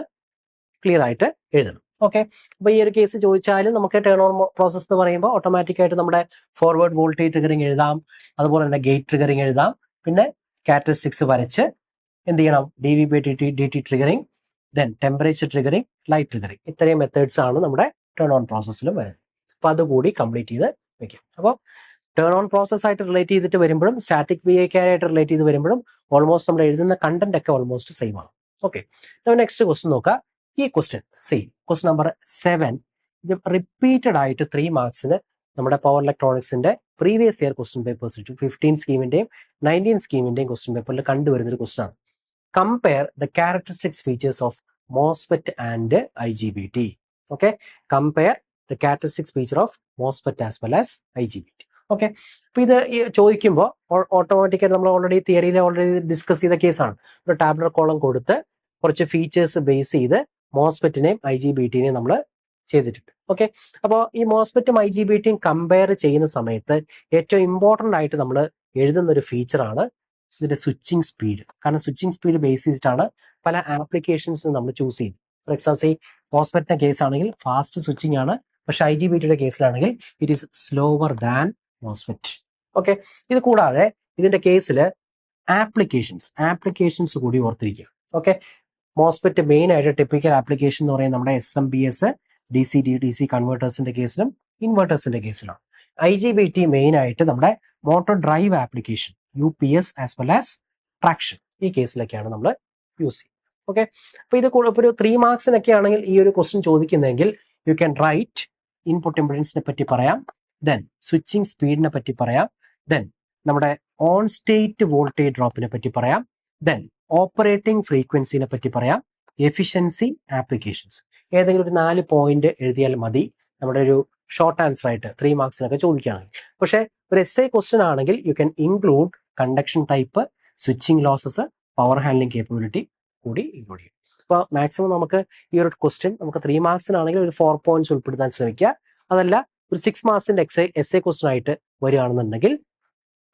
ക്ലിയർ ആയിട്ട് എഴുതണം. ഓക്കെ, അപ്പൊ ഈ ഒരു കേസ് ചോദിച്ചാലും നമുക്ക് ടേൺ ഓൺ പ്രോസസ് എന്ന് പറയുമ്പോൾ ഓട്ടോമാറ്റിക് ആയിട്ട് നമ്മുടെ ഫോർവേഡ് വോൾട്ടേജ് ട്രിഗറിങ് എഴുതാം, അതുപോലെ തന്നെ ഗേറ്റ് ട്രിഗറിങ് എഴുതാം, പിന്നെ ക്യാരക്ടറിസ്റ്റിക്സ് വരച്ച് എന്ത് ചെയ്യണം, DV/dt triggering, then temperature triggering, light triggering, ഇത്രയും മെത്തേഡ്സ് ആണ് നമ്മുടെ ടേൺ ഓൺ പ്രോസസ്സിലും വരുന്നത്. അപ്പൊ അതുകൂടി കംപ്ലീറ്റ് ചെയ്ത് വെക്കും. അപ്പോൾ ടേൺ ഓൺ പ്രോസസ് ആയിട്ട് റിലേറ്റ് ചെയ്തിട്ട് വരുമ്പോഴും സ്റ്റാറ്റിക് VIK ആയിട്ട് റിലേറ്റ് ചെയ്ത് വരുമ്പോഴും ഓൾമോസ്റ്റ് നമ്മൾ എഴുതുന്ന കണ്ടന്റ് ഒക്കെ ഓൾമോസ്റ്റ് സെയിം ആണ്. ഓക്കെ, നെക്സ്റ്റ് ക്വസ്റ്റ്യൻ നോക്കാം. ഈ ക്വസ്റ്റ്യൻ ക്വസ്റ്റ്യൻ നമ്പർ 7 ഇത് റിപ്പീറ്റഡ് ആയിട്ട് 3 മാർക്സിന് നമ്മുടെ പവർ ഇലക്ട്രോണിക്സിന്റെ പ്രീവിയസ് ഇയർ ക്വസ്റ്റ്യൻ പേപ്പേഴ്സ് 15 സ്കീമിന്റെയും 19 സ്കീമിന്റെയും ക്വസ്റ്റ്യൻ പേപ്പറിൽ കണ്ടുവരുന്ന ഒരു ക്വസ്റ്റ്യൻ ആണ്. Compare the characteristics features of MOSFET and IGBT. Okay, compare the characteristics feature of MOSFET as well as IGBT. Okay, അപ്പൊ ഇത് ചോദിക്കുമ്പോൾ ഓട്ടോമാറ്റിക്കായിട്ട് നമ്മൾ ഓൾറെഡി തിയറിയിൽ ഓൾറെഡി ഡിസ്കസ് ചെയ്ത കേസാണ്. ഒരു ടാബ്ലർ കോളം കൊടുത്ത് കുറച്ച് ഫീച്ചേഴ്സ് ബേസ് ചെയ്ത് മോസ്ഫെറ്റിനെയും IGBTനെയും നമ്മൾ ചെയ്തിട്ടുണ്ട്. ഓക്കെ, അപ്പോൾ ഈ മോസ്ഫെറ്റും IGBTയും കമ്പയർ ചെയ്യുന്ന സമയത്ത് ഏറ്റവും ഇമ്പോർട്ടൻ്റ് ആയിട്ട് നമ്മൾ എഴുതുന്ന ഒരു ഫീച്ചറാണ് ഇതിന്റെ സ്വിച്ചിങ് സ്പീഡ്. കാരണം സ്വിച്ചിങ് സ്പീഡ് ബേസ് ചെയ്തിട്ടാണ് പല ആപ്ലിക്കേഷൻസും നമ്മൾ ചൂസ് ചെയ്ത്. ഫോർ എക്സാമ്പിൾ മോസ്ഫെറ്റിന്റെ കേസ് ആണെങ്കിൽ ഫാസ്റ്റ് സ്വിച്ചിങ് ആണ്, പക്ഷെ IGBTയുടെ കേസിലാണെങ്കിൽ it is slower than MOSFET. Okay, ഇത് കൂടാതെ ഇതിന്റെ കേസിൽ ആപ്ലിക്കേഷൻസ് കൂടി ഓർത്തിരിക്കുക. ഓക്കെ, മോസ്ഫെറ്റ് മെയിൻ ആയിട്ട് ടിപ്പിക്കൽ ആപ്ലിക്കേഷൻ എന്ന് പറയുന്നത് നമ്മുടെ SMPS, DC-DC കൺവേർട്ടേഴ്സിന്റെ കേസിലും ഇൻവേർട്ടേഴ്സിന്റെ കേസിലാണ്. IGBT മെയിൻ ആയിട്ട് നമ്മുടെ motor drive application, UPS as well as traction, ഈ കേസിലൊക്കെയാണ് നമ്മൾ യൂസ് ചെയ്യുന്നത്. ഓക്കെ, അപ്പൊ ഇത് ഒരു 3 മാർക്സിനൊക്കെ ആണെങ്കിൽ ഈ ഒരു ക്വസ്റ്റ്യൻ ചോദിക്കുന്നെങ്കിൽ യു ക്യാൻ റൈറ്റ് ഇൻപുട്ട് ഇംപെഡൻസിനെ പറ്റി പറയാം, ദെൻ സ്വിച്ചിങ് സ്പീഡിനെ പറ്റി പറയാം, ദെൻ നമ്മുടെ ഓൺ സ്റ്റേറ്റ് വോൾട്ടേജ് ഡ്രോപ്പിനെ പറ്റി പറയാം, ദെൻ ഓപ്പറേറ്റിംഗ് ഫ്രീക്വൻസിനെ പറ്റി പറയാം, എഫിഷ്യൻസി, ആപ്ലിക്കേഷൻസ്. ഏതെങ്കിലും ഒരു 4 പോയിന്റ് എഴുതിയാൽ മതി നമ്മുടെ ഒരു ഷോർട്ട് ആൻസർ ആയിട്ട് 3 മാർക്സിനൊക്കെ ചോദിക്കുകയാണെങ്കിൽ. പക്ഷേ ഒരു essay ക്വസ്റ്റ്യൻ ആണെങ്കിൽ you can include conduction type, switching losses, power handling capability കൂടി ഇൻക്ലൂഡ് ചെയ്യും. അപ്പോൾ മാക്സിമം നമുക്ക് ഈ ഒരു ക്വസ്റ്റ്യൻ നമുക്ക് 3 മാർക്സിനാണെങ്കിൽ ഒരു 4 പോയിന്റ്സ് ഉൾപ്പെടുത്താൻ ശ്രമിക്കുക. അതല്ല ഒരു 6 മാർക്സിന്റെ essay ക്വസ്റ്റ്യൻ ആയിട്ട് വരികയാണെന്നുണ്ടെങ്കിൽ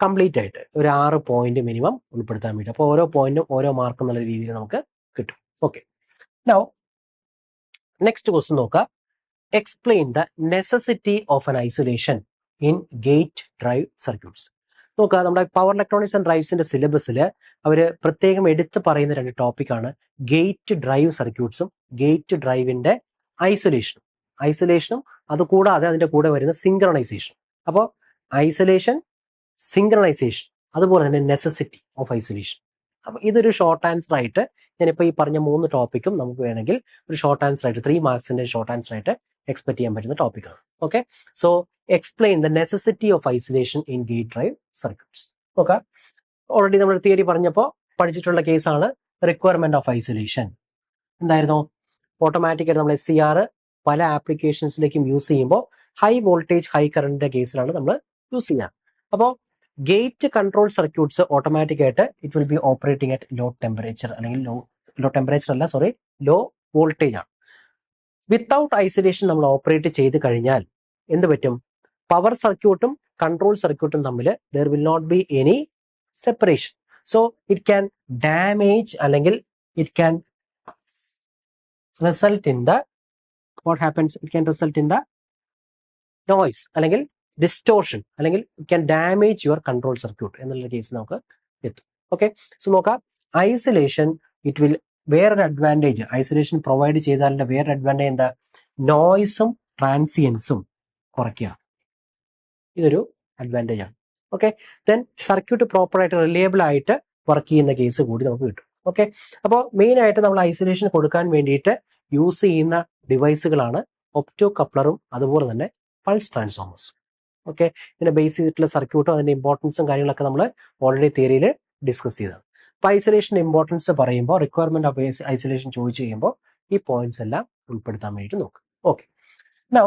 കംപ്ലീറ്റ് ആയിട്ട് ഒരു 6 പോയിന്റ് മിനിമം ഉൾപ്പെടുത്താൻ വേണ്ടി. അപ്പോൾ ഓരോ പോയിന്റും ഓരോ മാർക്ക് എന്നുള്ള രീതിയിൽ നമുക്ക് കിട്ടും. ഓക്കെ, നൗ നെക്സ്റ്റ് ക്വസ്റ്റ്യൻ നോക്കുക. Explain the necessity of an isolation in gate drive circuits. നോക്കുക, നമ്മുടെ പവർ ഇലക്ട്രോണിക്സ് ആൻഡ് ഡ്രൈവ്സിന്റെ സിലബസിൽ അവർ പ്രത്യേകം എടുത്ത് പറയുന്ന 2 ടോപ്പിക്കാണ് ഗേറ്റ് ഡ്രൈവ് സർക്യൂട്ട്സും ഗേറ്റ് ഡ്രൈവിന്റെ ഐസൊലേഷനും അതുകൂടാതെ അതിന്റെ കൂടെ വരുന്ന സിങ്ക്രണൈസേഷൻ. അപ്പോൾ ഐസൊലേഷൻ, സിങ്ക്രണൈസേഷൻ, അതുപോലെ തന്നെ നെസസിറ്റി ഓഫ് ഐസൊലേഷൻ. അപ്പൊ ഇതൊരു ഷോർട്ട് ആൻസർ ആയിട്ട് ഞാനിപ്പോൾ ഈ പറഞ്ഞ 3 ടോപ്പിക്കും നമുക്ക് വേണമെങ്കിൽ ഒരു ഷോർട്ട് ആൻസർ ആയിട്ട് 3 മാർക്സിന്റെ ഷോർട്ട് ആൻസർ ആയിട്ട് എക്സ്പെക്ട് ചെയ്യാൻ പറ്റുന്ന ടോപ്പിക്കാണ്. Okay, so explain the necessity of isolation in gate drive circuits. നോക്കാം, ഓൾറെഡി നമ്മൾ തിയറി പറഞ്ഞപ്പോൾ പഠിച്ചിട്ടുള്ള കേസാണ് റിക്വയർമെന്റ് ഓഫ് ഐസൊലേഷൻ. എന്തായിരുന്നു? ഓട്ടോമാറ്റിക്കായിട്ട് നമ്മൾ SCR പല ആപ്ലിക്കേഷൻസിലേക്കും യൂസ് ചെയ്യുമ്പോൾ ഹൈ വോൾട്ടേജ് ഹൈ കറണ്ടിന്റെ കേസിലാണ് നമ്മൾ യൂസ് ചെയ്യുക. അപ്പോൾ ഗേറ്റ് കൺട്രോൾ സർക്യൂട്ട്സ് ഓട്ടോമാറ്റിക് ആയിട്ട് it will be operating at low temperature, അല്ലെങ്കിൽ ലോ വോൾട്ടേജ് ആണ്. വിത്തൗട്ട് ഐസൊലേഷൻ നമ്മൾ ഓപ്പറേറ്റ് ചെയ്ത് കഴിഞ്ഞാൽ എന്ത് പറ്റും? പവർ സർക്യൂട്ടും കൺട്രോൾ സർക്യൂട്ടും തമ്മിൽ there will not be any separation. So it can damage, അല്ലെങ്കിൽ it can result in the noise, അല്ലെങ്കിൽ ഡിസ്റ്റോർഷൻ, അല്ലെങ്കിൽ it can damage your control circuit എന്നുള്ള കേസ് നമുക്ക് എത്തും. ഓക്കെ, സോ നോക്കാം, ഐസൊലേഷൻ ഇറ്റ് വിൽ, വേറൊരു അഡ്വാൻറ്റേജ് ഐസൊലേഷൻ പ്രൊവൈഡ് ചെയ്താലിന്റെ വേറൊരു അഡ്വാൻറ്റേജ് എന്താ? നോയ്സും ട്രാൻസിയൻസും കുറയ്ക്കുക. ഇതൊരു അഡ്വാൻറ്റേജ് ആണ്. ഓക്കെ, ദെൻ സർക്യൂട്ട് പ്രോപ്പറായിട്ട് റിലയബിൾ ആയിട്ട് വർക്ക് ചെയ്യുന്ന കേസ് കൂടി നമുക്ക് കിട്ടും. ഓക്കെ, അപ്പോൾ മെയിൻ ആയിട്ട് നമ്മൾ ഐസൊലേഷൻ കൊടുക്കാൻ വേണ്ടിയിട്ട് യൂസ് ചെയ്യുന്ന ഡിവൈസുകളാണ് ഒപ്റ്റോ കപ്ലറും അതുപോലെ തന്നെ പൾസ് ട്രാൻസ്ഫോമേഴ്സും. ഓക്കെ, ഇതിനെ ബേസ് ചെയ്തിട്ടുള്ള സർക്യൂട്ടും അതിന്റെ ഇമ്പോർട്ടൻസും കാര്യങ്ങളൊക്കെ നമ്മൾ ഓൾറെഡി തിയറിയിൽ ഡിസ്കസ് ചെയ്തതാണ്. അപ്പോൾ ഐസൊലേഷന്റെ ഇമ്പോർട്ടൻസ് പറയുമ്പോൾ, റിക്വയർമെന്റ് ഓഫ് ഐസൊലേഷൻ ചോദിച്ചു കഴിയുമ്പോൾ ഈ പോയിന്റ്സ് എല്ലാം ഉൾപ്പെടുത്താൻ വേണ്ടിയിട്ട് നോക്കും. Okay, now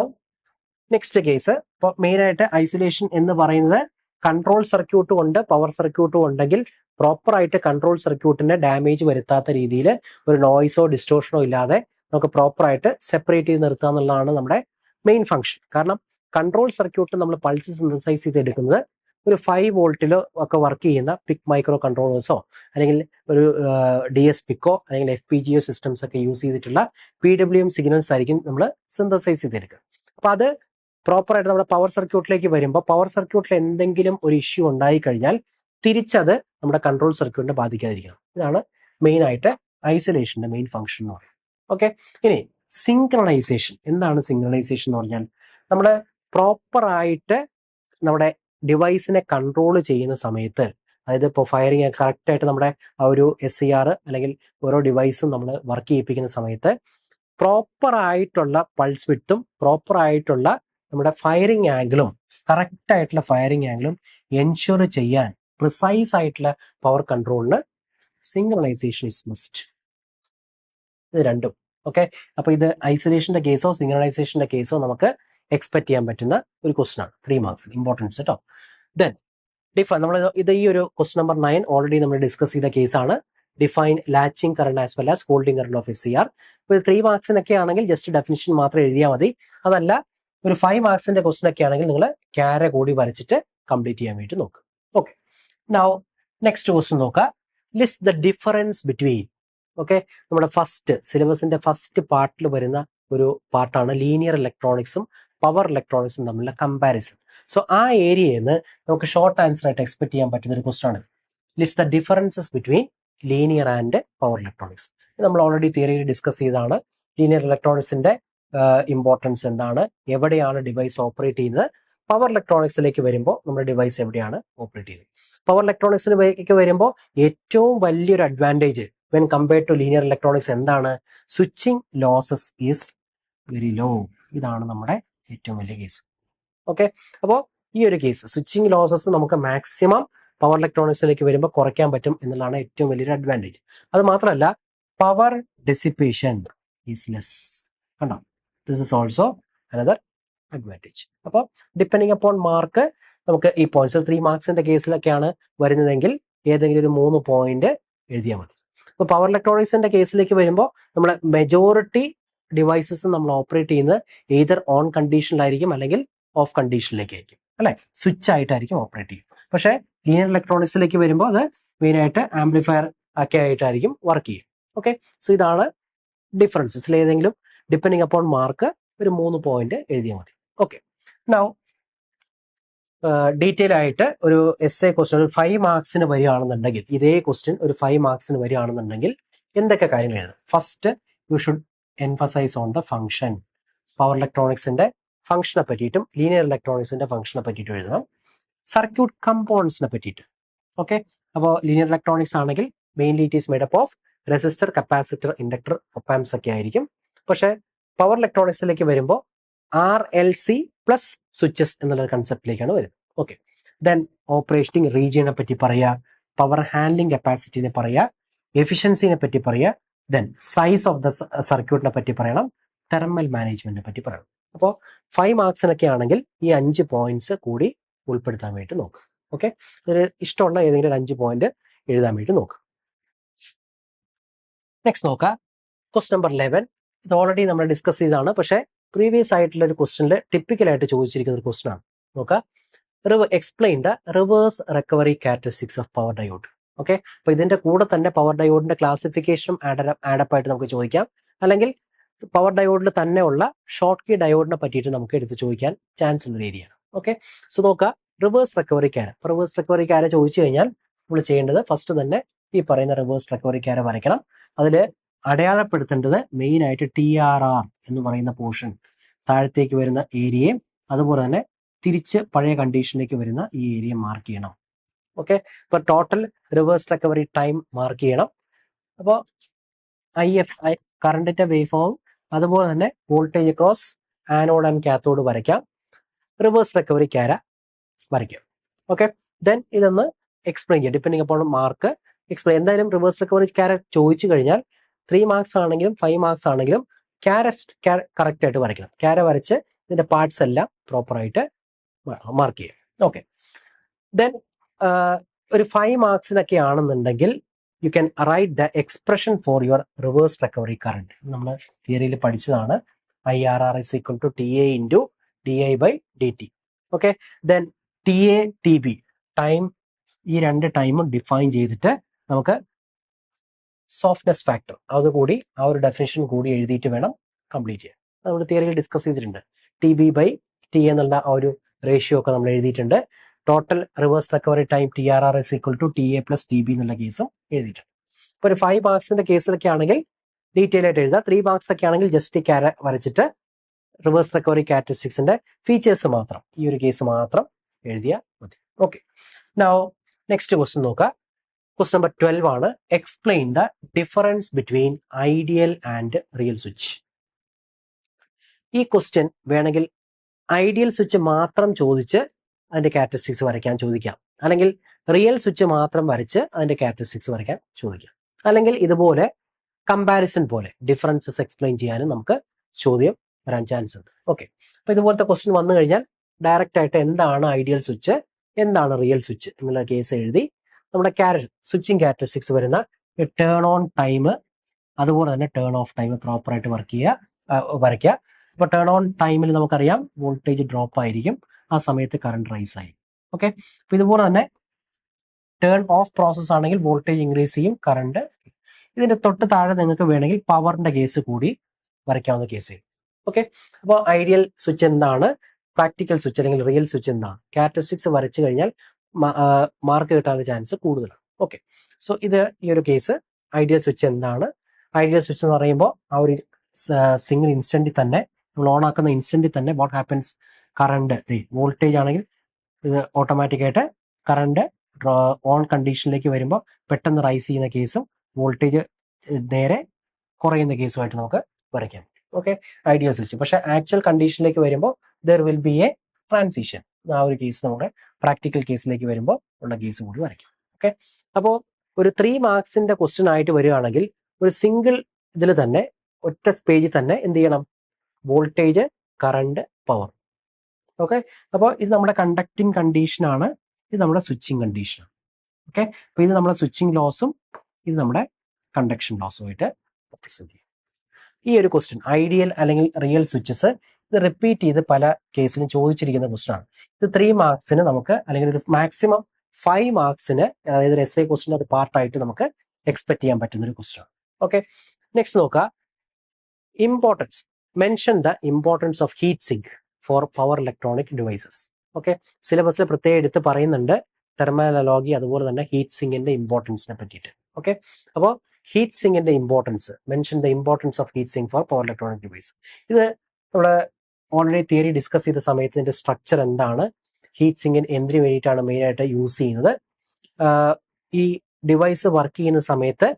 next case. ഇപ്പോൾ മെയിൻ ആയിട്ട് ഐസൊലേഷൻ എന്ന് പറയുന്നത് കൺട്രോൾ സർക്യൂട്ടും ഉണ്ട് പവർ സർക്യൂട്ടും ഉണ്ടെങ്കിൽ പ്രോപ്പർ ആയിട്ട് കൺട്രോൾ സർക്യൂട്ടിനെ ഡാമേജ് വരുത്താത്ത രീതിയിൽ ഒരു നോയ്സോ ഡിസ്റ്റോർഷനോ ഇല്ലാതെ നമുക്ക് പ്രോപ്പർ ആയിട്ട് സെപ്പറേറ്റ് ചെയ്ത് നിർത്തുക എന്നുള്ളതാണ് നമ്മുടെ മെയിൻ ഫംഗ്ഷൻ. കാരണം കൺട്രോൾ സർക്യൂട്ട് നമ്മൾ പൾസ് സിന്തസൈസ് ചെയ്തെടുക്കുന്നത് ഒരു 5 വോൾട്ടിലോ ഒക്കെ വർക്ക് ചെയ്യുന്ന പിക് മൈക്രോ കൺട്രോളേഴ്സോ അല്ലെങ്കിൽ ഒരു DSPICO അല്ലെങ്കിൽ FPGA സിസ്റ്റംസ് ഒക്കെ യൂസ് ചെയ്തിട്ടുള്ള PWM സിഗ്നൽസ് ആയിരിക്കും നമ്മൾ സിന്തസൈസ് ചെയ്തെടുക്കുക. അപ്പോൾ അത് പ്രോപ്പറായിട്ട് നമ്മുടെ പവർ സർക്യൂട്ടിലേക്ക് വരുമ്പോൾ പവർ സർക്യൂട്ടിൽ എന്തെങ്കിലും ഒരു ഇഷ്യൂ ഉണ്ടായി കഴിഞ്ഞാൽ തിരിച്ചത് നമ്മുടെ കൺട്രോൾ സർക്യൂട്ടിനെ ബാധിക്കാതിരിക്കണം. ഇതാണ് മെയിൻ ആയിട്ട് ഐസൊലേഷന്റെ മെയിൻ ഫംഗ്ഷൻ എന്ന് പറയുന്നത്. ഓക്കെ, ഇനി സിങ്ക്രണൈസേഷൻ. എന്താണ് സിങ്ക്രണൈസേഷൻ എന്ന് പറഞ്ഞാൽ നമ്മൾ പ്രോപ്പറായിട്ട് നമ്മുടെ ഡിവൈസിനെ കൺട്രോൾ ചെയ്യുന്ന സമയത്ത്, അതായത് ഇപ്പോൾ ഫയറിങ് കറക്റ്റായിട്ട് നമ്മുടെ ആ ഒരു SCR അല്ലെങ്കിൽ ഓരോ ഡിവൈസും നമ്മൾ വർക്ക് ചെയ്യിപ്പിക്കുന്ന സമയത്ത് പ്രോപ്പറായിട്ടുള്ള പൾസ് വിഡ്ത്തും പ്രോപ്പറായിട്ടുള്ള നമ്മുടെ ഫയറിങ് ആംഗിളും കറക്റ്റായിട്ടുള്ള ഫയറിങ് ആംഗിളും എൻഷുർ ചെയ്യാൻ പ്രിസൈസ് ആയിട്ടുള്ള പവർ കൺട്രോളിന് സിങ്ക്രണൈസേഷൻ ഇസ് മസ്റ്റ്. ഇത് രണ്ടും. ഓക്കെ, അപ്പൊ ഇത് ഐസൊലേഷന്റെ കേസോ സിങ്ക്രണൈസേഷന്റെ കേസോ നമുക്ക് എക്സ്പെക്ട് ചെയ്യാൻ പറ്റുന്ന ഒരു ക്വസ്റ്റൻ ആണ്. 3 മാർക്സ് ഇമ്പോർട്ടൻസ് കേട്ടോ. ദെൻ ഡിഫൈൻ, നമ്മൾ ഇത് ഈ ഒരു ക്വസ്റ്റൻ നമ്പർ 9 ഓൾറെഡി നമ്മൾ ഡിസ്കസ് ചെയ്ത കേസാണ്. Define latching current as well as holding current of SCR. ഇപ്പോൾ 3 മാർക്സിനൊക്കെ ആണെങ്കിൽ ജസ്റ്റ് ഡെഫിനിഷൻ മാത്രം എഴുതിയാൽ മതി. അതല്ല ഒരു 5 മാർക്സിന്റെ ക്വസ്റ്റൻ ഒക്കെ ആണെങ്കിൽ നിങ്ങൾ ക്യാര കൂടി വരച്ചിട്ട് കംപ്ലീറ്റ് ചെയ്യാൻ വേണ്ടി നോക്കുക. ഓക്കെ, നൗ നെക്സ്റ്റ് ക്വസ്റ്റൻ നോക്കുക. List the difference between. Okay, നമ്മുടെ ഫസ്റ്റ് സിലബസിന്റെ ഫസ്റ്റ് പാർട്ടിൽ വരുന്ന ഒരു പാർട്ടാണ് ലീനിയർ ഇലക്ട്രോണിക്സും പവർ ഇലക്ട്രോണിക്സും തമ്മിലുള്ള കമ്പാരിസൺ. സോ ആ ഏരിയയിൽ നിന്ന് നമുക്ക് ഷോർട്ട് ആൻസർ ആയിട്ട് എക്സ്പെക്ട് ചെയ്യാൻ പറ്റുന്ന ഒരു ക്വസ്റ്റൻ ആണ്. List the differences between linear and power electronics. നമ്മൾ ഓൾറെഡി തിയറിയിൽ ഡിസ്കസ് ചെയ്തതാണ്. ലീനിയർ ഇലക്ട്രോണിക്സിന്റെ ഇമ്പോർട്ടൻസ് എന്താണ്, എവിടെയാണ് ഡിവൈസ് ഓപ്പറേറ്റ് ചെയ്യുന്നത്. പവർ ഇലക്ട്രോണിക്സിലേക്ക് വരുമ്പോൾ നമ്മുടെ ഡിവൈസ് എവിടെയാണ് ഓപ്പറേറ്റ് ചെയ്യുന്നത്. പവർ ഇലക്ട്രോണിക്സിലേക്ക് വരുമ്പോൾ ഏറ്റവും വലിയൊരു advantage when compared to linear electronics എന്താണ്? Switching losses is very low. ഇതാണ് നമ്മുടെ ഏറ്റവും വലിയ കേസ്. ഓക്കെ, അപ്പോൾ ഈ ഒരു കേസ് സ്വിച്ചിങ് ലോസസ് നമുക്ക് മാക്സിമം പവർ ഇലക്ട്രോണിക്സിലേക്ക് വരുമ്പോൾ കുറയ്ക്കാൻ പറ്റും എന്നുള്ളതാണ് ഏറ്റവും വലിയൊരു അഡ്വാൻറ്റേജ്. അത് മാത്രമല്ല പവർ ഡെസിപ്പേഷൻ ഈസ് ലെസ്. കണ്ടോ, this is also another advantage. അപ്പോൾ ഡിപ്പെൻഡിങ് അപ്പോൺ മാർക്ക് നമുക്ക് ഈ പോയിന്റ്സ് 3 മാർക്സിന്റെ കേസിലൊക്കെയാണ് വരുന്നതെങ്കിൽ ഏതെങ്കിലും ഒരു 3 പോയിന്റ് എഴുതിയാൽ മതി. ഇപ്പോൾ പവർ ഇലക്ട്രോണിക്സിന്റെ കേസിലേക്ക് വരുമ്പോൾ നമ്മൾ മെജോറിറ്റി ഡിവൈസസ് നമ്മൾ ഓപ്പറേറ്റ് ചെയ്യുന്നത് എയ്തർ ഓൺ കണ്ടീഷനിലായിരിക്കും അല്ലെങ്കിൽ ഓഫ് കണ്ടീഷനിലേക്കായിരിക്കും, അല്ലെ, സ്വിച്ച് ആയിട്ടായിരിക്കും ഓപ്പറേറ്റ് ചെയ്യും. പക്ഷേ ലീനിയർ ഇലക്ട്രോണിക്സിലേക്ക് വരുമ്പോൾ അത് മെയിനായിട്ട് ആംപ്ലിഫയർ ഒക്കെ ആയിട്ടായിരിക്കും വർക്ക് ചെയ്യും. ഓക്കെ, സോ ഇതാണ് ഡിഫറൻസസിൽ ഏതെങ്കിലും ഡിപ്പെൻഡിങ് അപ്പോൺ മാർക്ക് ഒരു 3 പോയിന്റ് എഴുതിയാൽ മതി. ഓക്കെ, നൗ ഡീറ്റെയിൽ ആയിട്ട് ഒരു essay ക്വസ്റ്റ്യൻ 5 മാർക്സിന് വരികയാണെന്നുണ്ടെങ്കിൽ, ഇതേ ക്വസ്റ്റ്യൻ ഒരു 5 മാർക്സിന് വരികയാണെന്നുണ്ടെങ്കിൽ എന്തൊക്കെ കാര്യങ്ങൾ എഴുതാം? First, you should emphasise on the function. Power ഇലക്ട്രോണിക്സിന്റെ ഫംഗ്ഷനെ പറ്റിയിട്ടും ലീനിയർ ഇലക്ട്രോണിക്സിന്റെ ഫംഗ്ഷനെ പറ്റിയിട്ടും എഴുതണം. സർക്യൂട്ട് കമ്പോണൻസിനെ പറ്റിയിട്ട്. ഓക്കെ, അപ്പോൾ ലീനിയർ ഇലക്ട്രോണിക്സ് ആണെങ്കിൽ mainly it is made up of resistor, capacitor, inductor, opamps ഒക്കെ ആയിരിക്കും. പക്ഷേ പവർ ഇലക്ട്രോണിക്സിലേക്ക് വരുമ്പോൾ RLC പ്ലസ് സ്വിച്ചസ് എന്നുള്ള കൺസെപ്റ്റിലേക്കാണ് വരുന്നത്. ഓക്കെ, ദെൻ ഓപ്പറേറ്റിംഗ് റീജിയനെ പറ്റി പറയുക, പവർ ഹാൻഡ്ലിംഗ് കപ്പാസിറ്റിനെ പറയുക, എഫിഷ്യൻസിനെ പറ്റി പറയുക, ദെൻ സൈസ് ഓഫ് ദ സർക്യൂട്ടിനെ പറ്റി പറയണം, തെർമൽ മാനേജ്മെന്റിനെ പറ്റി പറയണം. അപ്പോൾ 5 മാർക്സിനൊക്കെ ആണെങ്കിൽ ഈ 5 പോയിന്റ്സ് കൂടി ഉൾപ്പെടുത്താൻ വേണ്ടി നോക്കുക. ഓക്കെ, ഇതിൽ ഇഷ്ടമുള്ള ഏതെങ്കിലും ഒരു 5 പോയിന്റ് എഴുതാൻ വേണ്ടി നോക്കുക. നെക്സ്റ്റ് നോക്കുക, ക്വസ്റ്റ്യൻ നമ്പർ 11. ഇത് ഓൾറെഡി നമ്മൾ ഡിസ്കസ് ചെയ്തതാണ്, പക്ഷേ പ്രീവിയസ് ആയിട്ടുള്ള ഒരു ക്വസ്റ്റ്യനിൽ ടിപ്പിക്കലായിട്ട് ചോദിച്ചിരിക്കുന്ന ഒരു ക്വസ്റ്റ്യൻ ആണ്. നോക്കുക, explain the reverse recovery characteristics of power diode. Okay, അപ്പൊ ഇതിന്റെ കൂടെ തന്നെ പവർ ഡയോഡിന്റെ ക്ലാസിഫിക്കേഷനും ആഡപ്പ് ആയിട്ട് നമുക്ക് ചോദിക്കാം, അല്ലെങ്കിൽ പവർ ഡയോഡിൽ തന്നെ ഉള്ള ഷോർട്ട് കീ ഡയോഡിനെ പറ്റിയിട്ട് നമുക്ക് എടുത്ത് ചോദിക്കാൻ ചാൻസ് ഉള്ള ഏരിയയാണ്. ഓക്കെ, സോ നോക്കുക, റിവേഴ്സ് റിക്കവറി ക്യാര. റിവേഴ്സ് റിക്കവറി ക്യാര ചോദിച്ചു കഴിഞ്ഞാൽ നമ്മൾ ചെയ്യേണ്ടത് ഫസ്റ്റ് തന്നെ ഈ പറയുന്ന റിവേഴ്സ് റിക്കവറി ക്യാര വരയ്ക്കണം. അതിൽ അടയാളപ്പെടുത്തേണ്ടത് മെയിൻ ആയിട്ട് TRR എന്ന് പറയുന്ന പോർഷൻ, താഴത്തേക്ക് വരുന്ന ഏരിയയും അതുപോലെ തന്നെ തിരിച്ച് പഴയ കണ്ടീഷനിലേക്ക് വരുന്ന ഈ ഏരിയ മാർക്ക് ചെയ്യണം. ഓക്കെ, ഇപ്പൊ total reverse recovery time mark ചെയ്യണം. അപ്പോൾ IF കറണ്ടിന്റെ വേവ് ഫോം, അതുപോലെ തന്നെ voltage across anode and cathode വരയ്ക്കാം, റിവേഴ്സ് റിക്കവറി ക്യാര വരയ്ക്കാം. ഓക്കെ, ദെൻ ഇതൊന്ന് എക്സ്പ്ലെയിൻ ചെയ്യാം. ഡിപ്പെൻഡിങ് അപ്പോൾ മാർക്ക് എക്സ്പ്ലെയിൻ. എന്തായാലും റിവേഴ്സ് റിക്കവറി ക്യാര ചോദിച്ചു കഴിഞ്ഞാൽ 3 മാർക്സ് ആണെങ്കിലും 5 മാർക്സ് ആണെങ്കിലും ക്യാര കറക്റ്റ് ആയിട്ട് വരയ്ക്കണം. ക്യാര വരച്ച് ഇതിന്റെ പാർട്സ് എല്ലാം പ്രോപ്പറായിട്ട് മാർക്ക് ചെയ്യാം. ഓക്കെ, ദെൻ ഒരു 5 മാർക്സിനൊക്കെ ആണെന്നുണ്ടെങ്കിൽ U can write the expression for your reverse recovery current. നമ്മൾ തിയറിയിൽ പഠിച്ചതാണ്. IRR is equal to TA into DI by DT. Okay, then TA TB time ഈ രണ്ട് ടൈമും ഡിഫൈൻ ചെയ്തിട്ട് നമുക്ക് സോഫ്റ്റ്നെസ് ഫാക്ടർ അതുകൂടി ആ ഒരു ഡെഫിനേഷൻ കൂടി എഴുതിയിട്ട് വേണം കംപ്ലീറ്റ് ചെയ്യാൻ. നമ്മൾ തിയറിയിൽ ഡിസ്കസ് ചെയ്തിട്ടുണ്ട്. ടി ബി ബൈ ടി എന്നുള്ള ആ ഒരു റേഷ്യോ ഒക്കെ നമ്മൾ എഴുതിയിട്ടുണ്ട്. Total reverse recovery time TRR is equal to TA plus TB എന്നുള്ള കേസും എഴുതിയിട്ടുണ്ട്. ഇപ്പോൾ ഒരു 5 മാർക്സിന്റെ കേസിലൊക്കെ ആണെങ്കിൽ ഡീറ്റെയിൽ ആയിട്ട് എഴുതാം. 3 മാർക്സ് ഒക്കെ ആണെങ്കിൽ ജസ്റ്റ് ക്യാര വരച്ചിട്ട് റിവേഴ്സ് റിക്കവറി ക്യാരക്ടറിസ്റ്റിക്സിന്റെ ഫീച്ചേഴ്സ് മാത്രം ഈ ഒരു കേസ് മാത്രം എഴുതിയാൽ മതി. ഓക്കെ, നൗ നെക്സ്റ്റ് ക്വസ്റ്റ്യൻ നോക്കുക. ക്വസ്റ്റ്യൻ നമ്പർ 12 ആണ്. Explain the difference between ideal and real switch. ഈ ക്വസ്റ്റ്യൻ വേണമെങ്കിൽ ഐഡിയൽ സ്വിച്ച് മാത്രം ചോദിച്ച് അതിന്റെ ക്യാരക്ടറിസ്റ്റിക്സ് വരയ്ക്കാൻ ചോദിക്കാം, അല്ലെങ്കിൽ റിയൽ സ്വിച്ച് മാത്രം വരച്ച് അതിന്റെ ക്യാരക്ടറിസ്റ്റിക്സ് വരയ്ക്കാൻ ചോദിക്കാം, അല്ലെങ്കിൽ ഇതുപോലെ കമ്പാരിസൺ പോലെ ഡിഫറൻസസ് എക്സ്പ്ലെയിൻ ചെയ്യാനും നമുക്ക് ചോദ്യം വരാൻ ചാൻസ് ഉണ്ട്. ഓക്കെ, അപ്പൊ ഇതുപോലത്തെ ക്വസ്റ്റ്യൻ വന്നു കഴിഞ്ഞാൽ ഡയറക്റ്റ് ആയിട്ട് എന്താണ് ഐഡിയൽ സ്വിച്ച്, എന്താണ് റിയൽ സ്വിച്ച് എന്നുള്ള കേസ് എഴുതി നമ്മുടെ സ്വിച്ചിങ് ക്യാരക്ടറിസ്റ്റിക്സ് വരുന്ന ടേൺ ഓൺ ടൈം അതുപോലെ തന്നെ ടേൺ ഓഫ് ടൈം പ്രോപ്പറായിട്ട് വരയ്ക്കുക. അപ്പൊ ടേൺ ഓൺ ടൈമിൽ നമുക്കറിയാം വോൾട്ടേജ് ഡ്രോപ്പ് ആയിരിക്കും, ആ സമയത്ത് കറണ്ട് റൈസ് ആയി. ഓക്കെ, അപ്പൊ ഇതുപോലെ തന്നെ ടേൺ ഓഫ് പ്രോസസ് ആണെങ്കിൽ വോൾട്ടേജ് ഇൻക്രീസ് ചെയ്യും, കറണ്ട്. ഇതിന്റെ തൊട്ട് താഴെ നിങ്ങൾക്ക് വേണമെങ്കിൽ പവറിന്റെ കേസ് കൂടി വരയ്ക്കാവുന്ന കേസ്. ഓക്കെ, അപ്പോൾ ഐഡിയൽ സ്വിച്ച് എന്താണ്, പ്രാക്ടിക്കൽ സ്വിച്ച് അല്ലെങ്കിൽ റിയൽ സ്വിച്ച് എന്താണ്, ക്യാരക്ടറിസ്റ്റിക്സ് വരച്ചു കഴിഞ്ഞാൽ മാർക്ക് കിട്ടാനുള്ള ചാൻസ് കൂടുതലാണ്. ഓക്കെ, സോ ഇത് ഈ ഒരു കേസ് ഐഡിയൽ സ്വിച്ച് എന്താണ്. ഐഡിയൽ സ്വിച്ച് എന്ന് പറയുമ്പോൾ ആ ഒരു സിംഗിൾ ഇൻസ്റ്റന്റിൽ തന്നെ നമ്മൾ ഓൺ ആക്കുന്ന ഇൻസ്റ്റന്റിൽ തന്നെ വാട്ട് ഹാപ്പൻസ്, കറണ്ട് വോൾട്ടേജ് ആണെങ്കിൽ ഇത് ഓട്ടോമാറ്റിക് ആയിട്ട് കറണ്ട് ഓൺ കണ്ടീഷനിലേക്ക് വരുമ്പോൾ പെട്ടെന്ന് റൈസ് ചെയ്യുന്ന കേസും വോൾട്ടേജ് നേരെ കുറയുന്ന കേസുമായിട്ട് നമുക്ക് വരയ്ക്കാം. Okay, ideal switch. പക്ഷെ ആക്ച്വൽ കണ്ടീഷനിലേക്ക് വരുമ്പോൾ there will be A transition. ആ ഒരു കേസ് നമ്മുടെ പ്രാക്ടിക്കൽ കേസിലേക്ക് വരുമ്പോൾ ഉള്ള കേസ് കൂടി വരയ്ക്കാം. ഓക്കെ, അപ്പോൾ ഒരു 3 മാർക്സിന്റെ ക്വസ്റ്റ്യൻ ആയിട്ട് വരികയാണെങ്കിൽ ഒരു സിംഗിൾ ഇതിൽ തന്നെ ഒറ്റ പേജിൽ തന്നെ എന്ത് ചെയ്യണം, വോൾട്ടേജ്, കറണ്ട്, പവർ. ഓക്കെ, അപ്പോൾ ഇത് നമ്മുടെ കണ്ടക്ടിങ് കണ്ടീഷനാണ്, ഇത് നമ്മുടെ സ്വിച്ചിങ് കണ്ടീഷനാണ്. ഓക്കെ, അപ്പൊ ഇത് നമ്മുടെ സ്വിച്ചിങ് ലോസും ഇത് നമ്മുടെ കണ്ടക്ഷൻ ലോസുമായിട്ട് റെപ്രസെന്റ് ചെയ്യും. ഈ ഒരു ക്വസ്റ്റ്യൻ ഐഡിയൽ അല്ലെങ്കിൽ റിയൽ സ്വിച്ചസ് ഇത് റിപ്പീറ്റ് ചെയ്ത് പല കേസിലും ചോദിച്ചിരിക്കുന്ന ക്വസ്റ്റ്യൻ ആണ്. ഇത് 3 മാർക്സിന് നമുക്ക് അല്ലെങ്കിൽ ഒരു മാക്സിമം 5 മാർക്സിന് അതായത് ഒരു essay ക്വസ്റ്റ്യൻ അത് പാർട്ടായിട്ട് നമുക്ക് എക്സ്പെക്ട് ചെയ്യാൻ പറ്റുന്ന ഒരു ക്വസ്റ്റ്യൻ ആണ്. ഓക്കെ, നെക്സ്റ്റ് നോക്കുക. Importance, mention the importance of heat sink for power electronic devices. Okay, സിലബസിൽ പ്രത്യേകം എടുത്ത് പറയുന്നുണ്ട് തെർമൽ അനലോഗി അതുപോലെ തന്നെ ഹീറ്റ് സിങ്കിന്റെ ഇമ്പോർട്ടൻസിനെ പറ്റിയിട്ട്. ഓക്കെ, അപ്പോൾ ഹീറ്റ് സിങ്കിന്റെ importance, mention the importance of heat sink for power electronic device. ഇത് നമ്മുടെ ഓൾറെഡി തിയറി ഡിസ്കസ് ചെയ്ത സമയത്ത് ഇതിന്റെ സ്ട്രക്ചർ എന്താണ്, ഹീറ്റ് സിങ്കിന് എന്തിനു വേണ്ടിയിട്ടാണ് മെയിൻ ആയിട്ട് യൂസ് ചെയ്യുന്നത്, ഈ ഡിവൈസ് വർക്ക് ചെയ്യുന്ന സമയത്ത്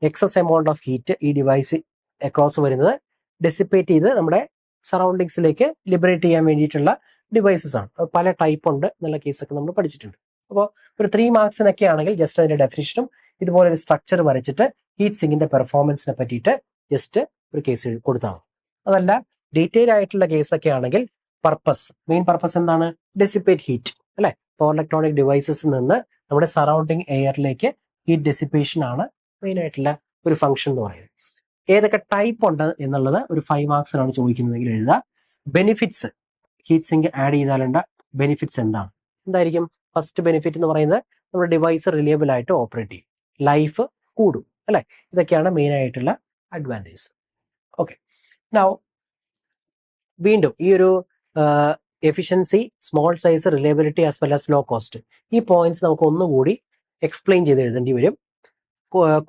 എക്സസ് എമൗണ്ട് ഓഫ് ഹീറ്റ് ഈ ഡിവൈസ് അക്രോസ് വരുന്നത് ഡെസിപ്പേറ്റ് ചെയ്ത് നമ്മുടെ സറൗണ്ടിങ്സിലേക്ക് ലിബറേറ്റ് ചെയ്യാൻ വേണ്ടിയിട്ടുള്ള ഡിവൈസസ് ആണ്. പല ടൈപ്പ് ഉണ്ട് എന്നുള്ള കേസൊക്കെ നമ്മൾ പഠിച്ചിട്ടുണ്ട്. അപ്പോൾ ഒരു 3 മാർക്സിനൊക്കെ ആണെങ്കിൽ ജസ്റ്റ് അതിന്റെ ഡെഫിനിഷനും ഇതുപോലെ ഒരു സ്ട്രക്ചർ വരച്ചിട്ട് ഹീറ്റ് സിങ്കിന്റെ പെർഫോമൻസിനെ പറ്റിയിട്ട് ജസ്റ്റ് ഒരു കേസ് കൊടുത്താൽ മതി. അതല്ല ഡീറ്റെയിൽ ആയിട്ടുള്ള കേസൊക്കെ ആണെങ്കിൽ മെയിൻ പർപ്പസ് എന്താണ്, ഡെസിപ്പേറ്റ് ഹീറ്റ് അല്ലെ, പവർ ഇലക്ട്രോണിക് ഡിവൈസസിൽ നിന്ന് നമ്മുടെ സറൗണ്ടിങ് എയറിലേക്ക് ഹീറ്റ് ഡെസിപ്പേഷൻ ആണ് മെയിൻ ആയിട്ടുള്ള ഒരു ഫംഗ്ഷൻ എന്ന് പറയുന്നത്. ഏതൊക്കെ ടൈപ്പ് ഉണ്ട് എന്നുള്ളത് ഒരു 5 മാർക്സിനാണ് ചോദിക്കുന്നതെങ്കിൽ എഴുതുക. ബെനിഫിറ്റ്സ്, ഹീറ്റ് സിങ്ക് ആഡ് ചെയ്താലുണ്ട ബെനിഫിറ്റ്സ് എന്തായിരിക്കും? ഫസ്റ്റ് ബെനിഫിറ്റ് എന്ന് പറയുന്നത് നമ്മുടെ ഡിവൈസ് റിലയബിൾ ആയിട്ട് ഓപ്പറേറ്റ് ചെയ്യും, ലൈഫ് കൂടും അല്ലെ, ഇതൊക്കെയാണ് മെയിൻ ആയിട്ടുള്ള അഡ്വാൻറ്റേജ്. ഓക്കെ, നൗ വീണ്ടും ഈ ഒരു efficiency, small size, reliability as well as low cost, ഈ പോയിന്റ്സ് നമുക്ക് ഒന്നുകൂടി എക്സ്പ്ലെയിൻ ചെയ്ത് എഴുതേണ്ടി വരും.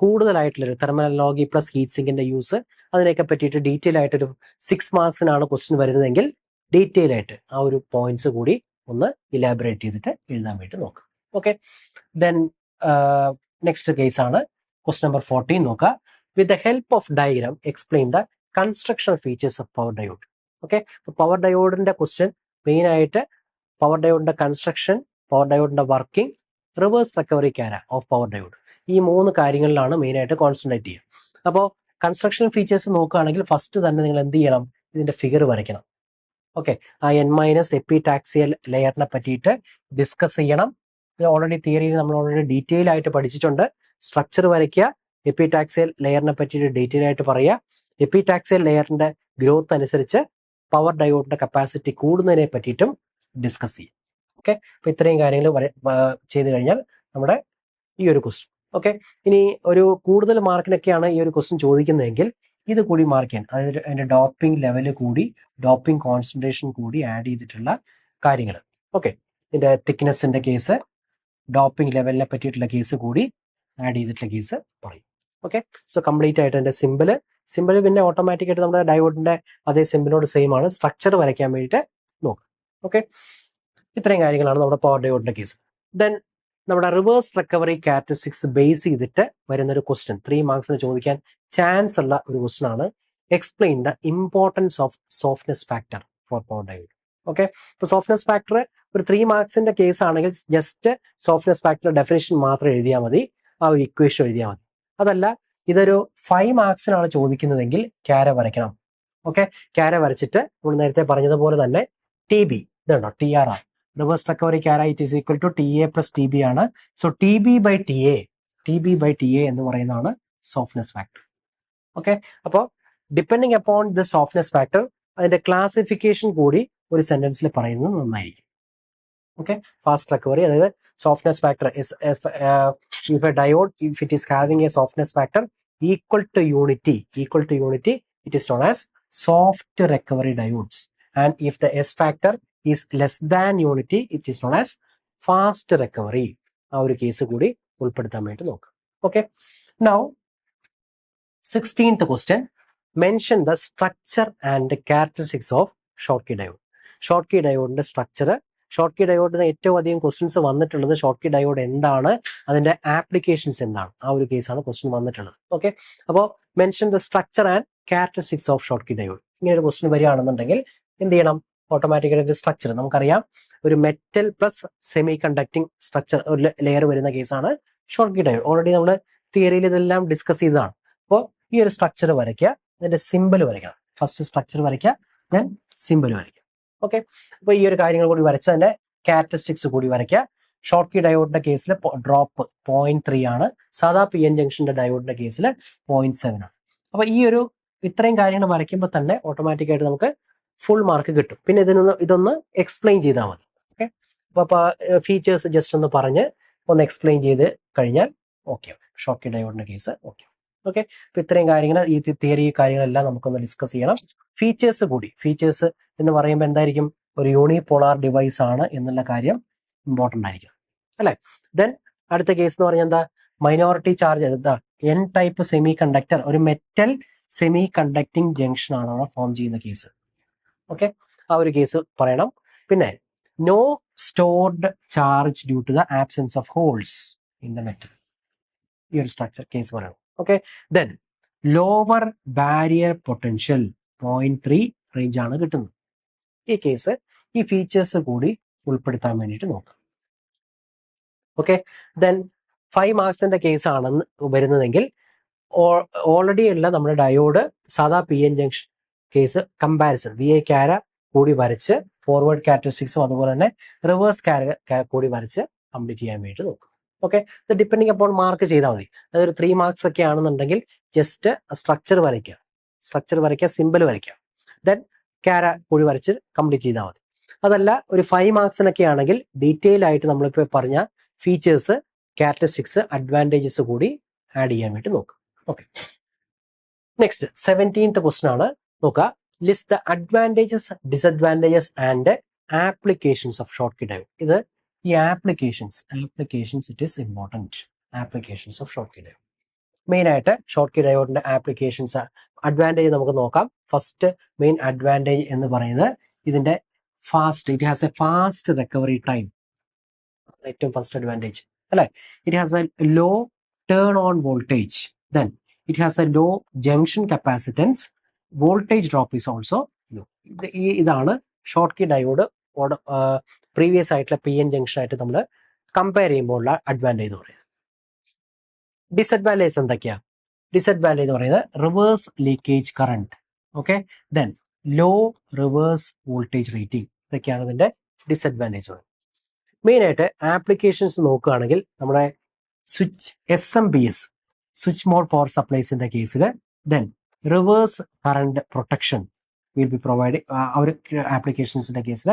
കൂടുതലായിട്ടുള്ളൊരു തെർമൽ അനലോഗി പ്ലസ് ഹീറ്റ് സിങ്കിന്റെ യൂസ് അതിനെയൊക്കെ പറ്റിയിട്ട് ഡീറ്റെയിൽ ആയിട്ടൊരു 6 മാർക്സിനാണ് ക്വസ്റ്റ്യൻ വരുന്നതെങ്കിൽ ഡീറ്റെയിൽ ആയിട്ട് ആ ഒരു പോയിന്റ്സ് കൂടി ഒന്ന് ഇലാബറേറ്റ് ചെയ്തിട്ട് എഴുതാൻ വേണ്ടി നോക്കാം. ഓക്കെ, ദെൻ നെക്സ്റ്റ് കേസ് ആണ് ക്വസ്റ്റ്യൻ നമ്പർ 14 നോക്കുക. With the help of diagram explain the construction features of power diode. Okay, power ഡയോഡിന്റെ ക്വസ്റ്റ്യൻ മെയിൻ ആയിട്ട് പവർ ഡയോഡിന്റെ കൺസ്ട്രക്ഷൻ, പവർ ഡയോഡിന്റെ വർക്കിംഗ്, റിവേഴ്സ് റിക്കവറി ക്യാര ഓഫ് പവർ ഡയോഡ്, ഈ 3 കാര്യങ്ങളിലാണ് മെയിൻ ആയിട്ട് കോൺസെൻട്രേറ്റ് ചെയ്യുക. അപ്പോൾ കൺസ്ട്രക്ഷൻ ഫീച്ചേഴ്സ് നോക്കുകയാണെങ്കിൽ ഫസ്റ്റ് തന്നെ നിങ്ങൾ എന്ത് ചെയ്യണം, ഇതിന്റെ ഫിഗർ വരയ്ക്കണം. ഓക്കെ, ആ N- എപ്പിടാക്സിയൽ ലെയറിനെ പറ്റിയിട്ട് ഡിസ്കസ് ചെയ്യണം. ഇത് ഓൾറെഡി തിയറിയിൽ നമ്മൾ ഓൾറെഡി ഡീറ്റെയിൽ ആയിട്ട് പഠിച്ചിട്ടുണ്ട്. സ്ട്രക്ചർ വരയ്ക്കുക, എപ്പിടാക്സിയൽ ലെയറിനെ പറ്റിയിട്ട് ഡീറ്റെയിൽ ആയിട്ട് പറയുക, എപ്പിടാക്സിയൽ ലെയറിന്റെ ഗ്രോത്ത് അനുസരിച്ച് പവർ ഡയോഡിന്റെ കപ്പാസിറ്റി കൂടുന്നതിനെ പറ്റിയിട്ടും ഡിസ്കസ് ചെയ്യും. ഓക്കെ, അപ്പോൾ ഇത്രയും കാര്യങ്ങൾ ചെയ്ത് കഴിഞ്ഞാൽ നമ്മുടെ ഈ ഒരു ക്വസ്റ്റ്യൻ ഓക്കെ. ഇനി ഒരു കൂടുതൽ മാർക്കിനൊക്കെയാണ് ഈ ഒരു ക്വസ്റ്റ്യൻ ചോദിക്കുന്നതെങ്കിൽ ഇത് കൂടി മാർക്ക് ചെയ്യാൻ, അതായത് അതിന്റെ ഡോപ്പിംഗ് ലെവൽ കൂടി ഡോപ്പിംഗ് കോൺസെൻട്രേഷൻ കൂടി ആഡ് ചെയ്തിട്ടുള്ള കാര്യങ്ങൾ ഓക്കെ. ഇതിന്റെ തിക്നെസിന്റെ കേസ്, ഡോപ്പിംഗ് ലെവലിനെ പറ്റിയിട്ടുള്ള കേസ് കൂടി ആഡ് ചെയ്തിട്ടുള്ള കേസ് പറയും ഓക്കെ. സോ കംപ്ലീറ്റ് ആയിട്ട് അതിന്റെ സിമ്പിൾ പിന്നെ ഓട്ടോമാറ്റിക് ആയിട്ട് നമ്മുടെ ഡയോഡിന്റെ അതേ സിമ്പിളിനോട് സെയിം ആണ്. സ്ട്രക്ചർ വരയ്ക്കാൻ വേണ്ടിയിട്ട് നോക്കാം ഓക്കെ. ഇത്രയും കാര്യങ്ങളാണ് നമ്മുടെ പവർ ഡയോഡിന്റെ കേസ്. ദെൻ നമ്മുടെ റിവേഴ്സ് റിക്കവറി ക്യാരക്ടറിസ്റ്റിക്സ് ബേസ് ചെയ്തിട്ട് വരുന്ന ഒരു ക്വസ്റ്റ്യൻ 3 മാർക്സിന് ചോദിക്കാൻ ചാൻസ് ഉള്ള ഒരു ക്വസ്റ്റ്യൻ ആണ്. Explain the importance of softness factor for power diode okay. ഇപ്പൊ സോഫ്റ്റ്നെസ് ഫാക്ടർ ഒരു 3 മാർക്സിന്റെ കേസ് ആണെങ്കിൽ ജസ്റ്റ് സോഫ്റ്റ്നെസ് ഫാക്ടർ ഡെഫിനേഷൻ മാത്രം എഴുതിയാൽ മതി, ആ ഒരു ഇക്വേഷൻ എഴുതിയാൽ മതി. അതല്ല ഇതൊരു 5 മാർക്സിനാണ് ചോദിക്കുന്നതെങ്കിൽ ക്യാര വരയ്ക്കണം ഓക്കെ. ക്യാര വരച്ചിട്ട് നമ്മൾ നേരത്തെ പറഞ്ഞതുപോലെ തന്നെ ടി ബി ഇതുണ്ടോ TRR റിവേഴ്സ് റിക്കവറി ക്യാര it is equal to TA plus TB ആണ്. സോ TB ബൈ TA എന്ന് പറയുന്നതാണ് സോഫ്റ്റ്നെസ് ഫാക്ടർ ഓക്കെ. അപ്പോൾ depending upon the softness factor അതിന്റെ ക്ലാസിഫിക്കേഷൻ കൂടി ഒരു സെന്റൻസിൽ പറയുന്നത് നന്നായിരിക്കും ഓക്കെ. ഫാസ്റ്റ് റിക്കവറി, അതായത് softness factor if a diode if it is having a softness factor equal to unity it is known as soft recovery diodes, and if the S factor is less than unity it is known as fast recovery. ആ ഒരു കേസ് കൂടി ഉൾപ്പെടുത്താൻ വേണ്ടി നോക്കാം okay. Now 16th question, mention the structure and characteristics of Schottky diode. Schottky ഡയോഡിന്റെ സ്ട്രക്ചർ, ഷോർട്ട്കി ഡയോഡിന് ഏറ്റവും അധികം ക്വസ്റ്റ്യൻസ് വന്നിട്ടുള്ളത് ഷോർട്ട്കി ഡയോഡ് എന്താണ്, അതിന്റെ ആപ്ലിക്കേഷൻസ് എന്താണ്, ആ ഒരു കേസാണ് ക്വസ്റ്റ്യൻ വന്നിട്ടുള്ളത് ഓക്കെ. അപ്പോൾ mention the structure and characteristics of Schottky diode. ഇങ്ങനെ ഒരു ക്വസ്റ്റ്യൻ വരികയാണെന്നുണ്ടെങ്കിൽ എന്ത് ചെയ്യണം, ഓട്ടോമാറ്റിക്കായിട്ട് സ്ട്രക്ചർ നമുക്കറിയാം, ഒരു metal plus semi conducting structure ഒരു ലെയർ വരുന്ന കേസാണ് ഷോർട്ട്കി ഡയോഡ്. ഓൾറെഡി നമ്മൾ തിയറിയിൽ ഇതെല്ലാം ഡിസ്കസ് ചെയ്തതാണ്. അപ്പോൾ ഈ ഒരു സ്ട്രക്ചർ വരയ്ക്കുക, അതിന്റെ സിമ്പിൾ വരയ്ക്കണം. ഫസ്റ്റ് സ്ട്രക്ചർ വരയ്ക്കുക, ദെൻ സിമ്പിൾ വരയ്ക്കുക ഓക്കെ. അപ്പോൾ ഈ ഒരു കാര്യങ്ങൾ കൂടി വരച്ച് അതിന്റെ ക്യാരക്ടറിസ്റ്റിക്സ് കൂടി വരയ്ക്കുക. ഷോർട്ട്കി ഡയോഡിന്റെ കേസിൽ ഡ്രോപ്പ് 0.3 ആണ്, സാധാ PN ജംഗ്ഷന്റെ ഡയോഡിന്റെ കേസിൽ 0.7 ആണ്. അപ്പോൾ ഈ ഒരു ഇത്രയും കാര്യങ്ങൾ വരയ്ക്കുമ്പോൾ തന്നെ ഓട്ടോമാറ്റിക്കായിട്ട് നമുക്ക് ഫുൾ മാർക്ക് കിട്ടും. പിന്നെ ഇതൊന്ന് എക്സ്പ്ലെയിൻ ചെയ്താൽ മതി ഓക്കെ. അപ്പോൾ ഫീച്ചേഴ്സ് ജസ്റ്റ് ഒന്ന് പറഞ്ഞ് ഒന്ന് എക്സ്പ്ലെയിൻ ചെയ്ത് കഴിഞ്ഞാൽ ഓക്കെ, ഷോർട്ട്കി ഡയോഡിന്റെ കേസ് ഓക്കെ. അപ്പോൾ ഇത്രയും കാര്യങ്ങൾ, ഈ തിയറി കാര്യങ്ങളെല്ലാം നമുക്കൊന്ന് ഡിസ്കസ് ചെയ്യണം. ഫീച്ചേഴ്സ് എന്ന് പറയുമ്പോൾ എന്തായിരിക്കും, ഒരു യൂണിപോളാർ ഡിവൈസ് ആണ് എന്നുള്ള കാര്യം ഇമ്പോർട്ടൻ്റ് ആയിരിക്കും അല്ലെ. ദെൻ അടുത്ത കേസ് എന്ന് പറഞ്ഞാൽ എന്താ, മൈനോറിറ്റി ചാർജ്, എന്താ N ടൈപ്പ് സെമി കണ്ടക്ടർ, ഒരു മെറ്റൽ സെമി കണ്ടക്ടിങ് ജംഗ്ഷൻ ആണ് ഫോം ചെയ്യുന്ന കേസ് ഓക്കെ. ആ ഒരു കേസ് പറയണം. പിന്നെ no stored charge due to the absence of holes in the metal, ഈ ഒരു സ്ട്രക്ചർ കേസ് പറയണം okay. Then lower barrier potential 0.3 range ആണ് കിട്ടുന്നത്. ഈ കേസ് ഈ ഫീച്ചേഴ്സ് കൂടി ഉൾപ്പെടുത്താൻ വേണ്ടിയിട്ട് നോക്കാം ഓക്കെ. ദെൻ 5 മാർക്സിന്റെ കേസ് ആണെന്ന് വരുന്നതെങ്കിൽ ഓൾറെഡി ഉള്ള നമ്മുടെ ഡയോഡ് സാധാ PN junction case comparison VI ക്യാര കൂടി വരച്ച് ഫോർവേഡ് ക്യാരക്ടറിസ്റ്റിക്സും അതുപോലെ തന്നെ റിവേഴ്സ് ക്യാര കൂടി വരച്ച് കംപ്ലീറ്റ് ചെയ്യാൻ വേണ്ടി നോക്കും ഓക്കെ. ഇത് ഡിപ്പെൻഡിങ് അപ്പോൾ മാർക്ക് ചെയ്താൽ മതി. അതൊരു 3 മാർക്സ് ഒക്കെ ആണെന്നുണ്ടെങ്കിൽ ജസ്റ്റ് സ്ട്രക്ചർ വരയ്ക്കുക, സിമ്പിൾ വരയ്ക്കുക, ദെൻ ക്യാര കൂടി വരച്ച് കംപ്ലീറ്റ് ചെയ്താൽ മതി. അതല്ല ഒരു 5 മാർക്സിനൊക്കെ ആണെങ്കിൽ ഡീറ്റെയിൽ ആയിട്ട് നമ്മളിപ്പോൾ പറഞ്ഞ ഫീച്ചേഴ്സ്, ക്യാരക്ടറിസ്റ്റിക്സ്, അഡ്വാൻറ്റേജസ് കൂടി ആഡ് ചെയ്യാൻ വേണ്ടി നോക്കും ഓക്കെ. നെക്സ്റ്റ് 17th ക്വസ്റ്റ്യൻ ആണ്. നോക്കുക, list the advantages, disadvantages and applications of Schottky diode. ഇത് ഈ applications it is important. Applications of Schottky diode, main ആയിട്ട് ഷോർട്ട്കി ഡയോഡിന്റെ ആപ്ലിക്കേഷൻസ്, അഡ്വാൻറ്റേജ് നമുക്ക് നോക്കാം. ഫസ്റ്റ് മെയിൻ അഡ്വാൻറ്റേജ് എന്ന് പറയുന്നത് ഇതിന്റെ it has a fast recovery time, ഏറ്റവും ഫസ്റ്റ് അഡ്വാൻറ്റേജ് അല്ലെ. It has a low turn on voltage, then it has a low junction capacitance, voltage drop is also low. ഇതാണ് ഷോർട്ട്കി ഡയോഡ് പ്രീവിയസ് ആയിട്ടുള്ള PN ജംഗ്ഷൻ ആയിട്ട് നമ്മൾ കമ്പയർ ചെയ്യുമ്പോൾ ഉള്ള അഡ്വാൻറ്റേജ് എന്ന് പറയുന്നത്. ഡിസഡ്വാൻറ്റേജ് എന്തൊക്കെയാ? ഡിസഡ്വാൻറ്റേജ് എന്ന് പറയുന്നത് reverse leakage current okay, then low reverse voltage rating, ഇതൊക്കെയാണ് ഇതിന്റെ ഡിസഡ്വാൻറ്റേജ്. മെയിൻ ആയിട്ട് ആപ്ലിക്കേഷൻസ് നോക്കുകയാണെങ്കിൽ നമ്മുടെ switch SMPS switch mode power സപ്ലൈസിന്റെ കേസിൽ, then reverse current protection will be provide ആ ഒരു ആപ്ലിക്കേഷൻസിന്റെ കേസിൽ,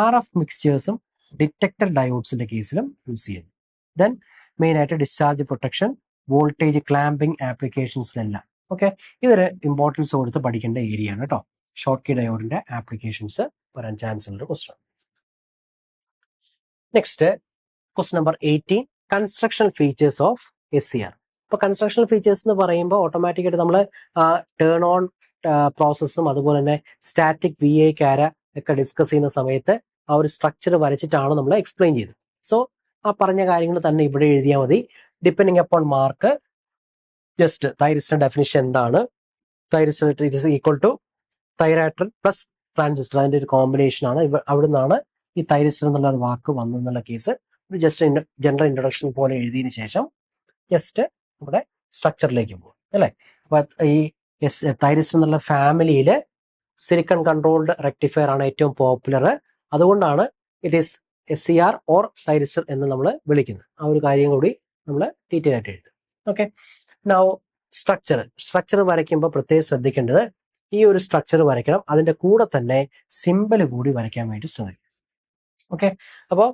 RF മിക്സ്ചേഴ്സും ഡിറ്റക്ടർ ഡയോഡ്സിന്റെ കേസിലും യൂസ് ചെയ്യുന്നു. ദെൻ മെയിൻ ആയിട്ട് ഡിസ്ചാർജ് പ്രൊട്ടക്ഷൻ, വോൾട്ടേജ് ക്ലാമ്പിംഗ് ആപ്ലിക്കേഷൻസിലെല്ലാം. ഓക്കെ, ഇതൊരു ഇമ്പോർട്ടൻസ് കൊടുത്ത് പഠിക്കേണ്ട ഏരിയ ആണ് കേട്ടോ. ഷോർട്ട്കി ഡയോഡിന്റെ ആപ്ലിക്കേഷൻസ് വരാൻ ചാൻസ് ഉള്ള question. Next question number 18, construction features of SCR. ഇപ്പൊ കൺസ്ട്രക്ഷൻ ഫീച്ചേഴ്സ് എന്ന് പറയുമ്പോൾ ഓട്ടോമാറ്റിക്കായിട്ട് നമ്മൾ ടേൺ ഓൺ പ്രോസസ്സും അതുപോലെ തന്നെ സ്റ്റാറ്റിക് VA ക്യാര ഒക്കെ ഡിസ്കസ് ചെയ്യുന്ന സമയത്ത് ആ ഒരു സ്ട്രക്ചർ വരച്ചിട്ടാണ് നമ്മൾ എക്സ്പ്ലെയിൻ ചെയ്തത്. സോ ആ പറഞ്ഞ കാര്യങ്ങൾ തന്നെ ഇവിടെ എഴുതിയാൽ മതി. ഡിപ്പെൻഡിങ് അപ്പോൺ മാർക്ക് ജസ്റ്റ് തൈറിസ്റ്റിന്റെ ഡെഫിനിഷൻ എന്താണ്, thyristor it is equal to thyratron plus transistor, അതിന്റെ ഒരു കോമ്പിനേഷൻ ആണ്. അവിടെ നിന്നാണ് ഈ തൈറിസ്റ്റർ എന്നുള്ള ഒരു വാക്ക് വന്നെന്നുള്ള കേസ് ഒരു ജസ്റ്റ് ജനറൽ ഇൻട്രൊഡക്ഷൻ പോലെ എഴുതിയതിനു ശേഷം ജസ്റ്റ് നമ്മുടെ സ്ട്രക്ചറിലേക്ക് പോകും അല്ലെ. അപ്പൊ ഈ തൈറിസ്റ്റർ എന്നുള്ള ഫാമിലിയില് സിലിക്കൺ കൺട്രോൾഡ് റെക്ടിഫയർ ആണ് ഏറ്റവും പോപ്പുലർ. അതുകൊണ്ടാണ് it is SCR or thyristor എന്ന് നമ്മൾ വിളിക്കുന്നത്. ആ ഒരു കാര്യം കൂടി നമ്മൾ ഡീറ്റെയിൽ ആയിട്ട് എഴുതും. ഓക്കെ, നൗ സ്ട്രക്ചർ വരയ്ക്കുമ്പോൾ പ്രത്യേകം ശ്രദ്ധിക്കേണ്ടത് ഈ ഒരു സ്ട്രക്ചർ വരയ്ക്കണം, അതിന്റെ കൂടെ തന്നെ സിമ്പൽ കൂടി വരയ്ക്കാൻ വേണ്ടി ശ്രദ്ധിക്കും. ഓക്കെ, അപ്പോൾ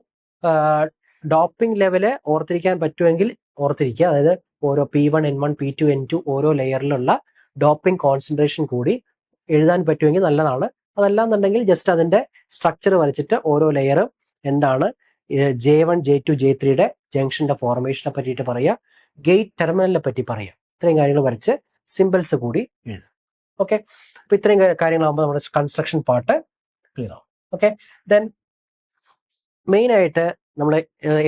ഡോപ്പിംഗ് ലെവല് ഓർത്തിരിക്കാൻ പറ്റുമെങ്കിൽ ഓർത്തിരിക്കുക. അതായത് ഓരോ P1, N1, P2, N2 ഓരോ ലെയറിലുള്ള ഡോപ്പിംഗ് കോൺസെൻട്രേഷൻ കൂടി എഴുതാൻ പറ്റുമെങ്കിൽ നല്ലതാണ്. അതല്ലാന്നുണ്ടെങ്കിൽ ജസ്റ്റ് അതിന്റെ സ്ട്രക്ചർ വരച്ചിട്ട് ഓരോ ലെയറും എന്താണ് J1, J2, J3യുടെ ജംഗ്ഷന്റെ ഫോർമേഷനെ പറ്റിയിട്ട് പറയുക, ഗേറ്റ് ടെർമിനലിനെ പറ്റി പറയുക. ഇത്രയും കാര്യങ്ങൾ വരച്ച് സിമ്പിൾസ് കൂടി എഴുതും. ഓക്കെ, അപ്പൊ ഇത്രയും കാര്യങ്ങളാകുമ്പോൾ നമ്മുടെ കൺസ്ട്രക്ഷൻ പാർട്ട് ക്ലിയർ ആവും. ഓക്കെ, ദെൻ മെയിൻ ആയിട്ട് നമ്മൾ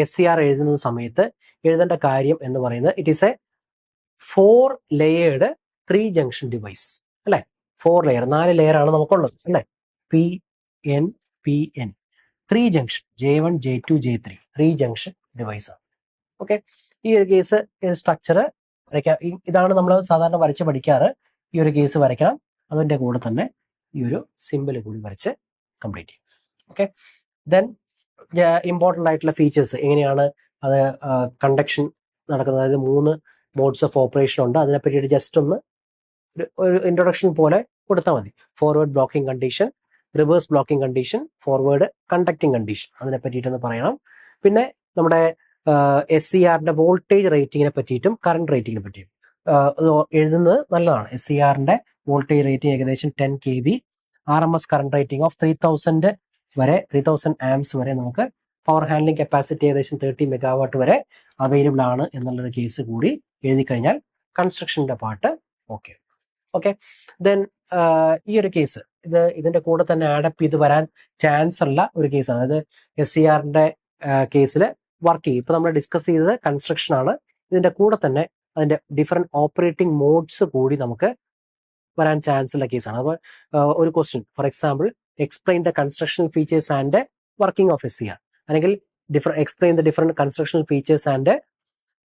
SCR എഴുതുന്ന സമയത്ത് എഴുതേണ്ട കാര്യം എന്ന് പറയുന്നത് it is A 4 layered 3 junction device അല്ലെ. 4 ലെയർ, 4 ലെയർ ആണ് നമുക്കുള്ളത് അല്ലെ. PN 3 junction J1, J2, J3 3 junction device ആണ്. ഓക്കെ, ഈ ഒരു കേസ് സ്ട്രക്ചർ വരയ്ക്കാം. ഇതാണ് നമ്മൾ സാധാരണ വരച്ച് പഠിക്കാറ്. ഈ ഒരു കേസ് വരയ്ക്കണം, അതിന്റെ കൂടെ തന്നെ ഈ ഒരു സിമ്പിൾ കൂടി വരച്ച് കംപ്ലീറ്റ് ചെയ്യും. ഓക്കെ, ദെൻ ഇമ്പോർട്ടൻ്റ് ആയിട്ടുള്ള ഫീച്ചേഴ്സ് എങ്ങനെയാണ് അത് കണ്ടക്ഷൻ നടക്കുന്നത്, അതായത് 3 മോഡ്സ് ഓഫ് ഓപ്പറേഷൻ ഉണ്ട്. അതിനെ പറ്റിയിട്ട് ജസ്റ്റ് ഒന്ന് ഒരു ഇൻട്രൊഡക്ഷൻ പോലെ കൊടുത്താൽ മതി. Forward blocking condition, reverse blocking condition, forward conducting condition, അതിനെ പറ്റിയിട്ടൊന്ന് പറയണം. പിന്നെ നമ്മുടെ SCRന്റെ വോൾട്ടേജ് റേറ്റിങ്ങിനെ പറ്റിയിട്ടും കറണ്ട് റേറ്റിങ്ങിനെ പറ്റിയും എഴുതുന്നത് നല്ലതാണ്. SCRന്റെ വോൾട്ടേജ് റേറ്റിംഗ് ഏകദേശം 10 kV, RMS current rating of 3000 വരെ 3000 ആംസ് വരെ നമുക്ക് പവർ ഹാൻഡ്ലിംഗ് കപ്പാസിറ്റി ഏകദേശം 30 മെഗാവാട്ട് വരെ അവൈലബിൾ ആണ് എന്നുള്ളത് കേസ് കൂടി എഴുതി കഴിഞ്ഞാൽ കൺസ്ട്രക്ഷന്റെ പാർട്ട് ഓക്കെ. ഓക്കെ, ദെൻ ഈ ഒരു കേസ് ഇതിന്റെ കൂടെ തന്നെ ആഡപ്പ് ചെയ്ത് വരാൻ ചാൻസ് ഉള്ള ഒരു കേസാണ്. അതായത് SCRന്റെ കേസിൽ വർക്ക് ചെയ്യും. ഇപ്പൊ നമ്മൾ ഡിസ്കസ് ചെയ്തത് കൺസ്ട്രക്ഷൻ ആണ്. ഇതിന്റെ കൂടെ തന്നെ അതിന്റെ ഡിഫറെന്റ് ഓപ്പറേറ്റിംഗ് മോഡ്സ് കൂടി നമുക്ക് വരാൻ ചാൻസ് ഉള്ള കേസാണ്. അപ്പോൾ ഒരു question for example explain the construction features and working of SCR, അല്ലെങ്കിൽ explain the different construction features and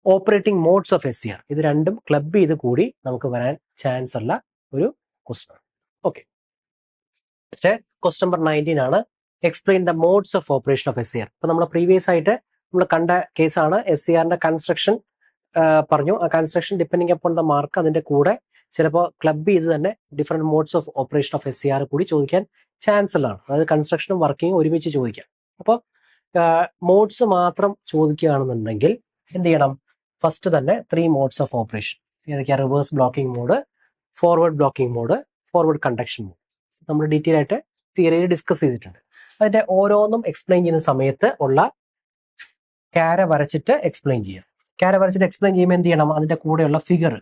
operating modes of SCR, ഇത് രണ്ടും ക്ലബ് ചെയ്ത് കൂടി നമുക്ക് വരാൻ ചാൻസ് ഉള്ള ഒരു ക്വസ്റ്റ്യൻ ആണ്. ഓക്കെ, ക്വസ്റ്റ്യൻ നമ്പർ 19 ആണ്, explain the modes of operation of SCR. ഇപ്പൊ നമ്മൾ പ്രീവിയസ് ആയിട്ട് നമ്മൾ കണ്ട കേസാണ്. SCRന്റെ കൺസ്ട്രക്ഷൻ പറഞ്ഞു. ആ construction depending upon the mark അതിന്റെ കൂടെ ചിലപ്പോൾ ക്ലബ് ചെയ്ത് തന്നെ different modes of operation of SCR കൂടി ചോദിക്കാൻ ചാൻസ് ഉള്ളതാണ്. അതായത് കൺസ്ട്രക്ഷനും വർക്കിങ്ങും ഒരുമിച്ച് ചോദിക്കാം. അപ്പോൾ മോഡ്സ് മാത്രം ചോദിക്കുകയാണെന്നുണ്ടെങ്കിൽ എന്ത് ചെയ്യണം? ഫസ്റ്റ് തന്നെ 3 മോഡ്സ് ഓഫ് ഓപ്പറേഷൻ ഏതൊക്കെയാണ്? Reverse blocking mode, forward blocking mode, forward conduction mode. നമ്മൾ ഡീറ്റെയിൽ ആയിട്ട് തിയറിയിൽ ഡിസ്കസ് ചെയ്തിട്ടുണ്ട്. അതിന്റെ ഓരോന്നും എക്സ്പ്ലെയിൻ ചെയ്യുന്ന സമയത്ത് ഉള്ള ക്യാര വരച്ചിട്ട് എക്സ്പ്ലെയിൻ ചെയ്യാം. ക്യാര വരച്ചിട്ട് എക്സ്പ്ലെയിൻ ചെയ്യുമ്പോൾ എന്ത് ചെയ്യണം? അതിന്റെ കൂടെയുള്ള ഫിഗർ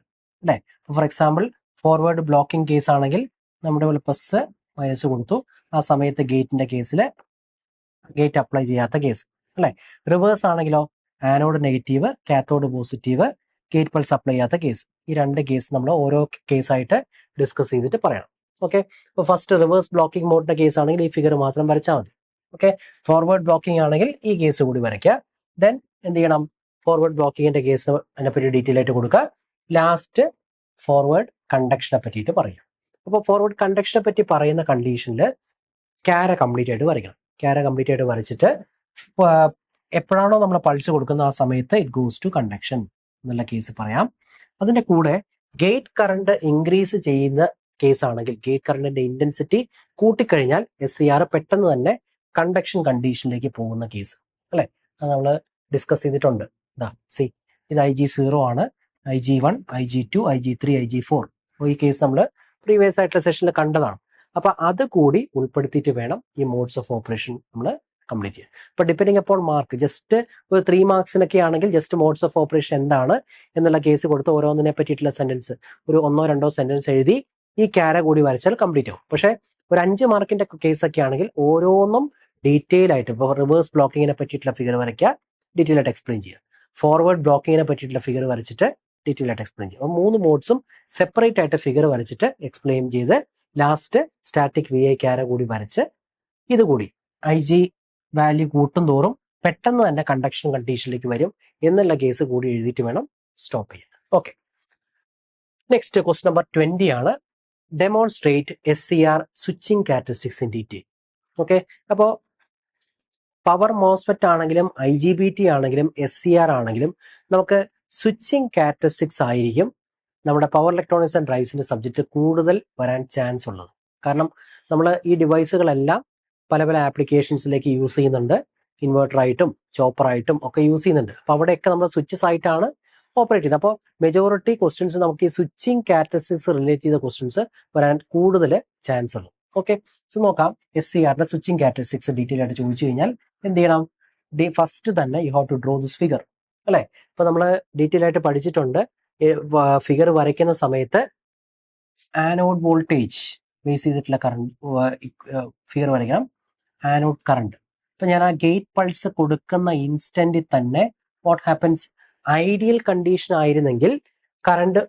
അല്ലെ. For example forward blocking case ആണെങ്കിൽ നമ്മുടെ പ്ലസ് മൈനസ് കൊടുത്തു. ആ സമയത്ത് ഗേറ്റിന്റെ കേസിൽ ഗേറ്റ് അപ്ലൈ ചെയ്യാത്ത കേസ് അല്ലെ. റിവേഴ്സ് ആണെങ്കിലോ anode negative, cathode positive, gate pulse apply ചെയ്യാത്ത കേസ്. ഈ 2 കേസ് നമ്മൾ ഓരോ കേസായിട്ട് ഡിസ്കസ് ചെയ്തിട്ട് പറയണം. ഓക്കെ, അപ്പോൾ ഫസ്റ്റ് റിവേഴ്സ് ബ്ലോക്കിംഗ് മോഡിന്റെ കേസ് ആണെങ്കിൽ ഈ ഫിഗർ മാത്രം വരച്ചാൽ മതി. ഓക്കെ, ഫോർവേഡ് ബ്ലോക്കിംഗ് ആണെങ്കിൽ ഈ കേസ് കൂടി വരയ്ക്കുക. ദെൻ എന്ത് ചെയ്യണം? ഫോർവേഡ് ബ്ലോക്കിങ്ങിന്റെ കേസ് അതിനെപ്പറ്റി ഡീറ്റെയിൽ ആയിട്ട് കൊടുക്കുക. ലാസ്റ്റ് ഫോർവേഡ് കണ്ടക്ഷനെ പറ്റിയിട്ട് പറയുക. അപ്പോൾ ഫോർവേഡ് കണ്ടക്ഷനെ പറ്റി പറയുന്ന കണ്ടീഷനിൽ ക്യാര കംപ്ലീറ്റ് ആയിട്ട് വരയ്ക്കണം. ക്യാര കംപ്ലീറ്റ് ആയിട്ട് വരച്ചിട്ട് എപ്പോഴാണോ നമ്മൾ പൾസ് കൊടുക്കുന്ന ആ സമയത്ത് ഇറ്റ് ഗോസ് ടു കണ്ടക്ഷൻ എന്നുള്ള കേസ് പറയാം. അതിന്റെ കൂടെ ഗേറ്റ് കറണ്ട് ഇൻക്രീസ് ചെയ്യുന്ന കേസ് ആണെങ്കിൽ, ഗേറ്റ് കറണ്ടിന്റെ ഇന്റൻസിറ്റി കൂട്ടിക്കഴിഞ്ഞാൽ SCR പെട്ടെന്ന് തന്നെ കണ്ടക്ഷൻ കണ്ടീഷനിലേക്ക് പോകുന്ന കേസ് അല്ലെ, അത് നമ്മൾ ഡിസ്കസ് ചെയ്തിട്ടുണ്ട്. ഇതാ സി, ഇത് IG0 ആണ്, IG1, IG2, IG3, IG4. ഈ കേസ് നമ്മൾ പ്രീവിയസ് ആയിട്ടുള്ള സെഷനിൽ കണ്ടതാണ്. അപ്പൊ അത് കൂടി ഉൾപ്പെടുത്തിയിട്ട് വേണം ഈ മോഡ്സ് ഓഫ് ഓപ്പറേഷൻ നമ്മൾ കംപ്ലീറ്റ് ചെയ്യാൻ. അപ്പൊ ഡിപ്പെൻഡിങ് അപ്പോൾ മാർക്ക്, ജസ്റ്റ് ഒരു 3 മാർക്സിനൊക്കെ ആണെങ്കിൽ ജസ്റ്റ് മോഡ്സ് ഓഫ് ഓപ്പറേഷൻ എന്താണ് എന്നുള്ള കേസ് കൊടുത്ത് ഓരോന്നിനെ പറ്റിയിട്ടുള്ള സെന്റൻസ് ഒരു 1-2 സെന്റൻസ് എഴുതി ഈ ക്യാര കൂടി വരച്ചാൽ കംപ്ലീറ്റ് ആവും. പക്ഷേ ഒരു 5 മാർക്കിന്റെ കേസൊക്കെ ആണെങ്കിൽ ഓരോന്നും ഡീറ്റെയിൽ ആയിട്ട്, ഇപ്പോൾ റിവേഴ്സ് ബ്ലോക്കിങ്ങിനെ പറ്റിയിട്ടുള്ള ഫിഗർ വരയ്ക്കുക, ഡീറ്റെയിൽ ആയിട്ട് എക്സ്പ്ലെയിൻ ചെയ്യുക. ഫോർവേഡ് ബ്ലോക്കിങ്ങിനെ പറ്റിയിട്ടുള്ള ഫിഗർ വരച്ചിട്ട് ഡീറ്റെയിൽ ആയിട്ട് എക്സ്പ്ലെയിൻ ചെയ്യുക. 3 മോഡ്സും സെപ്പറേറ്റ് ആയിട്ട് ഫിഗർ വരച്ചിട്ട് എക്സ്പ്ലെയിൻ ചെയ്ത് ലാസ്റ്റ് സ്റ്റാറ്റിക് VI ക്യാര കൂടി വരച്ച് ഇതുകൂടി IG വാല്യൂ കൂട്ടും തോറും പെട്ടെന്ന് തന്നെ കണ്ടക്ഷൻ കണ്ടീഷനിലേക്ക് വരും എന്നുള്ള കേസ് കൂടി എഴുതിയിട്ട് വേണം സ്റ്റോപ്പ് ചെയ്യാൻ. ഓക്കെ, നെക്സ്റ്റ് ക്വസ്റ്റ്യൻ നമ്പർ 20 ആണ്. Demonstrate SCR switching characteristics in detail. Okay, അപ്പോൾ പവർ മോസ്ഫെറ്റ് ആണെങ്കിലും IGBT ആണെങ്കിലും SCR ആണെങ്കിലും നമുക്ക് സ്വിച്ചിങ് ക്യാരക്ടറിസ്റ്റിക്സ് ആയിരിക്കും നമ്മുടെ പവർ ഇലക്ട്രോണിക്സ് ആൻഡ് ഡ്രൈവ്സിന്റെ സബ്ജക്റ്റ് കൂടുതൽ വരാൻ ചാൻസ് ഉള്ളത്. കാരണം നമ്മൾ ഈ ഡിവൈസുകളെല്ലാം പല പല ആപ്ലിക്കേഷൻസിലേക്ക് യൂസ് ചെയ്യുന്നുണ്ട്. ഇൻവെർട്ടറായിട്ടും ചോപ്പറായിട്ടും ഒക്കെ യൂസ് ചെയ്യുന്നുണ്ട്. അപ്പോൾ അവിടെയൊക്കെ നമ്മൾ സ്വിച്ചസ് ആയിട്ടാണ് ഓപ്പറേറ്റ് ചെയ്യുന്നത്. അപ്പോൾ മെജോറിറ്റി ക്വസ്റ്റ്യൻസ് നമുക്ക് ഈ സ്വിച്ചിങ് ക്യാരക്ടറിസ്റ്റിക്സ് റിലേറ്റ് ചെയ്ത ക്വസ്റ്റ്യൻസ് വരാൻ കൂടുതൽ ചാൻസ് ഉള്ളൂ. ഓക്കെ, സോ നോക്കാം. SCRന്റെ സ്വിച്ചിങ് ക്യാരക്ടറിസ്റ്റിക്സ് ഡീറ്റെയിൽ ആയിട്ട് ചോദിച്ചു കഴിഞ്ഞാൽ എന്ത് ചെയ്യണം? ഫസ്റ്റ് തന്നെ you have to draw this figure അല്ലെ. ഇപ്പൊ നമ്മൾ ഡീറ്റെയിൽ ആയിട്ട് പഠിച്ചിട്ടുണ്ട്. ഫിഗർ വരയ്ക്കുന്ന സമയത്ത് ആനോഡ് വോൾട്ടേജ് ബേസ് ചെയ്തിട്ടുള്ള കറണ്ട് ഫിഗർ വരയ്ക്കണം. ആനോഡ് കറണ്ട്, ഇപ്പൊ ഞാൻ ആ ഗേറ്റ് പൾസ് കൊടുക്കുന്ന ഇൻസ്റ്റന്റിൽ തന്നെ വാട്ട് ഹാപ്പൻസ്, ഐഡിയൽ കണ്ടീഷൻ ആയിരുന്നെങ്കിൽ കറണ്ട്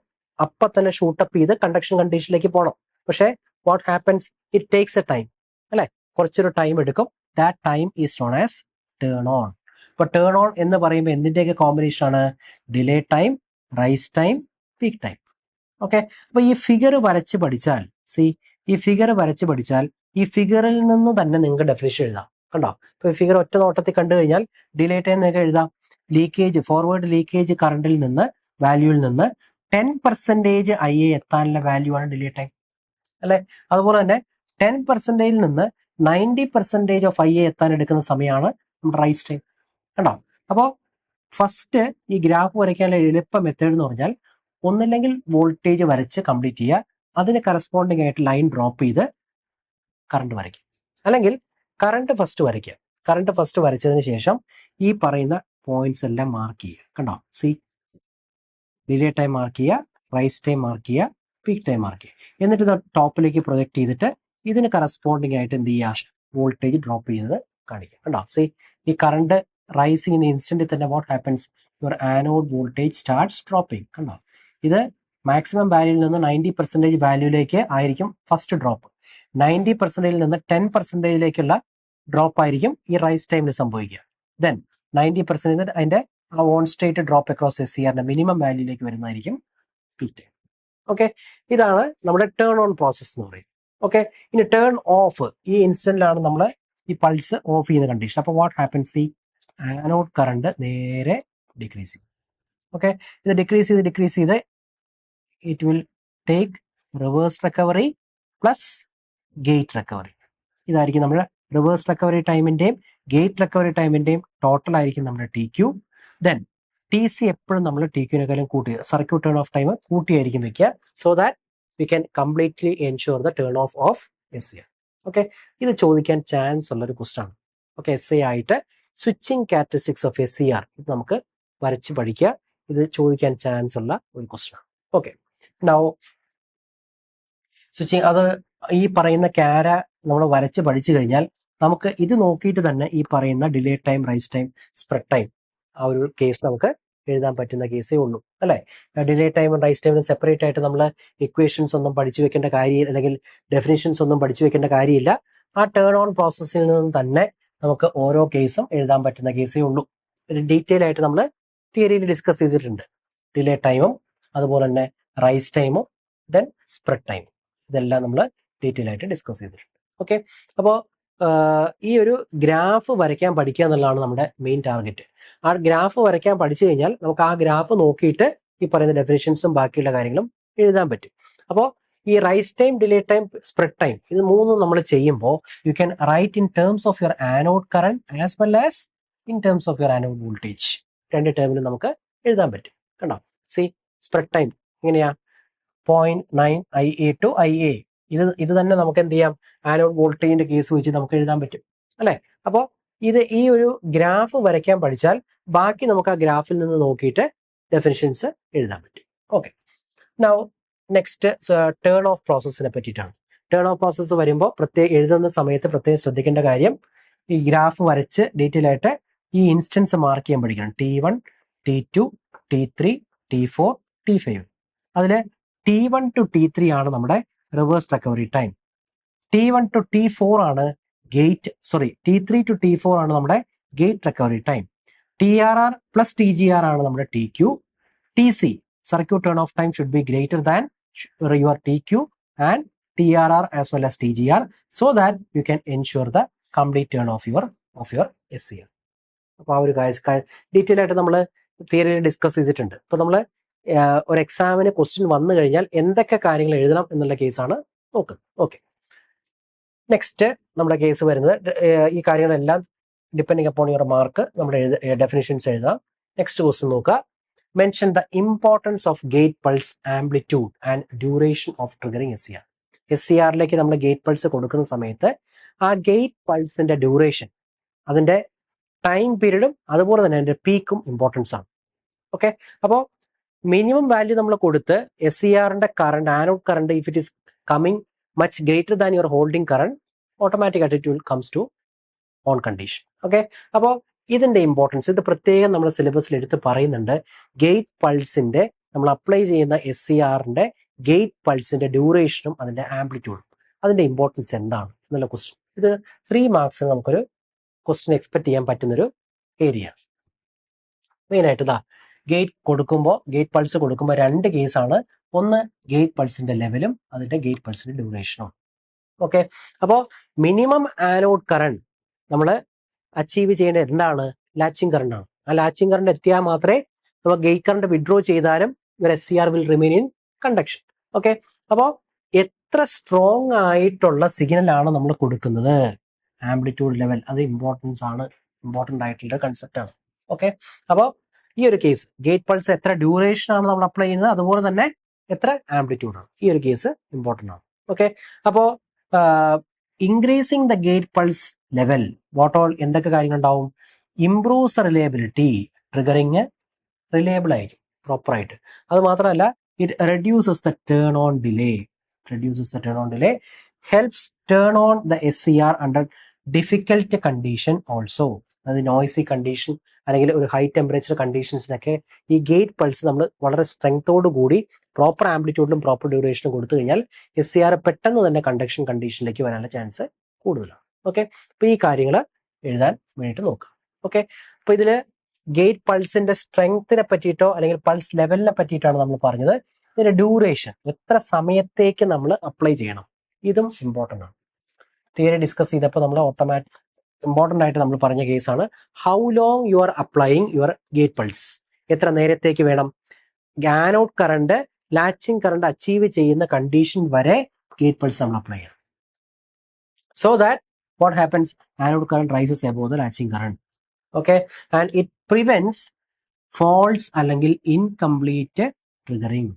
അപ്പൊ തന്നെ ഷൂട്ടപ്പ് ചെയ്ത് കണ്ടക്ഷൻ കണ്ടീഷനിലേക്ക് പോകണം. പക്ഷെ what happens, it takes a time അല്ലെ, കുറച്ചൊരു ടൈം എടുക്കും. That time is known as turn on. ഇപ്പൊ ടേൺ ഓൺ എന്ന് പറയുമ്പോൾ എന്തിന്റെയൊക്കെ കോമ്പിനേഷൻ ആണ്? Delay time, rise time, peak time. Okay, അപ്പൊ ഈ ഫിഗർ വരച്ച് പഠിച്ചാൽ, ഈ ഫിഗർ വരച്ച് പഠിച്ചാൽ ഈ ഫിഗറിൽ നിന്ന് തന്നെ നിങ്ങൾക്ക് ഡെഫിനിഷൻ എഴുതാം. കണ്ടോ? ഇപ്പൊ ഫിഗർ ഒറ്റ നോട്ടത്തിൽ കണ്ടു കഴിഞ്ഞാൽ ഡിലേ ടൈം നിങ്ങൾക്ക് എഴുതാം. ലീക്കേജ്, ഫോർവേഡ് ലീക്കേജ് കറണ്ടിൽ നിന്ന്, വാല്യൂവിൽ നിന്ന് 10% IA എത്താനുള്ള വാല്യൂ ആണ് ഡിലേ ടൈം അല്ലെ. അതുപോലെ തന്നെ 10% നിന്ന് 90% ഓഫ് IA എത്താൻ എടുക്കുന്ന സമയമാണ് നമ്മുടെ റൈസ് ടൈം. കണ്ടോ? അപ്പോൾ ഫസ്റ്റ് ഈ ഗ്രാഫ് വരയ്ക്കാനുള്ള എളുപ്പ മെത്തേഡ് എന്ന് പറഞ്ഞാൽ ഒന്നില്ലെങ്കിൽ വോൾട്ടേജ് വരച്ച് കംപ്ലീറ്റ് ചെയ്യുക, അതിന് കറസ്പോണ്ടിങ് ആയിട്ട് ലൈൻ ഡ്രോപ്പ് ചെയ്ത് കറണ്ട് വരയ്ക്കുക. അല്ലെങ്കിൽ കറണ്ട് ഫസ്റ്റ് വരയ്ക്കുക. കറണ്ട് ഫസ്റ്റ് വരച്ചതിന് ശേഷം ഈ പറയുന്ന പോയിന്റ്സ് എല്ലാം മാർക്ക് ചെയ്യുക. കണ്ടോ? ഡിലേ ടൈം മാർക്ക് ചെയ്യുക, റൈസ് ടൈം മാർക്ക് ചെയ്യുക, പീക്ക് ടൈം മാർക്ക് ചെയ്യുക. എന്നിട്ട് ഇത് ടോപ്പിലേക്ക് പ്രൊജക്ട് ചെയ്തിട്ട് ഇതിന് കറസ്പോണ്ടിങ് ആയിട്ട് എന്ത് ചെയ്യുക? വോൾട്ടേജ് ഡ്രോപ്പ് ചെയ്യുന്നത് കാണിക്കുക. കണ്ടോ? ഈ കറണ്ട് റൈസ് ചെയ്യുന്ന ഇൻസ്റ്റന്റിൽ തന്നെ what happens, your anode voltage starts dropping. കണ്ടോ? ഇത് മാക്സിമം വാല്യൂവിൽ നിന്ന് 90% വാല്യൂയിലേക്ക് ആയിരിക്കും ഫസ്റ്റ് ഡ്രോപ്പ്. 90%ൽ നിന്ന് 10%ലേക്കുള്ള ഡ്രോപ്പ് ആയിരിക്കും ഈ റൈസ് ടൈമിൽ സംഭവിക്കുക. ദെൻ 90% അതിന്റെ ആ ഓൺ സ്റ്റേറ്റ് ഡ്രോപ്പ് അക്രോസ് SCRന്റെ മിനിമം വാല്യൂയിലേക്ക് വരുന്നതായിരിക്കും പീക്ക് ടൈം. ഓക്കെ, ഇതാണ് നമ്മുടെ ടേൺ ഓൺ പ്രോസസ് എന്ന് പറയുന്നത്. ഓക്കെ, ഇനി ടേൺ ഓഫ്, ഈ ഇൻസ്റ്റന്റിലാണ് നമ്മൾ ഈ പൾസ് ഓഫ് ചെയ്യുന്ന കണ്ടീഷൻ. അപ്പോൾ വാട്ട് ഹാപ്പൻസ്, ഈ ആനോഡ് കറണ്ട് നേരെ ഡിക്രീസ് ചെയ്യും. ഓക്കെ, ഇത് ഡിക്രീസ് ചെയ്ത് it will take reverse recovery plus gate recovery. ഇതായിരിക്കും നമ്മുടെ റിവേഴ്സ് റിക്കവറി ടൈമിന്റെയും ഗേറ്റ് റിക്കവറി ടൈമിന്റെയും ടോട്ടൽ ആയിരിക്കും നമ്മുടെ TQ. ദെൻ TC എപ്പോഴും നമ്മൾ TQ-നേക്കാളും കൂട്ടി, സർക്യൂട്ട് ടേൺ ഓഫ് ടൈം കൂട്ടിയായിരിക്കും വെക്കുക. So that we can completely ensure the turn off SCR. Okay, ഇത് ചോദിക്കാൻ ചാൻസ് ഉള്ളൊരു ക്വസ്റ്റ്യൻ ആണ്. ഓക്കെ, SI ആയിട്ട് സ്വിച്ചിങ് ക്യാരക്ടറിസ്റ്റിക്സ് ഓഫ് SCR ഇത് നമുക്ക് വരച്ച് പഠിക്കുക. ഇത് ചോദിക്കാൻ ചാൻസ് ഉള്ള ഒരു ക്വസ്റ്റ്യൻ ആണ്. ഓക്കെ, നൗ സ്വിച്ചിങ്, അത് ഈ പറയുന്ന ക്യാര നമ്മൾ വരച്ച് പഠിച്ചു കഴിഞ്ഞാൽ നമുക്ക് ഇത് നോക്കിയിട്ട് തന്നെ ഈ പറയുന്ന delay time, rise time, spread time ആ ഒരു കേസ് നമുക്ക് എഴുതാൻ പറ്റുന്ന കേസേ ഉള്ളൂ അല്ലെ. ഡിലേ ടൈമും റൈസ് ടൈമിനും സെപ്പറേറ്റ് ആയിട്ട് നമ്മൾ ഇക്വേഷൻസ് ഒന്നും പഠിച്ചു വെക്കേണ്ട കാര്യമില്ല, അല്ലെങ്കിൽ ഡെഫിനിഷൻസ് ഒന്നും പഠിച്ചു വെക്കേണ്ട കാര്യമില്ല. ആ ടേൺ ഓൺ പ്രോസസ്സിൽ നിന്ന് തന്നെ നമുക്ക് ഓരോ കേസും എഴുതാൻ പറ്റുന്ന കേസേ ഉള്ളൂ. ഡീറ്റെയിൽ ആയിട്ട് നമ്മൾ തിയറിയിൽ ഡിസ്കസ് ചെയ്തിട്ടുണ്ട്. ഡിലേ ടൈമും അതുപോലെ തന്നെ റൈസ് ടൈമും ദെൻ സ്പ്രെഡ് ടൈമും ഇതെല്ലാം നമ്മൾ ഡീറ്റെയിൽ ആയിട്ട് ഡിസ്കസ് ചെയ്തിട്ടുണ്ട്. ഓക്കെ, അപ്പോൾ ഈ ഒരു ഗ്രാഫ് വരയ്ക്കാൻ പഠിക്കുക എന്നുള്ളതാണ് നമ്മുടെ മെയിൻ ടാർഗറ്റ്. ആ ഗ്രാഫ് വരയ്ക്കാൻ പഠിച്ചു കഴിഞ്ഞാൽ നമുക്ക് ആ ഗ്രാഫ് നോക്കിയിട്ട് ഈ പറയുന്ന ഡെഫിനിഷൻസും ബാക്കിയുള്ള കാര്യങ്ങളും എഴുതാൻ പറ്റും. അപ്പോൾ ഈ rise time, delay time, spread time ഇത് മൂന്നും നമ്മൾ ചെയ്യുമ്പോൾ you can write in terms of your anode current as well as in terms of your anode voltage. രണ്ട് ടേമിലും നമുക്ക് എഴുതാൻ പറ്റും. കണ്ടോ? സി സ്പ്രെഡ് ടൈം എങ്ങനെയാ? 0.9 IA to IA. ഇത് തന്നെ നമുക്ക് എന്ത് ചെയ്യാം? ആനോഡ് വോൾട്ടേജിന്റെ കേസ് വെച്ച് നമുക്ക് എഴുതാൻ പറ്റും അല്ലെ? അപ്പോൾ ഈ ഒരു ഗ്രാഫ് വരയ്ക്കാൻ പഠിച്ചാൽ ബാക്കി നമുക്ക് ആ ഗ്രാഫിൽ നിന്ന് നോക്കിയിട്ട് ഡെഫിനിഷൻസ് എഴുതാൻ പറ്റും. Okay, now next turn off പ്രോസസ്സിനെ പറ്റിയിട്ടാണ്. ടേൺ ഓഫ് പ്രോസസ്സ് വരുമ്പോൾ എഴുതുന്ന സമയത്ത് പ്രത്യേകം ശ്രദ്ധിക്കേണ്ട കാര്യം, ഈ ഗ്രാഫ് വരച്ച് ഡീറ്റെയിൽ ആയിട്ട് ഈ ഇൻസ്റ്റൻസ് മാർക്ക് ചെയ്യാൻ പഠിക്കണം. T1, T2, T3, T4, T5. അതിൽ T1 to T3 ആണ് നമ്മുടെ reverse recovery time. T1 to T4 ആണ് T3 to T4 ആണ് നമ്മുടെ gate recovery time. TRR plus TGR ആണ് നമ്മുടെ TQ. TC circuit turn off time should be greater than your TQ and TRR as well as TGR so that you can ensure the complete turn of your SCR. അപ്പോൾ ആ ഒരു ഡീറ്റെയിൽ ആയിട്ട് നമ്മൾ തിയറി ഡിസ്കസ് ചെയ്തിട്ടുണ്ട്. ഇപ്പോൾ നമ്മൾ ഒരു എക്സാമിന് ക്വസ്റ്റ്യൻ വന്നു കഴിഞ്ഞാൽ എന്തൊക്കെ കാര്യങ്ങൾ എഴുതണം എന്നുള്ള കേസാണ് നോക്കുന്നത്. ഓക്കെ, നെക്സ്റ്റ് നമ്മുടെ കേസ് വരുന്നത് ഈ കാര്യങ്ങളെല്ലാം ഡിപ്പെൻഡിങ് അപ്പോൺ യുവർ മാർക്ക് നമ്മുടെ ഡെഫിനിഷൻസ് എഴുതാം. നെക്സ്റ്റ് ക്വസ്റ്റ്യൻ നോക്കുക. Mention the importance of gate pulse amplitude and duration of triggering SCR. SCRലേക്ക് നമ്മൾ ഗേറ്റ് പൾസ് കൊടുക്കുന്ന സമയത്ത് ആ ഗേറ്റ് പൾസിന്റെ ഡ്യൂറേഷൻ, അതിന്റെ ടൈം പീരീഡും അതുപോലെ തന്നെ അതിന്റെ പീക്കും ഇമ്പോർട്ടൻസ് ആണ്. ഓക്കെ, അപ്പോൾ മിനിമം വാല്യൂ നമ്മൾ കൊടുത്ത് SCRന്റെ current, anode current, if it is coming much greater than your holding current, automatic ആയിട്ട് it will comes to on condition. Okay, അപ്പോൾ ഇതിന്റെ ഇമ്പോർട്ടൻസ് ഇത് പ്രത്യേകം നമ്മുടെ സിലബസിൽ എടുത്ത് പറയുന്നുണ്ട്. ഗേറ്റ് പൾസിന്റെ നമ്മൾ അപ്ലൈ ചെയ്യുന്ന SCRന്റെ ഗേറ്റ് പൾസിന്റെ ഡ്യൂറേഷനും അതിന്റെ ആംപ്ലിറ്റ്യൂഡും അതിന്റെ ഇമ്പോർട്ടൻസ് എന്താണ് എന്നുള്ള ക്വസ്റ്റ്യൻ. ഇത് 3 മാർക്സിന് നമുക്കൊരു ക്വസ്റ്റ്യൻ എക്സ്പെക്ട് ചെയ്യാൻ പറ്റുന്നൊരു ഏരിയ. മെയിനായിട്ട് ഗേറ്റ് പൾസ് കൊടുക്കുമ്പോൾ 2 കേസാണ്. ഒന്ന് ഗേറ്റ് പൾസിന്റെ ലെവലും അതിന്റെ ഗേറ്റ് പൾസിന്റെ ഡ്യൂറേഷനും. ഓക്കെ, അപ്പോൾ മിനിമം ആനോഡ് കറണ്ട് നമ്മൾ അച്ചീവ് ചെയ്യേണ്ടത് എന്താണ്? ലാച്ചിങ് കറണ്ട് ആണ്. ആ ലാച്ചിങ് കറണ്ട് എത്തിയാൽ മാത്രമേ നമ്മൾ ഗേറ്റ് കറണ്ട് വിഡ്രോ ചെയ്താലും your SCR will remain in conduction. Okay, അപ്പോൾ എത്ര സ്ട്രോങ് ആയിട്ടുള്ള സിഗ്നലാണ് നമ്മൾ കൊടുക്കുന്നത്, ആംപ്ലിറ്റ്യൂഡ് ലെവൽ, അത് ഇമ്പോർട്ടൻ്റ് ആയിട്ടുള്ള കൺസെപ്റ്റ് ആണ്. ഓക്കെ, അപ്പോൾ ഈ ഒരു കേസ് ഗേറ്റ് പൾസ് എത്ര ഡ്യൂറേഷൻ ആണ് നമ്മൾ അപ്ലൈ ചെയ്യുന്നത്, അതുപോലെ തന്നെ എത്ര ആംപ്ലിറ്റ്യൂഡ് ആണ്, ഈ ഒരു കേസ് ഇമ്പോർട്ടൻ്റ് ആണ്. ഓക്കെ, അപ്പോൾ increasing the gate pulse level what all എന്തൊക്കെ കാര്യങ്ങൾ ഉണ്ടാവും? ഇംപ്രൂവ്സ് റിലയബിലിറ്റി, ട്രിഗറിങ് റിലയബിൾ ആയിരിക്കും പ്രോപ്പർ ആയിട്ട്. അത് മാത്രമല്ല it reduces the turn on delay, helps turn on the SCR under difficult condition also. അത് നോയ്സി കണ്ടീഷൻ അല്ലെങ്കിൽ ഒരു ഹൈ ടെമ്പറേച്ചർ കണ്ടീഷൻസിനൊക്കെ ഈ ഗേറ്റ് പൾസ് നമ്മൾ വളരെ സ്ട്രെങ്തോടു കൂടി പ്രോപ്പർ ആംപ്ലിറ്റ്യൂഡിലും പ്രോപ്പർ ഡ്യൂറേഷനും കൊടുത്തു കഴിഞ്ഞാൽ SCR പെട്ടെന്ന് തന്നെ കണ്ടക്ഷൻ കണ്ടീഷനിലേക്ക് വരാനുള്ള ചാൻസ് കൂടുതലാണ്. ഓക്കെ, അപ്പോൾ ഈ കാര്യങ്ങൾ എഴുതാൻ വേണ്ടിയിട്ട് നോക്കാം. ഓക്കെ, അപ്പോൾ ഇതിൽ ഗേറ്റ് പൾസിന്റെ സ്ട്രെങ്ത്തിനെ പറ്റിയിട്ടോ അല്ലെങ്കിൽ പൾസ് ലെവലിനെ പറ്റിയിട്ടാണ് നമ്മൾ പറഞ്ഞത്. ഇതിന്റെ ഡ്യൂറേഷൻ, എത്ര സമയത്തേക്ക് നമ്മൾ അപ്ലൈ ചെയ്യണം, ഇതും ഇമ്പോർട്ടൻ്റ് ആണ്. തിയറി ഡിസ്കസ് ചെയ്തപ്പോൾ നമ്മൾ ഇമ്പോർട്ടൻ്റ് ആയിട്ട് നമ്മൾ പറഞ്ഞ കേസാണ് how long you are applying your gate pulse. എത്ര നേരത്തേക്ക് വേണം? Anode current latching current achieve ചെയ്യുന്ന കണ്ടീഷൻ വരെ ഗേറ്റ് പൾസ് നമ്മൾ അപ്ലൈ ചെയ്യണം. So that what happens, anode current rises above the latching current. Okay, and it prevents false അല്ലെങ്കിൽ ഇൻകംപ്ലീറ്റ് ട്രിഗറിങ്.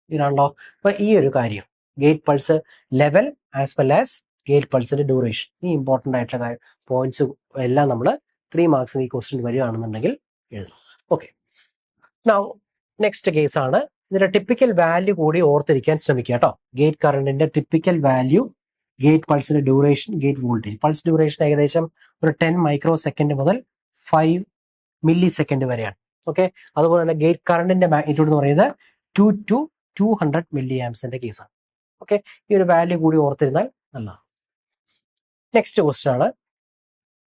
ഇതാണല്ലോ അപ്പൊ ഈ ഒരു കാര്യം, gate pulse level as well as gate പൾസിന്റെ ഡ്യൂറേഷൻ, ഈ ഇമ്പോർട്ടൻ്റ് ആയിട്ടുള്ള പോയിന്റ്സ് എല്ലാം നമ്മൾ 3 മാർക്സിന് ഈ ക്വസ്റ്റ്യൻ വരികയാണെന്നുണ്ടെങ്കിൽ എഴുതണം. ഓക്കെ, നൗ നെക്സ്റ്റ് കേസാണ്. ഇതിന്റെ ടിപ്പിക്കൽ വാല്യൂ കൂടി ഓർത്തിരിക്കാൻ ശ്രമിക്കുക കേട്ടോ. ഗേറ്റ് കറണ്ടിന്റെ ടിപ്പിക്കൽ വാല്യൂ, ഗേറ്റ് പൾസിന്റെ duration, gate voltage. Pulse duration ഏകദേശം ഒരു 10 മൈക്രോ സെക്കൻഡ് മുതൽ 5 മില്ലി സെക്കൻഡ് വരെയാണ്. ഓക്കെ, അതുപോലെ തന്നെ ഗേറ്റ് കറണ്ടിന്റെ മാഗ്നിറ്റ്യൂഡ് എന്ന് പറയുന്നത് 2 to 200 മില്ലി ആംസിന്റെ കേസാണ്. ഓക്കെ, ഈ ഒരു വാല്യൂ കൂടി ഓർത്തിരുന്നാൽ നല്ലതാണ്. നെക്സ്റ്റ് ക്വസ്റ്റ്യൻ ആണ്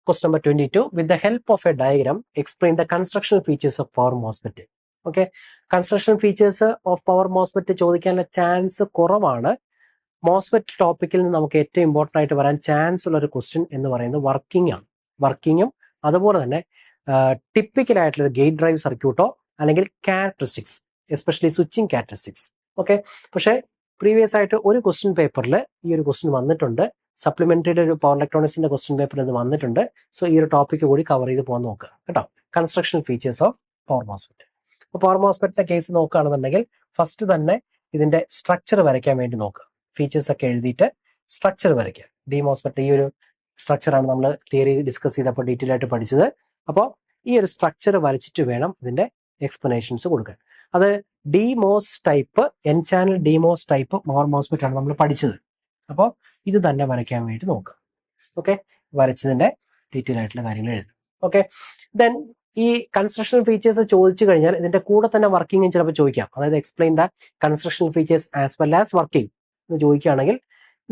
question number 22. With the help of a diagram explain the construction features of power MOSFET. Okay, construction features of power MOSFET ചോദിക്കാനുള്ള ചാൻസ് കുറവാണ്. മോസ്ഫെറ്റ് ടോപ്പിക്കിൽ നിന്ന് നമുക്ക് ഏറ്റവും ഇമ്പോർട്ടൻ്റ് ആയിട്ട് വരാൻ ചാൻസ് ഉള്ള ഒരു ക്വസ്റ്റ്യൻ എന്ന് പറയുന്നത് വർക്കിങ്ങും അതുപോലെ തന്നെ ടിപ്പിക്കൽ ആയിട്ടുള്ള ഗേറ്റ് ഡ്രൈവ് സർക്യൂട്ടോ അല്ലെങ്കിൽ characteristics, especially switching characteristics. Okay, പക്ഷേ പ്രീവിയസ് ആയിട്ട് ഒരു ക്വസ്റ്റ്യൻ പേപ്പറിൽ ഈ ഒരു ക്വസ്റ്റ്യൻ വന്നിട്ടുണ്ട്. സപ്ലിമെന്ററിയുടെ ഒരു പവർ ഇലക്ട്രോണിക്സിന്റെ ക്വസ്റ്റ്യൻ പേപ്പറിൽ ഇത് വന്നിട്ടുണ്ട്. സോ ഈ ഒരു ടോപ്പിക്ക് കൂടി കവർ ചെയ്ത് പോകാൻ നോക്കുക കേട്ടോ. Construction features of power MOSFET. അപ്പോൾ പവർ മോസ്ഫെറ്റിന്റെ കേസ് നോക്കുകയാണെന്നുണ്ടെങ്കിൽ ഫസ്റ്റ് തന്നെ ഇതിന്റെ സ്ട്രക്ചർ വരയ്ക്കാൻ വേണ്ടി നോക്കുക. ഫീച്ചേഴ്സ് ഒക്കെ എഴുതിയിട്ട് സ്ട്രക്ചർ വരയ്ക്കുക. ഡി മോസ്ഫെറ്റ് ഈ ഒരു സ്ട്രക്ചറാണ് നമ്മൾ തിയറി ഡിസ്കസ് ചെയ്തപ്പോൾ ഡീറ്റെയിൽ ആയിട്ട് പഠിച്ചത്. അപ്പോൾ ഈ ഒരു സ്ട്രക്ചർ വരച്ചിട്ട് വേണം ഇതിന്റെ എക്സ്പ്ലനേഷൻസ് കൊടുക്കാൻ. അത് Demos type N channel Demos type power MOSFET ആണ് നമ്മൾ പഠിച്ചത്. അപ്പോൾ ഇത് തന്നെ വരയ്ക്കാൻ വേണ്ടി നോക്കുക. ഓക്കെ, വരച്ചതിന്റെ ഡീറ്റെയിൽ ആയിട്ടുള്ള കാര്യങ്ങൾ എഴുതും. ഓക്കെ, ദെൻ ഈ കൺസ്ട്രക്ഷൻ ഫീച്ചേഴ്സ് ചോദിച്ചു കഴിഞ്ഞാൽ ഇതിന്റെ കൂടെ തന്നെ വർക്കിംഗ് ചിലപ്പോൾ ചോദിക്കാം. അതായത് explain the construction features as well as working എന്ന് ചോദിക്കുകയാണെങ്കിൽ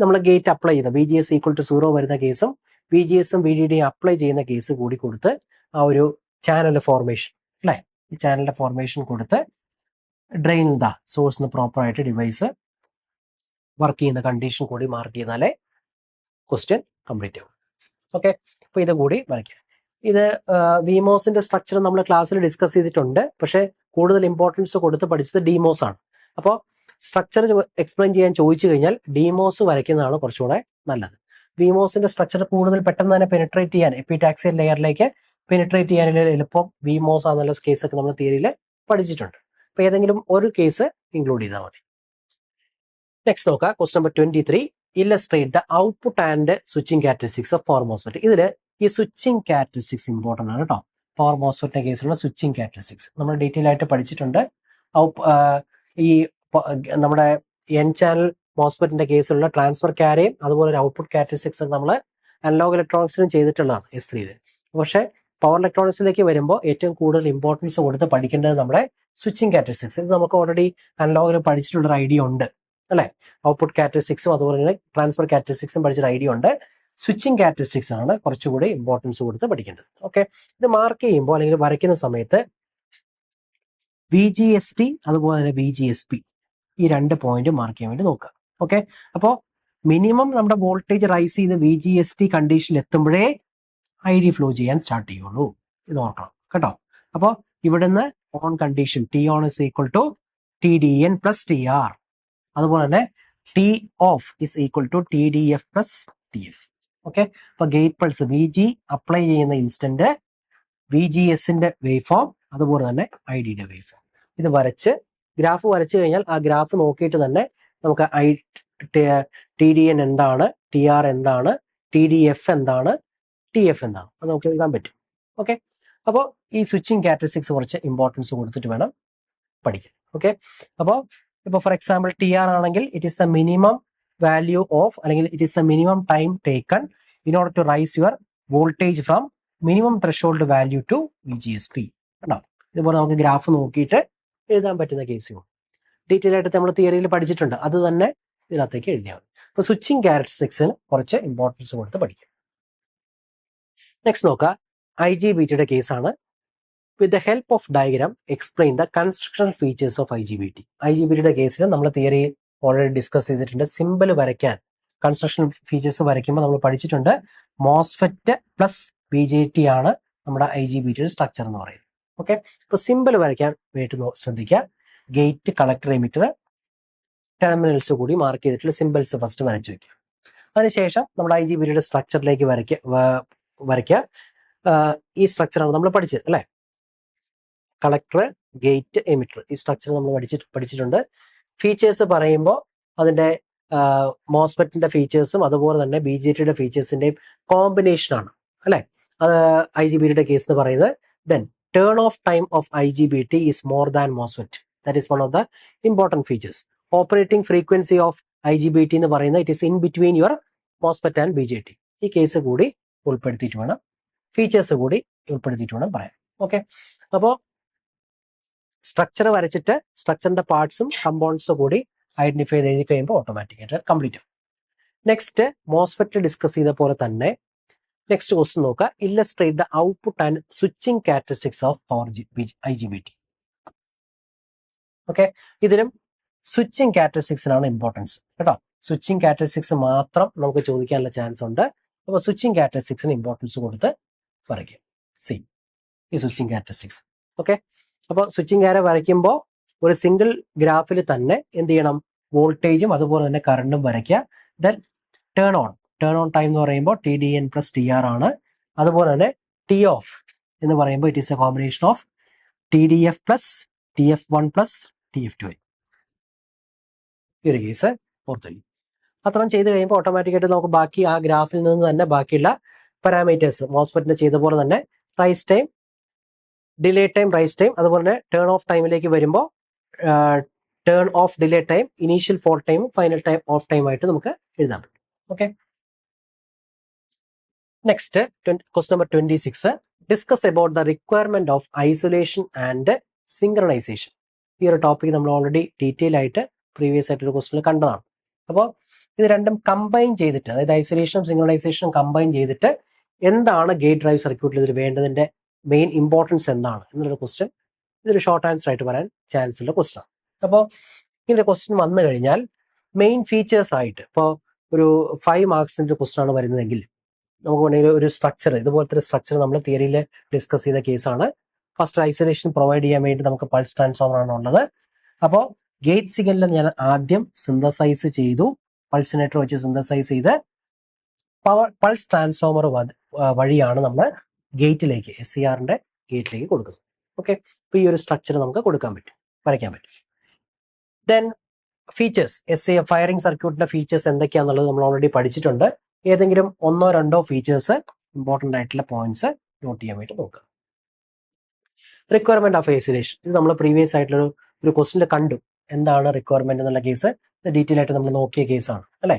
നമ്മൾ ഗേറ്റ് അപ്ലൈ ചെയ്ത VGS ഈക്വൽ ടു 0 വരുന്ന കേസും VGSഉം VDDയും അപ്ലൈ ചെയ്യുന്ന കേസ് കൂടി കൊടുത്ത് ആ ഒരു ചാനൽ ഫോർമേഷൻ അല്ലെ, ഈ ചാനലിന്റെ ഫോർമേഷൻ കൊടുത്ത് ഡ്രെയിൻ ദ സോഴ്സ് പ്രോപ്പർ ആയിട്ട് ഡിവൈസ് വർക്ക് ചെയ്യുന്ന കണ്ടീഷൻ കൂടി മാർക്ക് ചെയ്താലേ ക്വസ്റ്റ്യൻ കംപ്ലീറ്റ് ആവും. ഓക്കെ, അപ്പൊ ഇത് കൂടി വരയ്ക്കുക. ഇത് വിമോസിന്റെ സ്ട്രക്ചർ നമ്മൾ ക്ലാസ്സിൽ ഡിസ്കസ് ചെയ്തിട്ടുണ്ട്. പക്ഷെ കൂടുതൽ ഇമ്പോർട്ടൻസ് കൊടുത്ത് പഠിച്ചത് ഡിമോസ് ആണ്. അപ്പോൾ സ്ട്രക്ചർ എക്സ്പ്ലെയിൻ ചെയ്യാൻ ചോദിച്ചു കഴിഞ്ഞാൽ ഡിമോസ് വരയ്ക്കുന്നതാണ് കുറച്ചുകൂടെ നല്ലത്. വിമോസിന്റെ സ്ട്രക്ചർ കൂടുതൽ പെട്ടെന്ന് തന്നെ പെനിട്രേറ്റ് ചെയ്യാൻ എപ്പിടാക്സിയൽ ലെയറിലേക്ക് പെനിട്രേറ്റ് ചെയ്യാനുള്ള എളുപ്പം വിമോസ് ആണെന്നുള്ള കേസൊക്കെ നമ്മൾ തിയറിയിൽ പഠിച്ചിട്ടുണ്ട്. അപ്പൊ ഏതെങ്കിലും ഒരു കേസ് ഇൻക്ലൂഡ് ചെയ്താൽ മതി. നെക്സ്റ്റ് നോക്കാം, question number 23. Illustrate the output and switching characteristics of power MOSFET. ഇതില് ഈ സ്വിച്ചിങ് ക്യാരക്ടറിസ്റ്റിക്സ് ഇമ്പോർട്ടൻ്റ് ആണ് കേട്ടോ. പവർ മോസ്ഫെറ്റിന്റെ കേസിലുള്ള സ്വിച്ചിങ് ക്യാരക്ടറിസ്റ്റിക്സ് നമ്മൾ ഡീറ്റെയിൽ ആയിട്ട് പഠിച്ചിട്ടുണ്ട്. ഈ നമ്മുടെ എൻ ചാനൽ മോസ്ഫെറ്റിന്റെ കേസിലുള്ള ട്രാൻസ്ഫർ ക്യാരയും അതുപോലെ ഒരു ഔട്ട്പുട്ട് ക്യാരക്ടറിസ്റ്റിക്സ് നമ്മൾ അനലോഗ് ഇലക്ട്രോണിക്സിലും ചെയ്തിട്ടുള്ളതാണ് S3. പക്ഷേ പവർ ഇലക്ട്രോണിക്സിലേക്ക് വരുമ്പോൾ ഏറ്റവും കൂടുതൽ ഇമ്പോർട്ടൻസ് കൊടുത്ത് പഠിക്കേണ്ടത് നമ്മുടെ സ്വിച്ചിങ് ക്യാരക്ടറിസ്റ്റിക്സ്. ഇത് നമുക്ക് ഓൾറെഡി അനലോഗിൽ പഠിച്ചിട്ടുള്ള ഒരു ഐഡിയ ഉണ്ട് അല്ലെ. ഔട്ട്പുട്ട് ക്യാരക്ടറിസ്റ്റിക്സും അതുപോലെ തന്നെ ട്രാൻസ്ഫർ ക്യാരക്ടറിസ്റ്റിക്സും പഠിച്ചൊരു ഐഡിയ ഉണ്ട്. സ്വിച്ചിങ് ക്യാരക്ടറിസ്റ്റിക്സ് ആണ് കുറച്ചുകൂടി ഇമ്പോർട്ടൻസ് കൊടുത്ത് പഠിക്കേണ്ടത്. ഓക്കെ, ഇത് മാർക്ക് ചെയ്യുമ്പോൾ അല്ലെങ്കിൽ വരയ്ക്കുന്ന സമയത്ത് VGST അതുപോലെ തന്നെ VGSP ഈ 2 പോയിന്റ് മാർക്ക് ചെയ്യാൻ വേണ്ടി നോക്കുക. ഓക്കെ, അപ്പോൾ മിനിമം നമ്മുടെ വോൾട്ടേജ് റൈസ് ചെയ്ത് VGST കണ്ടീഷനിൽ എത്തുമ്പോഴേ ID ഫ്ലോ ചെയ്യാൻ സ്റ്റാർട്ട് ചെയ്യുള്ളൂ. ഇത് ഓർക്കണം കേട്ടോ. അപ്പോൾ ഇവിടുന്ന് on condition T on is equal to TDN plus TR. അതുപോലെ തന്നെ T off is equal to TDF plus TF. Okay, അപ്പൊ ഗേറ്റ് പൾസ് VG അപ്ലൈ ചെയ്യുന്ന ഇൻസ്റ്റന്റ് VGSന്റെ വേവ് ഫോം അതുപോലെ തന്നെ IDയുടെ വേവ് ഫോം ഇത് വരച്ച് ഗ്രാഫ് വരച്ചു കഴിഞ്ഞാൽ ആ ഗ്രാഫ് നോക്കിയിട്ട് തന്നെ നമുക്ക് TDN എന്താണ്, TR എന്താണ്, TDF എന്താണ്, TF എന്താണ് അത് നമുക്ക് എഴുതാൻ പറ്റും. ഓക്കെ, അപ്പോൾ ഈ സ്വിച്ചിങ് ക്യാരക്ടറിസ്റ്റിക്സ് കുറച്ച് ഇമ്പോർട്ടൻസ് കൊടുത്തിട്ട് വേണം പഠിക്കാൻ. ഓക്കെ, അപ്പോൾ ഇപ്പോൾ ഫോർ എക്സാമ്പിൾ TR ആണെങ്കിൽ it is the minimum value of അല്ലെങ്കിൽ it is the minimum time taken in order to raise your voltage from minimum threshold value to VGSP. കേട്ടോ, ഇതുപോലെ നമുക്ക് ഗ്രാഫ് നോക്കിയിട്ട് എഴുതാൻ പറ്റുന്ന കേസുകൾ ഡീറ്റെയിൽ ആയിട്ട് നമ്മൾ തിയറിയിൽ പഠിച്ചിട്ടുണ്ട്. അത് തന്നെ ഇതിനകത്തേക്ക് എഴുതിയാൽ മതി. അപ്പോൾ സ്വിച്ചിങ് ക്യാരക്ടറിസ്റ്റിക്സിന് കുറച്ച് ഇമ്പോർട്ടൻസ് കൊടുത്ത് പഠിക്കും. നെക്സ്റ്റ് നോക്കുക, IGBTയുടെ കേസാണ്. വിത്ത് the help of diagram explain the construction features of IGBT. IGBTയുടെ കേസിൽ നമ്മൾ തിയറി ഓൾറെഡി ഡിസ്കസ് ചെയ്തിട്ടുണ്ട്. സിമ്പിൾ വരയ്ക്കാൻ കൺസ്ട്രക്ഷൻ ഫീച്ചേഴ്സ് വരയ്ക്കുമ്പോൾ നമ്മൾ പഠിച്ചിട്ടുണ്ട്. മോസ്ഫെറ്റ് പ്ലസ് BJT ആണ് നമ്മുടെ IGBTയുടെ സ്ട്രക്ചർ എന്ന് പറയുന്നത്. ഓക്കെ, ഇപ്പൊ സിമ്പിൾ വരയ്ക്കാൻ വേണ്ടി ശ്രദ്ധിക്കുക. ഗേറ്റ്, കളക്ടർ, എമിറ്റർ, ടെർമിനൽസ് കൂടി മാർക്ക് ചെയ്തിട്ടുള്ള സിമ്പിൾസ് ഫസ്റ്റ് വരച്ചു വെക്കുക. അതിനുശേഷം നമ്മുടെ IGBTയുടെ സ്ട്രക്ചറിലേക്ക് വരയ്ക്കുക. ഈ സ്ട്രക്ചറാണ് നമ്മൾ പഠിച്ചത് അല്ലെ. കളക്ടർ, ഗേറ്റ്, എമിറ്റർ ഈ സ്ട്രക്ചർ നമ്മൾ പഠിച്ചിട്ടുണ്ട്. ഫീച്ചേഴ്സ് പറയുമ്പോൾ അതിന്റെ മോസ്ഫെറ്റിന്റെ ഫീച്ചേഴ്സും അതുപോലെ തന്നെ BJTയുടെ ഫീച്ചേഴ്സിന്റെയും കോമ്പിനേഷനാണ് അല്ലെ. അത് IGBTയുടെ കേസ് എന്ന് പറയുന്നത്. Then turn off time of IGBT is more than MOSFET. That is one of the important features. Operating frequency of IGBT എന്ന് പറയുന്നത് it is in between your MOSFET and BJT. ഈ കേസ് കൂടി ഉൾപ്പെടുത്തിയിട്ട് വേണം, ഫീച്ചേഴ്സ് കൂടി ഉൾപ്പെടുത്തിയിട്ട് വേണം പറയാൻ. ഓക്കെ, അപ്പോൾ സ്ട്രക്ചർ വരച്ചിട്ട് സ്ട്രക്ചറിന്റെ പാർട്സും കമ്പോണൻസും കൂടി ഐഡന്റിഫൈ ചെയ്ത് എഴുതി കഴിയുമ്പോൾ ഓട്ടോമാറ്റിക്കായിട്ട് കംപ്ലീറ്റ് ആവും. നെക്സ്റ്റ് മോസ്ഫെറ്റ് ഡിസ്കസ് ചെയ്ത പോലെ തന്നെ നെക്സ്റ്റ് ക്വസ്റ്റ്യൻ നോക്കുക. Illustrate the output and switching characteristics of power IGBT. Okay, ഇതിലും സ്വിച്ചിങ് ക്യാരക്ടറിസ്റ്റിക്സിനാണ് ഇമ്പോർട്ടൻസ് കേട്ടോ. സ്വിച്ചിങ് ക്യാരക്ടറിസ്റ്റിക്സ് മാത്രം നമുക്ക് ചോദിക്കാനുള്ള ചാൻസ് ഉണ്ട്. അപ്പോൾ സ്വിച്ചിങ് ക്യാരക്ടറിസ്റ്റിക്സിന് ഇമ്പോർട്ടൻസ് കൊടുത്ത് വരയ്ക്കും. ഈ സ്വിച്ചിങ് ക്യാരക്ടറിസ്റ്റിക്സ്. ഓക്കെ, അപ്പോൾ സ്വിച്ചിങ് ക്യാര വരയ്ക്കുമ്പോൾ ഒരു സിംഗിൾ ഗ്രാഫിൽ തന്നെ എന്ത് ചെയ്യണം, വോൾട്ടേജും അതുപോലെ തന്നെ കറണ്ടും വരയ്ക്കുക. ദെൻ ടേൺ ഓൺ ടൈം എന്ന് പറയുമ്പോൾ TDN പ്ലസ് TR ആണ്. അതുപോലെ തന്നെ ടി ഓഫ് എന്ന് പറയുമ്പോൾ it is A combination of TDF plus TF1 plus TF2. ഈ ഒരു കേസ് ഓർത്തു. അത്രയും ചെയ്ത് കഴിയുമ്പോൾ ഓട്ടോമാറ്റിക്കായിട്ട് നമുക്ക് ബാക്കി ആ ഗ്രാഫിൽ നിന്ന് തന്നെ ബാക്കിയുള്ള പാരാമീറ്റേഴ്സ് മോസ്ഫെറ്റിന് ചെയ്ത പോലെ തന്നെ rise time, delay time, rise time, അതുപോലെ തന്നെ ടേൺ ഓഫ് ടൈമിലേക്ക് വരുമ്പോൾ turn off delay time, initial fall time, final time off time ആയിട്ട് നമുക്ക് എഴുതാൻ പറ്റും. Okay, next question number 26, discuss about the requirement of isolation and synchronization. ഈ ഒരു ടോപ്പിക് നമ്മൾ ഓൾറെഡി ഡീറ്റെയിൽ ആയിട്ട് പ്രീവിയസ് ആയിട്ടൊരു ക്വസ്റ്റ്യനിൽ കണ്ടതാണ്. അപ്പോൾ ഇത് രണ്ടും കമ്പൈൻ ചെയ്തിട്ട്, അതായത് ഐസൊലേഷനും സിങ്ക്രണൈസേഷനും കമ്പൈൻ ചെയ്തിട്ട് എന്താണ് ഗേറ്റ് ഡ്രൈവ് സർക്യൂട്ടിൽ ഇതിൽ വേണ്ടതിന്റെ മെയിൻ ഇമ്പോർട്ടൻസ് എന്താണ് എന്നുള്ളൊരു ക്വസ്റ്റ്യൻ ഇതൊരു ഷോർട്ട് ആൻസർ ആയിട്ട് പറയാൻ ചാൻസ് ഉള്ള ക്വസ്റ്റ്യൻ ആണ്. അപ്പോൾ ഇതിന്റെ ക്വസ്റ്റ്യൻ വന്നു കഴിഞ്ഞാൽ മെയിൻ ഫീച്ചേഴ്സ് ആയിട്ട് ഇപ്പോൾ ഒരു 5 മാർക്സിന്റെ ക്വസ്റ്റ്യൻ ആണ് വരുന്നതെങ്കിൽ നമുക്ക് വേണമെങ്കിൽ ഒരു സ്ട്രക്ചർ, ഇതുപോലത്തെ ഒരു സ്ട്രക്ചർ നമ്മൾ തിയറിയിൽ ഡിസ്കസ് ചെയ്ത കേസാണ്. ഫസ്റ്റ് ഐസൊലേഷൻ പ്രൊവൈഡ് ചെയ്യാൻ വേണ്ടി നമുക്ക് പൾസ് ട്രാൻസ്ഫോമർ ആണ് ഉള്ളത്. അപ്പോൾ ഗേറ്റ് സിഗ്നൽ ഞാൻ ആദ്യം സിന്തസൈസ് ചെയ്തു, പൾസിനേറ്റർ വെച്ച് സിന്തസൈസ് ചെയ്ത് പൾസ് ട്രാൻസ്ഫോമർ വഴിയാണ് നമ്മൾ ഗേറ്റിലേക്ക്, SCRന്റെ ഗേറ്റിലേക്ക് കൊടുക്കുന്നത്. ഓക്കെ, ഇപ്പൊ ഈ ഒരു സ്ട്രക്ചർ നമുക്ക് വരയ്ക്കാൻ പറ്റും. ദെൻ ഫീച്ചേഴ്സ്, ഫയറിംഗ് സർക്യൂട്ടിന്റെ ഫീച്ചേഴ്സ് എന്തൊക്കെയാണെന്നുള്ളത് നമ്മൾ ഓൾറെഡി പഠിച്ചിട്ടുണ്ട്. ഏതെങ്കിലും 1-2 ഫീച്ചേഴ്സ് ഇമ്പോർട്ടന്റ് ആയിട്ടുള്ള പോയിന്റ്സ് നോട്ട് ചെയ്യാൻ വേണ്ടി നോക്കുക. റിക്വയർമെന്റ് ഓഫ് ഐസൊലേഷൻ, ഇത് നമ്മൾ പ്രീവിയസ് ആയിട്ടുള്ള ഒരു ക്വസ്റ്റ്യനിൽ കണ്ടു. എന്താണ് റിക്വയർമെന്റ് എന്നുള്ള കേസ് ഡീറ്റെയിൽ ആയിട്ട് നമ്മൾ നോക്കിയ കേസാണ് അല്ലെ.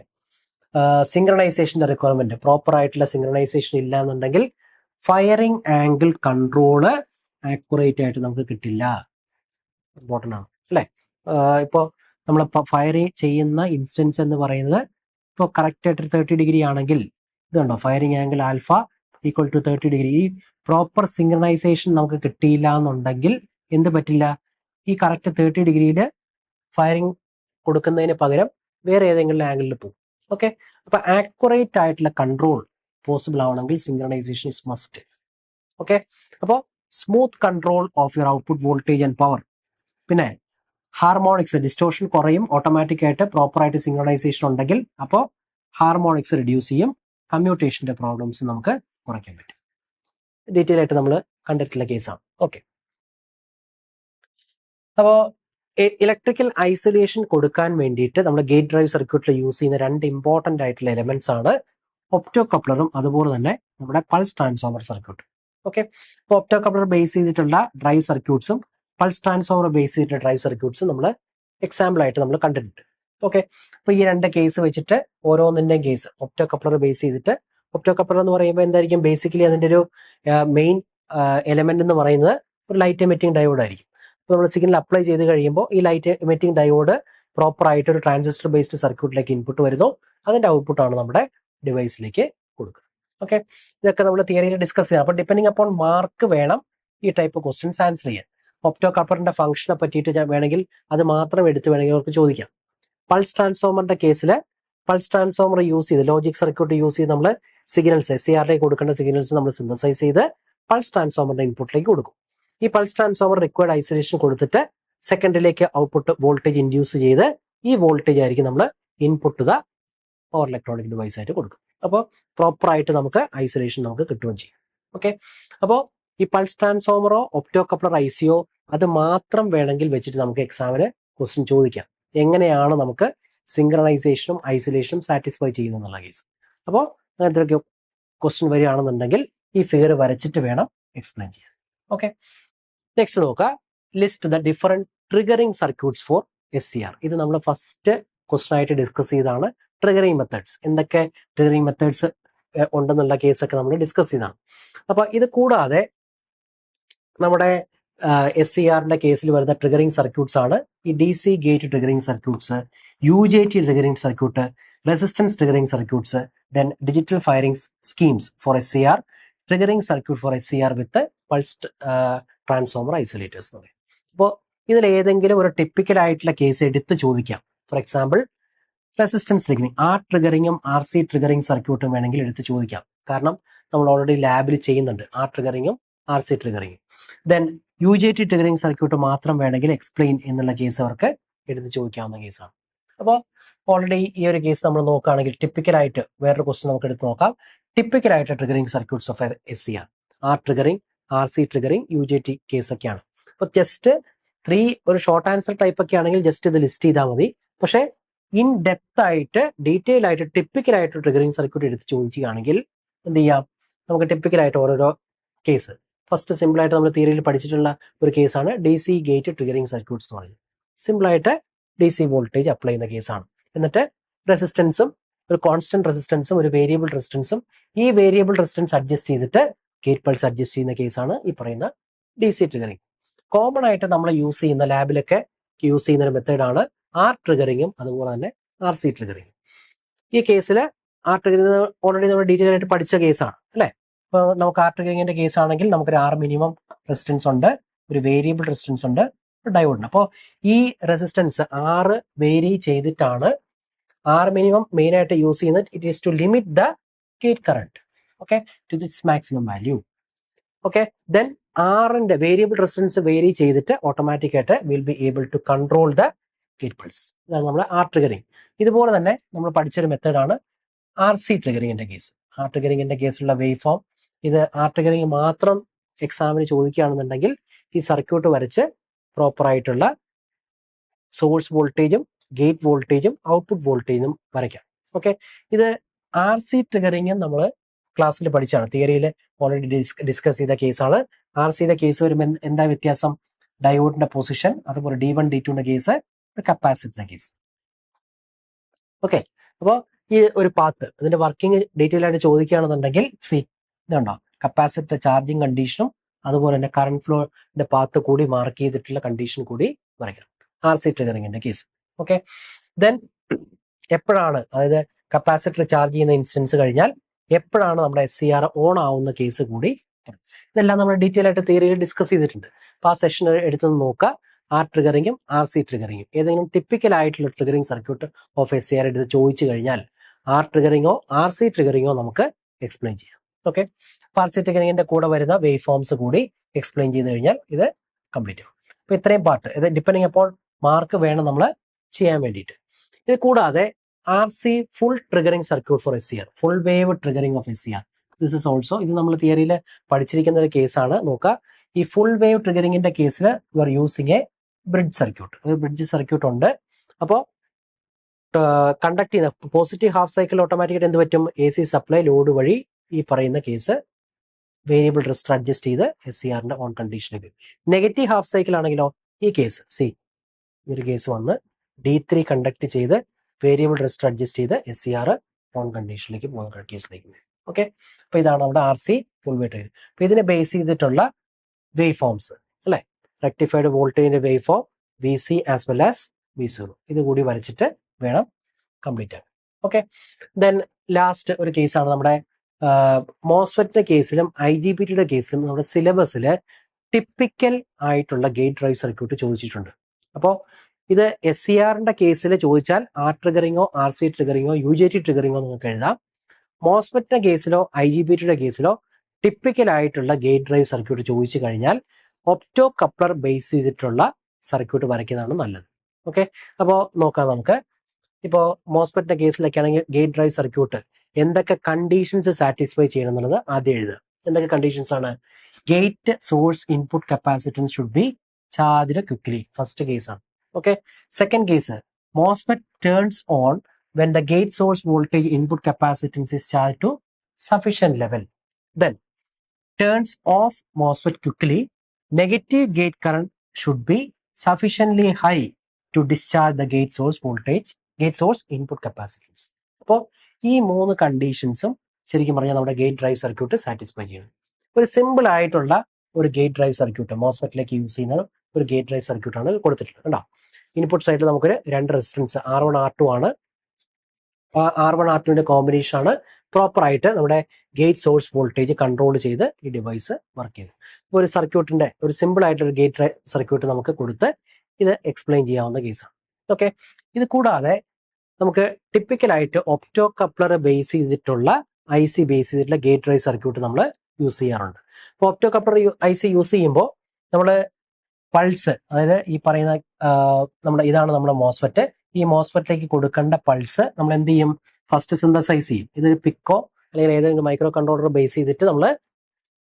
സിങ്ക്രണൈസേഷന്റെ റിക്വയർമെന്റ്, പ്രോപ്പർ ആയിട്ടുള്ള സിങ്ക്രണൈസേഷൻ ഇല്ല എന്നുണ്ടെങ്കിൽ ഫയറിംഗ് ആംഗിൾ കൺട്രോള് ആക്യുറേറ്റ് ആയിട്ട് നമുക്ക് കിട്ടില്ല. ഇമ്പോർട്ടൻ്റ് ആണ് അല്ലെ. ഇപ്പോൾ നമ്മൾ ഫയർ ചെയ്യുന്ന ഇൻസ്റ്റൻസ് എന്ന് പറയുന്നത് ഇപ്പോൾ കറക്റ്റ് ആയിട്ട് 30 ഡിഗ്രി ആണെങ്കിൽ ഇതുണ്ടോ, firing angle alpha equal to 30 degree. ഈ പ്രോപ്പർ സിങ്ക്രണൈസേഷൻ നമുക്ക് കിട്ടിയില്ല എന്നുണ്ടെങ്കിൽ എന്ത് പറ്റില്ല, ഈ കറക്റ്റ് 30 ഡിഗ്രിയിൽ ഫയറിംഗ് കൊടുക്കുന്നതിന് പകരം വേറെ ഏതെങ്കിലും ആംഗിളിൽ പോകും. ഓക്കെ, അപ്പൊ ആക്യുറേറ്റ് ആയിട്ടുള്ള കൺട്രോൾ പോസിബിൾ ആവണമെങ്കിൽ സിങ്ക്രണൈസേഷൻ ഇസ് മസ്റ്റ്. ഓക്കെ, അപ്പോൾ smooth control of your output voltage and power. പിന്നെ ഹാർമോണിക്സ്, ഡിസ്റ്റോർഷൻ കുറയും ഓട്ടോമാറ്റിക് ആയിട്ട് പ്രോപ്പർ ആയിട്ട് സിങ്ക്രണൈസേഷൻ ഉണ്ടെങ്കിൽ. അപ്പോൾ ഹാർമോണിക്സ് റിഡ്യൂസ് ചെയ്യും, കമ്മ്യൂട്ടേഷന്റെ പ്രോബ്ലംസ് നമുക്ക് കുറയ്ക്കാൻ പറ്റും. ഡീറ്റെയിൽ ആയിട്ട് നമ്മൾ കണ്ടിട്ടുള്ള കേസാണ്. ഓക്കെ, അപ്പോൾ ഇലക്ട്രിക്കൽ ഐസൊലേഷൻ കൊടുക്കാൻ വേണ്ടിയിട്ട് നമ്മൾ ഗേറ്റ് ഡ്രൈവ് സർക്യൂട്ടിൽ യൂസ് ചെയ്യുന്ന 2 ഇമ്പോർട്ടന്റ് ആയിട്ടുള്ള എലമെന്റ്സ് ആണ് ഒപ്റ്റോ കപ്ലറും അതുപോലെ തന്നെ നമ്മുടെ പൾസ് ട്രാൻസ്ഫോമർ സർക്യൂട്ട്. ഓക്കെ, അപ്പോൾ ഒപ്റ്റോ കപ്ലർ ബേസ് ചെയ്തിട്ടുള്ള ഡ്രൈവ് സർക്യൂട്ട്സും പൾസ് ട്രാൻസ്ഫോമർ ബേസ് ചെയ്തിട്ടുള്ള ഡ്രൈവ് സർക്യൂട്ട്സും നമ്മൾ എക്സാമ്പിൾ ആയിട്ട് നമ്മൾ കണ്ടിട്ടുണ്ട്. ഓക്കെ, അപ്പോൾ ഈ 2 കേസ് വെച്ചിട്ട് ഓരോന്നിന്റെയും കേസ് ഒപ്റ്റോ കപ്ലർ ബേസ് ചെയ്തിട്ട്, ഒപ്റ്റോ കപ്ലർ എന്ന് പറയുമ്പോൾ എന്തായിരിക്കും, ബേസിക്കലി അതിന്റെ ഒരു മെയിൻ എലമെന്റ് എന്ന് പറയുന്നത് ഒരു ലൈറ്റ് എമിറ്റിംഗ് ഡയോഡ് ആയിരിക്കും. അപ്പോൾ നമ്മൾ സിഗ്നൽ അപ്ലൈ ചെയ്ത് കഴിയുമ്പോൾ ഈ ലൈറ്റ് എമിറ്റിംഗ് ഡയോഡ് പ്രോപ്പർ ആയിട്ട് ഒരു ട്രാൻസിസ്റ്റർ ബേസ്ഡ് സർക്യൂട്ടിലേക്ക് ഇൻപുട്ട് വരുന്നു. അതിന്റെ ഔട്ട്പുട്ട് ആണ് നമ്മുടെ ഡിവൈസിലേക്ക് കൊടുക്കുക. ഓക്കെ, ഇതൊക്കെ നമ്മൾ തിയറിയിൽ ഡിസ്കസ് ചെയ്യാം. അപ്പോൾ ഡിപ്പെൻഡിങ് അപ്പോൺ മാർക്ക് വേണം ഈ ടൈപ്പ് ക്വസ്റ്റ്യൻസ് ആൻസർ ചെയ്യാൻ. ഒപ്റ്റോ കപ്ലറിന്റെ ഫംഗ്ഷനെ പറ്റിയിട്ട് വേണമെങ്കിൽ അത് മാത്രം എടുത്ത് വേണമെങ്കിൽ അവർക്ക് ചോദിക്കാം. പൾസ് ട്രാൻസ്ഫോമറിന്റെ കേസിൽ പൾസ് ട്രാൻസ്ഫോമർ യൂസ് ചെയ്ത്, ലോജിക് സർക്യൂട്ട് യൂസ് ചെയ്ത് നമ്മൾ സിഗ്നൽസ്, SCRലേക്ക് കൊടുക്കേണ്ട സിഗ്നൽസ് നമ്മൾ സിന്തസൈസ് ചെയ്ത് പൾസ് ട്രാൻസ്ഫോമറിന്റെ ഇൻപുട്ടിലേക്ക് കൊടുക്കും. ഈ പൾസ് ട്രാൻസ്ഫോമർ റിക്വയർഡ് ഐസൊലേഷൻ കൊടുത്തിട്ട് സെക്കൻഡിലേക്ക് ഔട്ട്പുട്ട് വോൾട്ടേജ് ഇൻഡ്യൂസ് ചെയ്ത് ഈ വോൾട്ടേജ് ആയിരിക്കും നമ്മൾ input the power electronic device ആയിട്ട് കൊടുക്കും. അപ്പോൾ പ്രോപ്പർ ആയിട്ട് നമുക്ക് ഐസൊലേഷൻ നമുക്ക് കിട്ടുകയും ചെയ്യും. ഓക്കെ, അപ്പോൾ ഈ പൾസ് ട്രാൻസ്ഫോമറോ ഒപ്റ്റോ കപ്ലർ ICയോ അത് മാത്രം വേണമെങ്കിൽ വെച്ചിട്ട് നമുക്ക് എക്സാമിന് ക്വസ്റ്റ്യൻ ചോദിക്കാം. എങ്ങനെയാണ് നമുക്ക് സിങ്ക്രണൈസേഷനും ഐസൊലേഷനും സാറ്റിസ്ഫൈ ചെയ്യുന്നുള്ള കേസ്. അപ്പോൾ അങ്ങനത്തെ ഒരു ക്വസ്റ്റ്യൻ വരികയാണെന്നുണ്ടെങ്കിൽ ഈ ഫിഗർ വരച്ചിട്ട് വേണം എക്സ്പ്ലെയിൻ ചെയ്യാൻ. ഓക്കെ, നെക്സ്റ്റ് നോക്കുക, list the different triggering circuits for SCR. ഇത് നമ്മൾ ഫസ്റ്റ് ക്വസ്റ്റ്യൻ ആയിട്ട് ഡിസ്കസ് ചെയ്താണ്. ട്രിഗറിംഗ് മെത്തേഡ്സ്, എന്തൊക്കെ ട്രിഗറിംഗ് മെത്തേഡ്സ് ഉണ്ടെന്നുള്ള കേസൊക്കെ നമ്മൾ ഡിസ്കസ് ചെയ്താണ്. അപ്പൊ ഇത് കൂടാതെ നമ്മുടെ SCRന്റെ കേസിൽ വരുന്ന ട്രിഗറിംഗ് സർക്യൂട്ട്സ് ആണ് ഈ DC gate triggering circuits, UJT triggering circuit, resistance triggering circuits, then digital firing schemes for SCR, triggering circuit for SCR with pulse transformer isolators എന്ന് പറയും. അപ്പോൾ ഇതിൽ ഏതെങ്കിലും ഒരു ടിപ്പിക്കൽ ആയിട്ടുള്ള കേസ് എടുത്ത് ചോദിക്കാം. ഫോർ എക്സാമ്പിൾ റെസിസ്റ്റൻസ് ട്രിഗറിംഗ്, ട്രിഗറിങ്ങും RC ട്രിഗറിംഗ് സർക്യൂട്ടും വേണമെങ്കിൽ എടുത്ത് ചോദിക്കാം. കാരണം നമ്മൾ ഓൾറെഡി ലാബിൽ ചെയ്യുന്നുണ്ട് ട്രിഗറിങ്ങും RC ട്രിഗറിങ്ങും. ദെൻ UJT ട്രിഗറിംഗ് സർക്യൂട്ട് മാത്രം വേണമെങ്കിൽ എക്സ്പ്ലെയിൻ എന്നുള്ള കേസ് അവർക്ക് എടുത്ത് ചോദിക്കാവുന്ന കേസാണ്. അപ്പോൾ ഓൾറെഡി ഈ ഒരു കേസ് നമ്മൾ നോക്കുകയാണെങ്കിൽ ടിപ്പിക്കലായിട്ട് വേറൊരു ക്വസ്റ്റ്യൻ നമുക്ക് എടുത്ത് നോക്കാം. ടിപ്പിക്കലായിട്ട് triggering circuits of SCR, R triggering, RC triggering, UJT കേസൊക്കെയാണ്. അപ്പോൾ ജസ്റ്റ് 3 ഒരു ഷോർട്ട് ആൻസർ ടൈപ്പ് ഒക്കെ ആണെങ്കിൽ ജസ്റ്റ് ഇത് ലിസ്റ്റ് ചെയ്താൽ മതി. പക്ഷേ ഇൻ ഡെപ്ത് ആയിട്ട് ഡീറ്റെയിൽ ആയിട്ട് ടിപ്പിക്കലായിട്ട് ട്രിഗറിങ് സർക്യൂട്ട് എടുത്ത് ചോദിക്കുകയാണെങ്കിൽ എന്ത് ചെയ്യാം, നമുക്ക് ടിപ്പിക്കലായിട്ട് ഓരോരോ കേസ്. ഫസ്റ്റ് സിമ്പിളായിട്ട് നമ്മൾ തിയറിയിൽ പഠിച്ചിട്ടുള്ള ഒരു കേസാണ് DC ഗേറ്റ് ട്രിഗറിങ് സർക്യൂട്ട്സ് എന്ന് പറയുന്നത്. സിമ്പിളായിട്ട് DC വോൾട്ടേജ് അപ്ലൈ ചെയ്യുന്ന കേസാണ്. എന്നിട്ട് റെസിസ്റ്റൻസും ഒരു കോൺസ്റ്റന്റ് റെസിസ്റ്റൻസും ഒരു വേരിയബിൾ റെസിസ്റ്റൻസും, ഈ വേരിയബിൾ റെസിസ്റ്റൻസ് അഡ്ജസ്റ്റ് ചെയ്തിട്ട് ഗേറ്റ് പൾസ് അഡ്ജസ്റ്റ് ചെയ്യുന്ന കേസാണ് ഈ പറയുന്ന DC ട്രിഗറിങ്. കോമൺ ആയിട്ട് നമ്മൾ യൂസ് ചെയ്യുന്ന ലാബിലൊക്കെ യൂസ് ചെയ്യുന്ന ഒരു മെത്തേഡാണ് ആർ ട്രിഗറിങ്ങും അതുപോലെ തന്നെ RC ട്രിഗറിങ്ങും. ഈ കേസിൽ ആർ ട്രിഗറിങ് ഓൾറെഡി നമ്മൾ ഡീറ്റെയിൽ ആയിട്ട് പഠിച്ച കേസാണ് അല്ലേ. ഇപ്പോൾ നമുക്ക് ആർ ട്രിഗറിങ്ങിന്റെ കേസ് ആണെങ്കിൽ നമുക്കൊരു R മിനിമം റെസിസ്റ്റൻസ് ഉണ്ട്, ഒരു വേരിയബിൾ റെസിസ്റ്റൻസ് ഉണ്ട്, ഒരു ഡയോഡ് ഉണ്ട്. അപ്പോൾ ഈ റെസിസ്റ്റൻസ് R വേരി ചെയ്തിട്ടാണ് R മിനിമം മെയിൻ ആയിട്ട് യൂസ് ചെയ്യുന്നത്. It is to limit the gate current, okay, to its maximum value. Okay, then ആറിന്റെ വേരിയബിൾ റെസിസ്റ്റൻസ് വേരി ചെയ്തിട്ട് ഓട്ടോമാറ്റിക് ആയിട്ട് will be able to control the gate pulse. ഇതാണ് നമ്മുടെ ആർ ട്രിഗറിങ്. ഇതുപോലെ തന്നെ നമ്മൾ പഠിച്ചൊരു മെത്തേഡാണ് RC ട്രിഗറിങ്ങിന്റെ കേസ്. ആർ ട്രിഗറിങ്ങിന്റെ കേസിലുള്ള വേവ് ഫോം, ഇത് ആർ ട്രിഗറിങ് മാത്രം എക്സാമിന് ചോദിക്കുകയാണെന്നുണ്ടെങ്കിൽ ഈ സർക്യൂട്ട് വരച്ച് പ്രോപ്പർ ആയിട്ടുള്ള സോഴ്സ് വോൾട്ടേജും ഗേറ്റ് വോൾട്ടേജും ഔട്ട്പുട്ട് വോൾട്ടേജും വരയ്ക്കാം. ഓക്കെ, ഇത് RC ട്രിഗറിങ് നമ്മൾ ക്ലാസ്സിൽ പഠിച്ചാണ്, തിയറിയിൽ ഓൾറെഡി ഡിസ്കസ് ചെയ്ത കേസാണ്. RCയുടെ കേസ് വരുമ്പോൾ എന്താ വ്യത്യാസം? ഡയോഡിന്റെ പൊസിഷൻ, അതുപോലെ D1 D2ന്റെ കേസ്, കപ്പാസിറ്ററിന്റെ കേസ്. ഓക്കെ, അപ്പോൾ ഈ ഒരു പാത്ത് ഇതിന്റെ വർക്കിംഗ് ഡീറ്റെയിൽ ആയിട്ട് ചോദിക്കുകയാണെന്നുണ്ടെങ്കിൽ ഇതുണ്ടോ, കപ്പാസിറ്റർ ചാർജിങ് കണ്ടീഷനും അതുപോലെ തന്നെ കറണ്ട് ഫ്ലോയുടെ പാത്ത് കൂടി മാർക്ക് ചെയ്തിട്ടുള്ള കണ്ടീഷൻ കൂടി വരയ്ക്കണം RC ട്രിഗറിങ്ങിന്റെ കേസ്. ഓക്കെ, ദെൻ എപ്പോഴാണ്, അതായത് കപ്പാസിറ്റർ ചാർജ് ചെയ്യുന്ന ഇൻസ്റ്റൻസ് കഴിഞ്ഞാൽ എപ്പോഴാണ് നമ്മുടെ SCR ഓൺ ആവുന്ന കേസ് കൂടി. ഇതെല്ലാം നമ്മൾ ഡീറ്റെയിൽ ആയിട്ട് തിയറിയിൽ ഡിസ്കസ് ചെയ്തിട്ടുണ്ട്. അപ്പോൾ ആ സെഷൻ എടുത്ത് നോക്കുക. ആർ ട്രിഗറിങ്ങും RC ട്രിഗറിങ്ങും ഏതെങ്കിലും ടിപ്പിക്കൽ ആയിട്ടുള്ള ട്രിഗറിങ് സർക്യൂട്ട് ഓഫ് SCR എടുത്ത് ചോദിച്ചു കഴിഞ്ഞാൽ ആർ ട്രിഗറിങ്ങോ RC ട്രിഗറിങ്ങോ നമുക്ക് എക്സ്പ്ലെയിൻ ചെയ്യാം. ഓക്കെ, അപ്പോൾ RC ട്രിഗറിങ്ങിന്റെ കൂടെ വരുന്ന വേവ് ഫോംസ് കൂടി എക്സ്പ്ലെയിൻ ചെയ്ത് കഴിഞ്ഞാൽ ഇത് കംപ്ലീറ്റ് ആവും. അപ്പോൾ ഇത്രയും പാർട്ട് ഇത് ഡിപ്പെൻഡിങ് അപ്പോൾ മാർക്ക് വേണം നമ്മൾ ചെയ്യാൻ വേണ്ടിയിട്ട്. ഇത് കൂടാതെ RC full triggering circuit for SCR, full wave triggering of SCR, this is also, ഇത് നമ്മൾ തിയറിയിൽ പഠിച്ചിരിക്കുന്ന ഒരു കേസാണ്. നോക്കുക, ഈ ഫുൾ വേവ് ട്രിഗറിങ്ങിന്റെ കേസിൽ you are using A bridge circuit, ഒരു ബ്രിഡ്ജ് സർക്യൂട്ട് ഉണ്ട്. അപ്പോൾ കണ്ടക്ട് ചെയ്യുന്ന പോസിറ്റീവ് ഹാഫ് സൈക്കിൾ ഓട്ടോമാറ്റിക്കായിട്ട് എന്ത് പറ്റും, AC സപ്ലൈ ലോഡ് വഴി ഈ പറയുന്ന കേസ് വേരിയബിൾ റെസിസ്റ്റർ അഡ്ജസ്റ്റ് ചെയ്ത് SCRന്റെ ഓൺ കണ്ടീഷനിൽ. നെഗറ്റീവ് ഹാഫ് സൈക്കിൾ ആണെങ്കിലോ ഈ കേസ് ഈ ഒരു കേസ് വന്ന് D3 കണ്ടക്ട് ചെയ്ത് വേരിയബിൾ റെസിസ്റ്റർ അഡ്ജസ്റ്റ് ചെയ്ത് SCR ഓൺ കണ്ടീഷനിലേക്ക് പോകുന്ന കേസിലേക്ക്. ഓക്കെ, അപ്പൊ ഇതാണ് നമ്മുടെ RC ഫുൾ വേവ് ട്രിഗർ. അപ്പൊ ഇതിനെ ബേസ് ചെയ്തിട്ടുള്ള വേവ് ഫോംസ് അല്ലെ, റെക്ടിഫൈഡ് വോൾട്ടേജിന്റെ wave form VC as well as V0, ഇത് കൂടി വരച്ചിട്ട് വേണം കംപ്ലീറ്റ് ആകാൻ. ഓക്കെ, ദെൻ ലാസ്റ്റ് ഒരു കേസാണ് നമ്മുടെ മോസ്ഫെറ്റിന്റെ കേസിലും IGBTയുടെ കേസിലും നമ്മുടെ സിലബസിൽ ടിപ്പിക്കൽ ആയിട്ടുള്ള ഗേറ്റ് ഡ്രൈവ് സർക്യൂട്ട് ചോദിച്ചിട്ടുണ്ട്. അപ്പോൾ ഇത് SCRന്റെ കേസിൽ ചോദിച്ചാൽ ആർ ട്രിഗറിങ്ങോ RC ട്രിഗറിങ്ങോ UJT ട്രിഗറിങ്ങോ നിങ്ങൾക്ക് എഴുതാം. മോസ്ഫെറ്റിന്റെ കേസിലോ IGBTയുടെ കേസിലോ ടിപ്പിക്കൽ ആയിട്ടുള്ള ഗേറ്റ് ഡ്രൈവ് സർക്യൂട്ട് ചോദിച്ചു കഴിഞ്ഞാൽ ഒപ്റ്റോ കപ്ലർ ബേസ് ചെയ്തിട്ടുള്ള സർക്യൂട്ട് വരയ്ക്കുന്നതാണ് നല്ലത്. ഓക്കെ, അപ്പോൾ നോക്കാം നമുക്ക്. ഇപ്പോൾ മോസ്ഫെറ്റിന്റെ കേസിലൊക്കെ ആണെങ്കിൽ ഗേറ്റ് ഡ്രൈവ് സർക്യൂട്ട് എന്തൊക്കെ കണ്ടീഷൻസ് സാറ്റിസ്ഫൈ ചെയ്യണം എന്നുള്ളത് ആദ്യം എഴുതുക. എന്തൊക്കെ കണ്ടീഷൻസ് ആണ്? Gate source input capacitance should be charged quickly, first കേസാണ്. Okay, second case, MOSFET turns on when the gate source voltage input capacitance is charged to sufficient level. Then turns off MOSFET quickly. Negative gate current should be sufficiently high to discharge the gate source voltage, gate source input capacitance. അപ്പോൾ ഈ 3 കണ്ടീഷൻസും ശരിക്കും പറഞ്ഞാൽ നമ്മുടെ ഗേറ്റ് ഡ്രൈവ് സർക്യൂട്ട് സാറ്റിസ്ഫൈ ചെയ്യണം. ഒരു സിമ്പിൾ ആയിട്ടുള്ള ഒരു ഗേറ്റ് ഡ്രൈവ് സർക്യൂട്ട് മോസ്ഫെറ്റിലേക്ക് യൂസ് ചെയ്യുന്ന ഒരു ഗേറ്റ് ഡ്രൈവ് സർക്യൂട്ടാണ് കൊടുത്തിട്ടുള്ളത്. കണ്ടോ, ഇൻപുട്ട് സൈഡിൽ നമുക്കൊരു 2 റെസിസ്റ്റൻസ് R1 R2 ആണ്. R1 R2ന്റെ കോമ്പിനേഷൻ ആണ് പ്രോപ്പർ ആയിട്ട് നമ്മുടെ ഗേറ്റ് സോഴ്സ് വോൾട്ടേജ് കൺട്രോൾ ചെയ്ത് ഈ ഡിവൈസ് വർക്ക് ചെയ്ത്. അപ്പോൾ ഒരു സർക്യൂട്ടിന്റെ ഒരു സിമ്പിൾ ആയിട്ടൊരു ഗേറ്റ് സർക്യൂട്ട് നമുക്ക് കൊടുത്ത് ഇത് എക്സ്പ്ലെയിൻ ചെയ്യാവുന്ന കേസാണ്. ഓക്കെ, ഇത് കൂടാതെ നമുക്ക് ടിപ്പിക്കലായിട്ട് ഒപ്റ്റോ കപ്ലർ ബേസ് ചെയ്തിട്ടുള്ള IC ബേസ് ചെയ്തിട്ടുള്ള ഗേറ്റ് ഡ്രൈവ് സർക്യൂട്ട് നമ്മൾ യൂസ് ചെയ്യാറുണ്ട്. അപ്പോൾ ഒപ്റ്റോ കപ്ലർ IC യൂസ് ചെയ്യുമ്പോൾ നമ്മൾ പൾസ്, അതായത് ഈ പറയുന്ന നമ്മുടെ ഇതാണ് നമ്മുടെ മോസ്ഫെറ്റ്, ഈ മോസ്ഫെറ്റിലേക്ക് കൊടുക്കേണ്ട പൾസ് നമ്മൾ എന്ത് ചെയ്യും? ഫസ്റ്റ് സിന്തസൈസ് ചെയ്യും. ഇതൊരു പിക്കോ അല്ലെങ്കിൽ ഏതെങ്കിലും മൈക്രോ കൺട്രോളർ ബേസ് ചെയ്തിട്ട് നമ്മൾ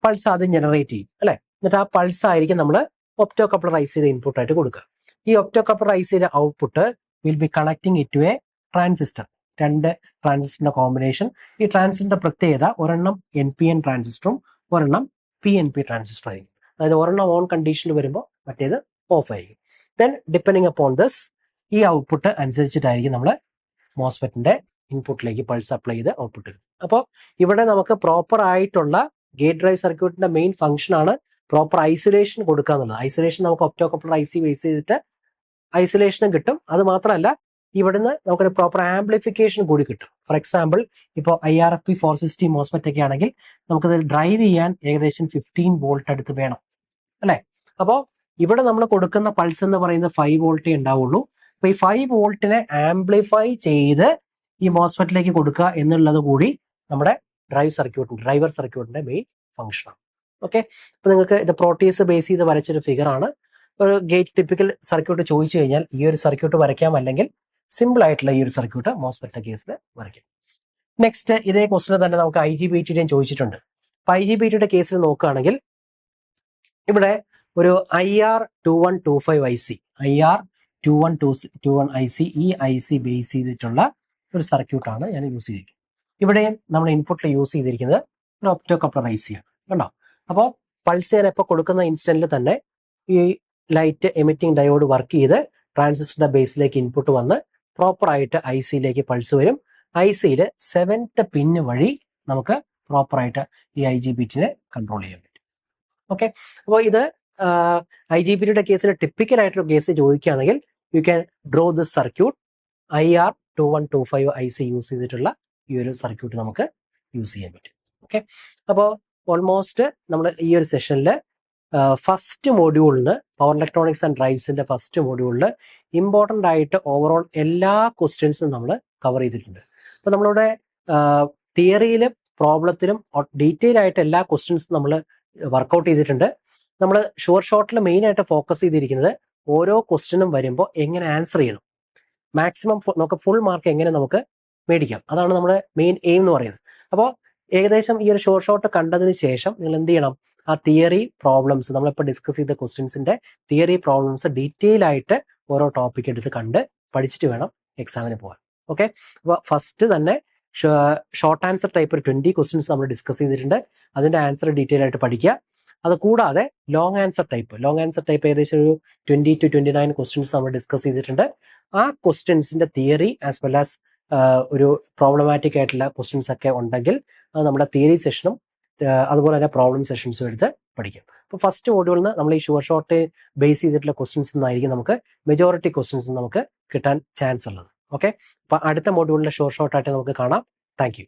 പൾസ് ആദ്യം ജനറേറ്റ് ചെയ്യും അല്ലെ. എന്നിട്ട് ആ പൾസ് ആയിരിക്കും നമ്മൾ ഒപ്റ്റോ കപ്ലർ ഐസിയുടെ ഇൻപുട്ട് ആയിട്ട് കൊടുക്കുക. ഈ ഒപ്റ്റോ കപ്ലർ ഐസിയുടെ output will be connecting it to a transistor. 2 ട്രാൻസിസ്റ്ററിന്റെ കോമ്പിനേഷൻ. ഈ ട്രാൻസിസ്റ്ററിന്റെ പ്രത്യേകത ഒരെണ്ണം NPN ട്രാൻസിസ്റ്ററും ഒരെണ്ണം PNP ട്രാൻസിസ്റ്റർ ആയിരിക്കും. അതായത് ഒരെണ്ണം ഓൺ കണ്ടീഷനിൽ വരുമ്പോൾ മറ്റേത് ഓഫ് ആയിരിക്കും. ദെൻ ഡിപ്പെൻഡിങ് അപ്പോൺ ദിസ് ഈ ഔട്ട്പുട്ട് അനുസരിച്ചിട്ടായിരിക്കും നമ്മൾ മോസ്ഫെറ്റിന്റെ ഇൻപുട്ടിലേക്ക് പൾസ് അപ്ലൈ ചെയ്ത് ഔട്ട്പുട്ട് കിട്ടും. അപ്പോൾ ഇവിടെ നമുക്ക് പ്രോപ്പർ ആയിട്ടുള്ള ഗേറ്റ് ഡ്രൈവ് സർക്യൂട്ടിന്റെ മെയിൻ ഫംഗ്ഷൻ ആണ് പ്രോപ്പർ ഐസൊലേഷൻ കൊടുക്കുക എന്നുള്ളത്. ഐസൊലേഷൻ നമുക്ക് ഒപ്റ്റോ കപ്ലർ IC ബേസ് ചെയ്തിട്ട് ഐസൊലേഷനും കിട്ടും. അത് മാത്രമല്ല ഇവിടുന്ന് നമുക്കൊരു പ്രോപ്പർ ആംപ്ലിഫിക്കേഷൻ കൂടി കിട്ടും. ഫോർ എക്സാമ്പിൾ ഇപ്പോൾ IRFP 460 മോസ്ഫെറ്റ് ഒക്കെ ആണെങ്കിൽ നമുക്കത് ഡ്രൈവ് ചെയ്യാൻ ഏകദേശം 15 വോൾട്ട് അടുത്ത് വേണം അല്ലെ. അപ്പോൾ ഇവിടെ നമ്മൾ കൊടുക്കുന്ന പൾസ് എന്ന് പറയുന്നത് 5 വോൾട്ടേ ഉണ്ടാവുള്ളൂ. അപ്പൊ ഈ 5 വോൾട്ടിനെ ആംപ്ലിഫൈ ചെയ്ത് ഈ മോസ്ഫെറ്റിലേക്ക് കൊടുക്കുക എന്നുള്ളത് കൂടി നമ്മുടെ ഡ്രൈവർ സർക്യൂട്ടിന്റെ മെയിൻ ഫംഗ്ഷനാണ്. ഓക്കെ, അപ്പൊ നിങ്ങൾക്ക് ഇത് പ്രോട്ടീസ് ബേസ് ചെയ്ത് വരച്ചൊരു ഫിഗർ ആണ്. ഒരു ഗേറ്റ് ടിപ്പിക്കൽ സർക്യൂട്ട് ചോദിച്ചു കഴിഞ്ഞാൽ ഈ ഒരു സർക്യൂട്ട് വരയ്ക്കാം, അല്ലെങ്കിൽ സിമ്പിൾ ആയിട്ടുള്ള ഈ ഒരു സർക്യൂട്ട് മോസ്ഫെറ്റ് കേസിൽ വരയ്ക്കാം. നെക്സ്റ്റ് ഇതേ ക്വസ്റ്റിന് തന്നെ നമുക്ക് IGBTയുടെയും ചോദിച്ചിട്ടുണ്ട്. അപ്പൊ IGBTയുടെ കേസിൽ നോക്കുകയാണെങ്കിൽ ഇവിടെ ഒരു IR2125 IC ഈ IC ബേസ് ചെയ്തിട്ടുള്ള ഒരു സർക്യൂട്ടാണ് ഞാൻ യൂസ് ചെയ്തിരിക്കുന്നത്. ഇവിടെയും നമ്മൾ ഇൻപുട്ടിൽ യൂസ് ചെയ്തിരിക്കുന്നത് ഒരു ഒപ്റ്റോ കപ്ലർ IC ആണ് കണ്ടോ. അപ്പോൾ പൾസ് ഞാൻ ഇപ്പോൾ കൊടുക്കുന്ന ഇൻസ്റ്റന്റിൽ തന്നെ ഈ ലൈറ്റ് എമിറ്റിംഗ് ഡയോഡ് വർക്ക് ചെയ്ത് ട്രാൻസിസ്റ്ററിന്റെ ബേസിലേക്ക് ഇൻപുട്ട് വന്ന് പ്രോപ്പർ ആയിട്ട് ICയിലേക്ക് പൾസ് വരും. ICയിൽ 7th പിൻ വഴി നമുക്ക് പ്രോപ്പർ ആയിട്ട് ഈ IGBTനെ കൺട്രോൾ ചെയ്യാൻ പറ്റും. ഓക്കെ, അപ്പോൾ ഇത് IGBTയുടെ കേസിൽ ടിപ്പിക്കൽ ആയിട്ടൊരു കേസ് ചോദിക്കുകയാണെങ്കിൽ you can draw this circuit. IR2125 IC use ചെയ്തിട്ടുള്ള ഈ ഒരു സർക്യൂട്ട് നമുക്ക് യൂസ് ചെയ്യാൻ പറ്റും. ഓക്കെ, അപ്പോൾ ഓൾമോസ്റ്റ് നമ്മൾ ഈ ഒരു സെഷനിൽ ഫസ്റ്റ് മോഡ്യൂളിന് പവർ ഇലക്ട്രോണിക്സ് ആൻഡ് ഡ്രൈവ്സിന്റെ ഫസ്റ്റ് മോഡ്യൂളിൽ ഇമ്പോർട്ടൻ്റ് ആയിട്ട് ഓവറോൾ എല്ലാ ക്വസ്റ്റ്യൻസും നമ്മൾ കവർ ചെയ്തിട്ടുണ്ട്. അപ്പൊ നമ്മളിവിടെ തിയറിയിലും പ്രോബ്ലത്തിലും ഡീറ്റെയിൽ ആയിട്ട് എല്ലാ ക്വസ്റ്റ്യൻസും നമ്മൾ വർക്കൗട്ട് ചെയ്തിട്ടുണ്ട്. നമ്മൾ ഷുവർ ഷോട്ടിൽ മെയിൻ ആയിട്ട് ഫോക്കസ് ചെയ്തിരിക്കുന്നത് ഓരോ ക്വസ്റ്റ്യനും വരുമ്പോൾ എങ്ങനെ ആൻസർ ചെയ്യണം, മാക്സിമം നമുക്ക് ഫുൾ മാർക്ക് എങ്ങനെ നമുക്ക് മേടിക്കാം, അതാണ് നമ്മുടെ മെയിൻ എയിം എന്ന് പറയുന്നത്. അപ്പോൾ ഏകദേശം ഈ ഒരു ഷോർട്ട് ഷോട്ട് കണ്ടതിന് ശേഷം നിങ്ങൾ എന്ത് ചെയ്യണം, ആ തിയറി പ്രോബ്ലംസ് നമ്മളിപ്പോൾ ഡിസ്കസ് ചെയ്ത ക്വസ്റ്റ്യൻസിന്റെ തിയറി പ്രോബ്ലംസ് ഡീറ്റെയിൽ ആയിട്ട് ഓരോ ടോപ്പിക് എടുത്ത് കണ്ട് പഠിച്ചിട്ട് വേണം എക്സാമിന് പോകാൻ. ഓക്കെ, അപ്പോൾ ഫസ്റ്റ് തന്നെ ഷോർട്ട് ആൻസർ ടൈപ്പ് ഒരു 20 ക്വസ്റ്റ്യൻസ് നമ്മൾ ഡിസ്കസ് ചെയ്തിട്ടുണ്ട്. അതിന്റെ ആൻസർ ഡീറ്റെയിൽ ആയിട്ട് പഠിക്കുക. അത് കൂടാതെ ലോങ് ആൻസർ ടൈപ്പ് ഏകദേശം ഒരു 20 to 29 ക്വസ്റ്റ്യൻസ് നമ്മൾ ഡിസ്കസ് ചെയ്തിട്ടുണ്ട്. ആ ക്വസ്റ്റ്യൻസിന്റെ തിയറി ആസ് വെൽ ആസ് ഒരു പ്രോബ്ലമാറ്റിക് ആയിട്ടുള്ള ക്വസ്റ്റ്യൻസ് ഒക്കെ ഉണ്ടെങ്കിൽ അത് നമ്മുടെ തിയറി സെഷനും അതുപോലെ തന്നെ പ്രോബ്ലം സെഷൻസും എടുത്ത് പഠിക്കും. അപ്പോൾ ഫസ്റ്റ് മോഡ്യൂളിൽ നിന്ന് നമ്മൾ ഈ ഷുവർ ഷോട്ട് ബേസ് ചെയ്തിട്ടുള്ള ക്വസ്റ്റ്യൻസ് നിന്നായിരിക്കും നമുക്ക് മെജോറിറ്റി ക്വസ്റ്റ്യൻസ് നമുക്ക് കിട്ടാൻ ചാൻസ് ഉള്ളത്. ഓക്കെ, അപ്പൊ അടുത്ത മോഡ്യൂളിലെ ഷുവർ ഷോർട്ട് ആയിട്ട് നമുക്ക് കാണാം. Thank you.